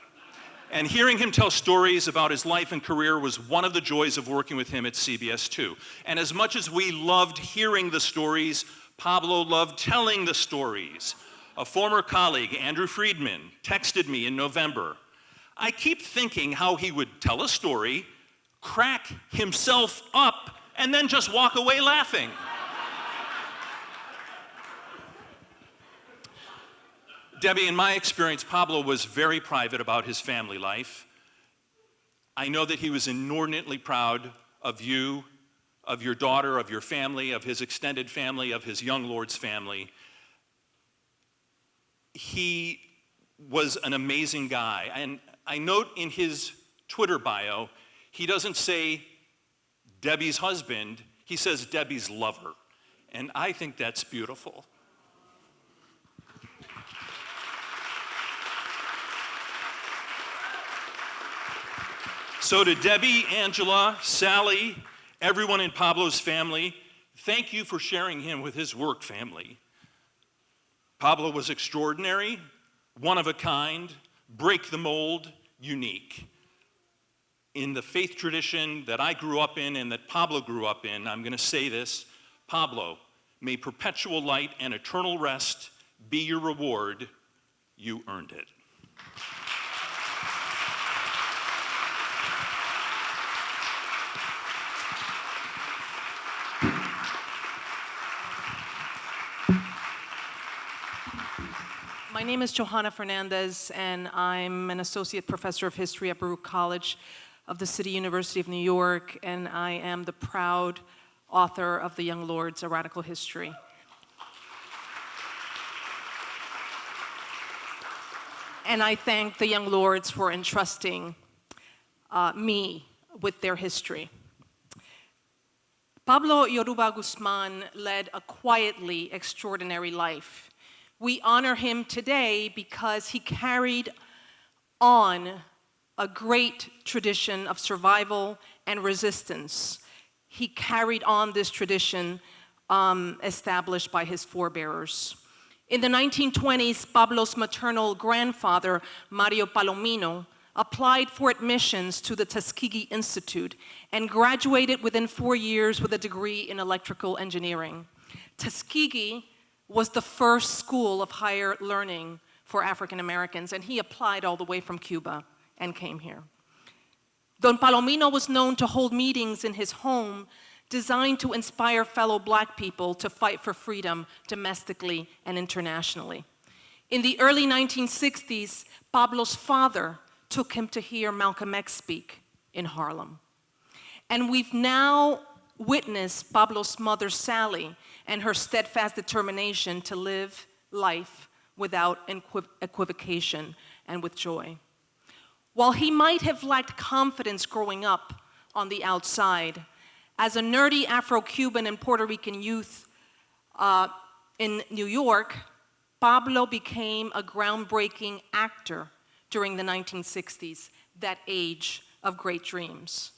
And hearing him tell stories about his life and career was one of the joys of working with him at CBS 2. And as much as we loved hearing the stories, Pablo loved telling the stories. A former colleague, Andrew Friedman, texted me in November. I keep thinking how he would tell a story, crack himself up, and then just walk away laughing. Debbie, in my experience, Pablo was very private about his family life. I know that he was inordinately proud of you, of your daughter, of your family, of his extended family, of his Young Lords family. He was an amazing guy. And I note in his Twitter bio, he doesn't say Debbie's husband, he says Debbie's lover. And I think that's beautiful. So to Debbie, Angela, Sally, everyone in Pablo's family, thank you for sharing him with his work family. Pablo was extraordinary, one of a kind, break the mold, unique. In the faith tradition that I grew up in and that Pablo grew up in, I'm going to say this, Pablo, may perpetual light and eternal rest be your reward. You earned it. My name is Johanna Fernandez, and I'm an associate professor of history at Baruch College of the City University of New York, and I am the proud author of The Young Lords, A Radical History. And I thank the young lords for entrusting me with their history. Pablo Yoruba Guzmán led a quietly extraordinary life. We honor him today because he carried on a great tradition of survival and resistance. He carried on this tradition established by his forebearers. In the 1920s, Pablo's maternal grandfather, Mario Palomino, applied for admissions to the Tuskegee Institute and graduated within 4 years with a degree in electrical engineering. Tuskegee was the first school of higher learning for African Americans, and he applied all the way from Cuba and came here. Don Palomino was known to hold meetings in his home designed to inspire fellow Black people to fight for freedom domestically and internationally. In the early 1960s, Pablo's father took him to hear Malcolm X speak in Harlem. And we've now witnessed Pablo's mother, Sally, and her steadfast determination to live life without equivocation and with joy. While he might have lacked confidence growing up on the outside, as a nerdy Afro-Cuban and Puerto Rican youth in New York, Pablo became a groundbreaking actor during the 1960s, that age of great dreams.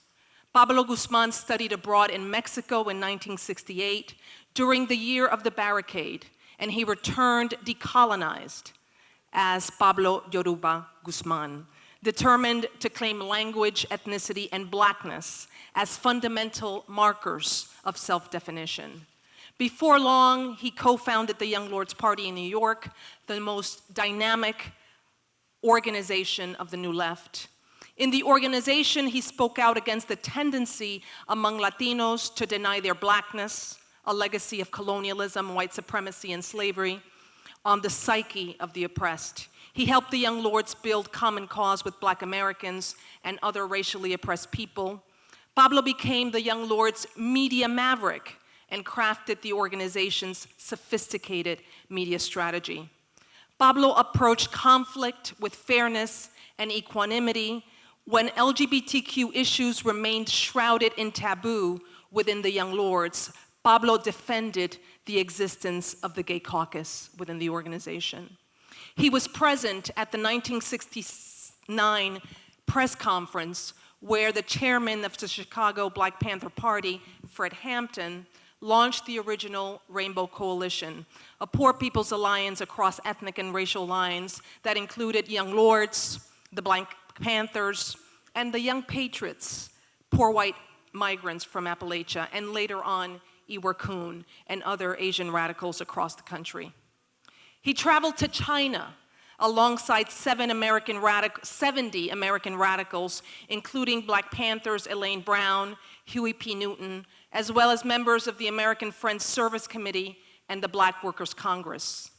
Pablo Guzmán studied abroad in Mexico in 1968 during the year of the barricade, and he returned decolonized as Pablo Yoruba Guzmán, determined to claim language, ethnicity, and Blackness as fundamental markers of self-definition. Before long, he co-founded the Young Lords Party in New York, the most dynamic organization of the New Left. In the organization, he spoke out against the tendency among Latinos to deny their Blackness, a legacy of colonialism, white supremacy, and slavery, on the psyche of the oppressed. He helped the Young Lords build common cause with Black Americans and other racially oppressed people. Pablo became the Young Lords' media maverick and crafted the organization's sophisticated media strategy. Pablo approached conflict with fairness and equanimity. When LGBTQ issues remained shrouded in taboo within the Young Lords, Pablo defended the existence of the Gay Caucus within the organization. He was present at the 1969 press conference where the chairman of the Chicago Black Panther Party, Fred Hampton, launched the original Rainbow Coalition, a poor people's alliance across ethnic and racial lines that included Young Lords, the Black Panthers, and the Young Patriots, poor white migrants from Appalachia, and later on, Iwer and other Asian radicals across the country. He traveled to China alongside 70 American radicals, including Black Panthers Elaine Brown, Huey P. Newton, as well as members of the American Friends Service Committee and the Black Workers Congress.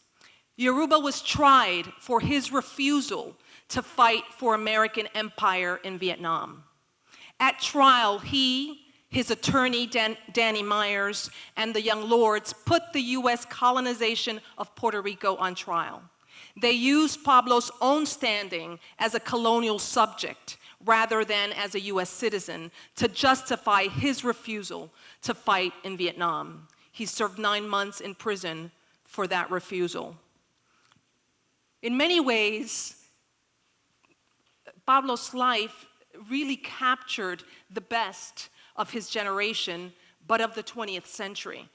Yoruba was tried for his refusal to fight for American empire in Vietnam. At trial, he, his attorney, Danny Myers, and the Young Lords put the US colonization of Puerto Rico on trial. They used Pablo's own standing as a colonial subject rather than as a US citizen to justify his refusal to fight in Vietnam. He served 9 months in prison for that refusal. In many ways, Pablo's life really captured the best of his generation, but of the 20th century.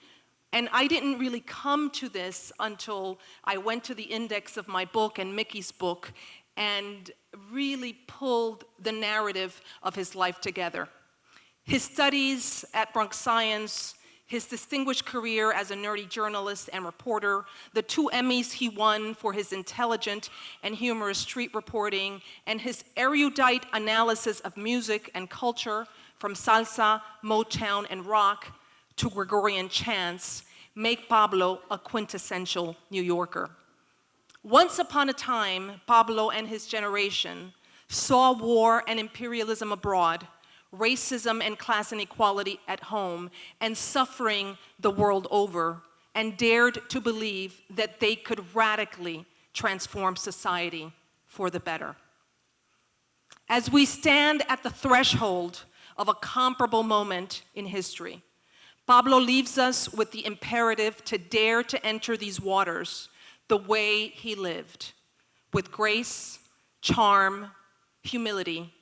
And I didn't really come to this until I went to the index of my book and Mickey's book and really pulled the narrative of his life together. His studies at Bronx Science, his distinguished career as a nerdy journalist and reporter, the 2 Emmys he won for his intelligent and humorous street reporting, and his erudite analysis of music and culture, from salsa, Motown, and rock to Gregorian chants, make Pablo a quintessential New Yorker. Once upon a time, Pablo and his generation saw war and imperialism abroad, racism and class inequality at home, and suffering the world over, and dared to believe that they could radically transform society for the better. As we stand at the threshold of a comparable moment in history, Pablo leaves us with the imperative to dare to enter these waters the way he lived, with grace, charm, humility,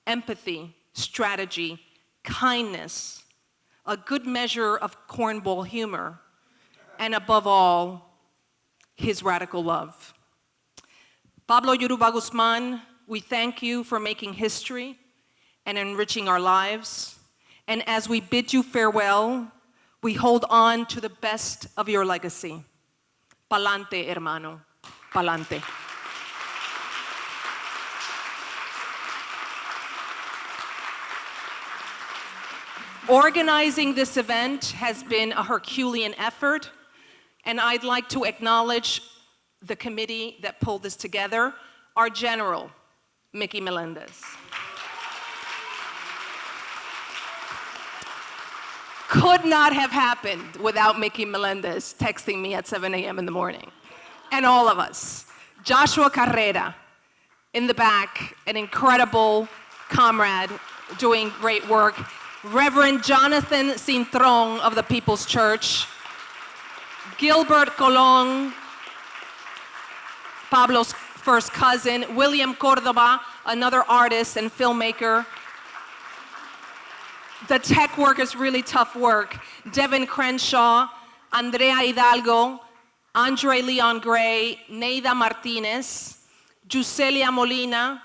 empathy, strategy, kindness, a good measure of cornball humor, and above all, his radical love. Pablo Yoruba Guzmán, we thank you for making history and enriching our lives. And as we bid you farewell, we hold on to the best of your legacy. Pa'lante, hermano, pa'lante. Organizing this event has been a Herculean effort, and I'd like to acknowledge the committee that pulled this together, our general, Mickey Melendez. Could not have happened without Mickey Melendez texting me at 7 a.m. in the morning. And all of us. Joshua Carrera, in the back, an incredible comrade doing great work. Reverend Jonathan Cintrón of the People's Church. Gilbert Colon, Pablo's first cousin. William Cordova, another artist and filmmaker. The tech work is really tough work. Devin Crenshaw, Andrea Hidalgo, Andre Leon Gray, Neida Martinez, Juselia Molina,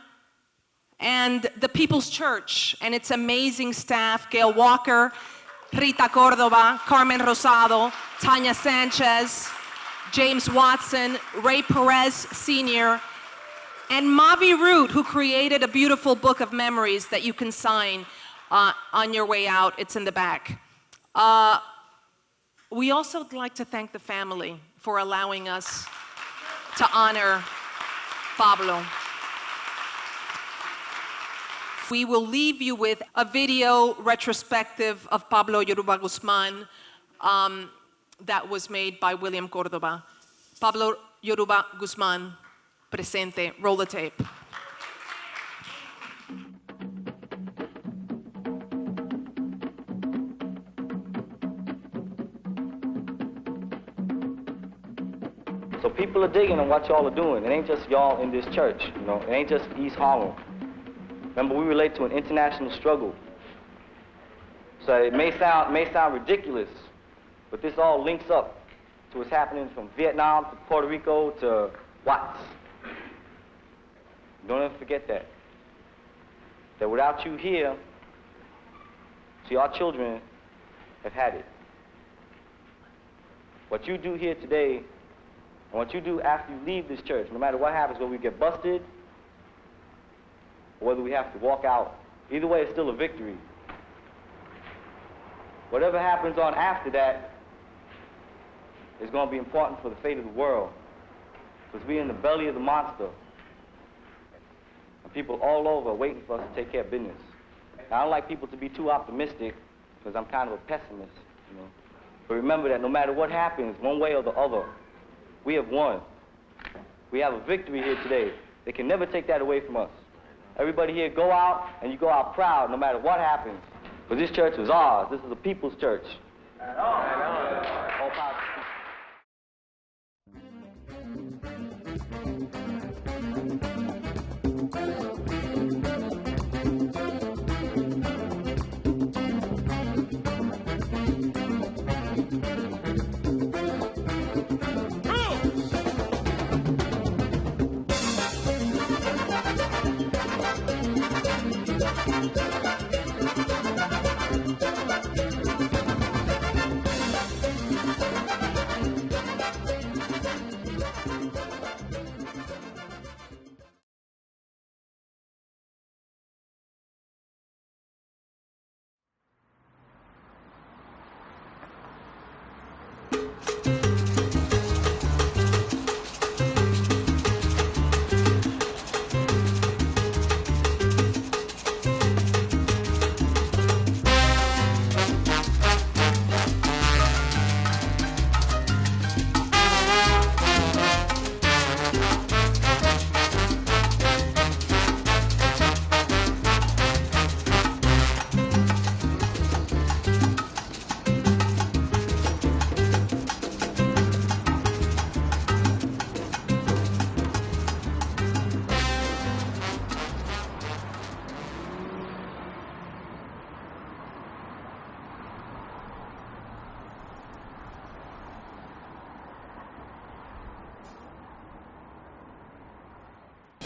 and the People's Church and its amazing staff, Gail Walker, Rita Cordova, Carmen Rosado, Tanya Sanchez, James Watson, Ray Perez Sr., and Mavi Root, who created a beautiful book of memories that you can sign on your way out. It's in the back. We also would like to thank the family for allowing us to honor Pablo. We will leave you with a video retrospective of Pablo Yoruba Guzmán that was made by William Cordova. Pablo Yoruba Guzmán, presente. Roll the tape. So people are digging on what y'all are doing. It ain't just y'all in this church, you know. It ain't just East Harlem. Remember, we relate to an international struggle. So it may sound ridiculous, but this all links up to what's happening from Vietnam to Puerto Rico to Watts. Don't ever forget that. That without you here, see, our children have had it. What you do here today, and what you do after you leave this church, no matter what happens, whether we get busted, or whether we have to walk out, either way, it's still a victory. Whatever happens on after that is going to be important for the fate of the world, because we're in the belly of the monster, and people all over are waiting for us to take care of business. Now, I don't like people to be too optimistic, because I'm kind of a pessimist, you know. But remember that no matter what happens, one way or the other, we have won. We have a victory here today. They can never take that away from us. Everybody here, go out, and you go out proud no matter what happens. Because this church is ours. This is a people's church. All power.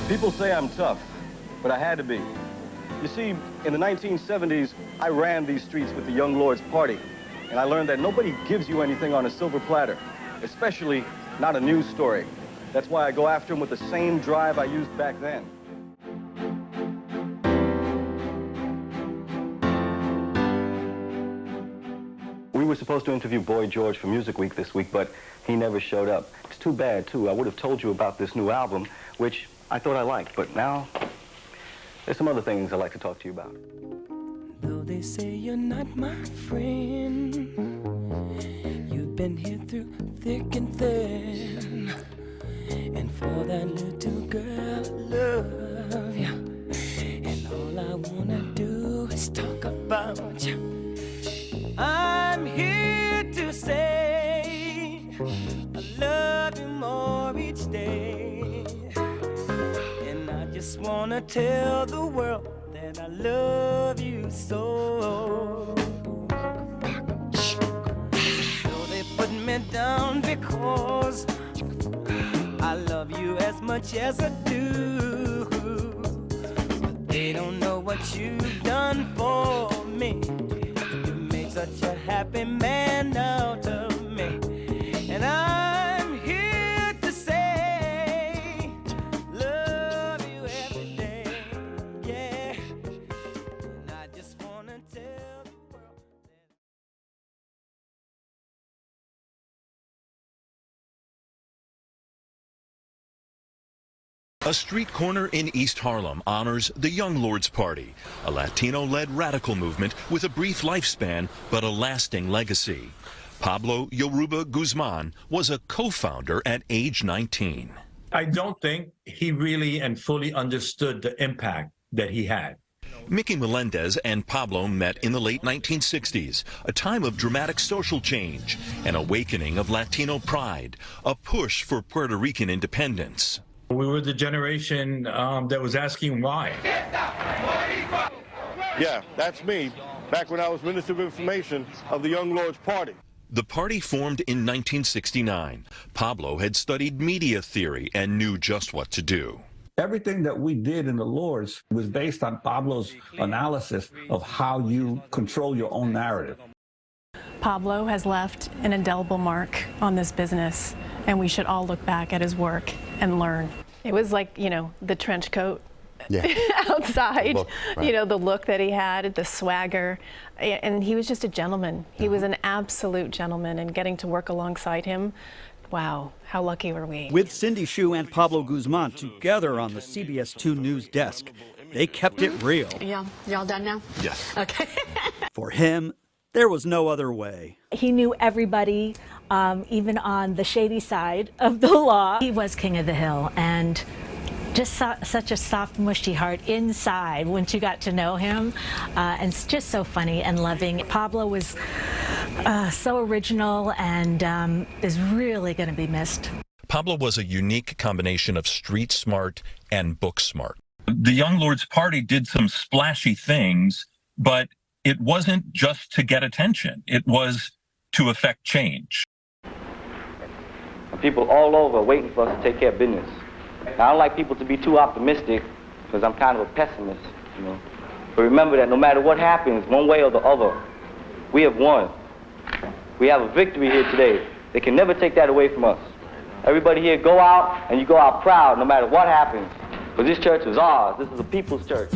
People say I'm tough, but I had to be. You see, in the 1970s, I ran these streets with the Young Lords Party, and I learned that nobody gives you anything on a silver platter, especially not a news story. That's why I go after them with the same drive I used back then. We were supposed to interview Boy George for Music Week this week, but he never showed up. It's too bad, too. I would have told you about this new album, which I thought I liked, but now there's some other things I'd like to talk to you about. Though they say you're not my friend, you've been here through thick and thin, and for that little girl, I love you, and all I wanna do is talk about you. I'm here to say I love you more each day, and I just wanna tell the world that I love you so. So they put me down because I love you as much as I do, but they don't know what you've done for me. Such a happy man out of me, and I'm here to say, love you every day, yeah, and I just wanna tell the world A street corner in East Harlem honors the Young Lords Party, a Latino-led radical movement with a brief lifespan but a lasting legacy. Pablo Yoruba Guzmán was a co-founder at age 19. I don't think he really and fully understood the impact that he had. Mickey Melendez and Pablo met in the late 1960s, a time of dramatic social change, an awakening of Latino pride, a push for Puerto Rican independence. We were the generation that was asking why. Yeah, that's me, back when I was Minister of Information of the Young Lords Party. The party formed in 1969. Pablo had studied media theory and knew just what to do. Everything that we did in the Lords was based on Pablo's analysis of how you control your own narrative. Pablo has left an indelible mark on this business, and we should all look back at his work and learn. It was like, you know, the trench coat outside, look, right. You know, the look that he had, the swagger, and he was just a gentleman. He was an absolute gentleman, and getting to work alongside him, wow, how lucky were we. With Cindy Hsu and Pablo Guzmán together on the CBS 2 News desk, they kept it real. Yeah, y'all done now? Yes. Okay. For him, there was no other way. He knew everybody, even on the shady side of the law. He was king of the hill, and just such a soft, mushy heart inside once you got to know him, and it's just so funny and loving. Pablo was so original and is really going to be missed. Pablo was a unique combination of street smart and book smart. The Young Lords Party did some splashy things, but it wasn't just to get attention. It was to affect change. People all over are waiting for us to take care of business. Now, I don't like people to be too optimistic because I'm kind of a pessimist, you know. But remember that no matter what happens, one way or the other, we have won. We have a victory here today. They can never take that away from us. Everybody here, go out, and you go out proud no matter what happens. Because this church is ours. This is a people's church.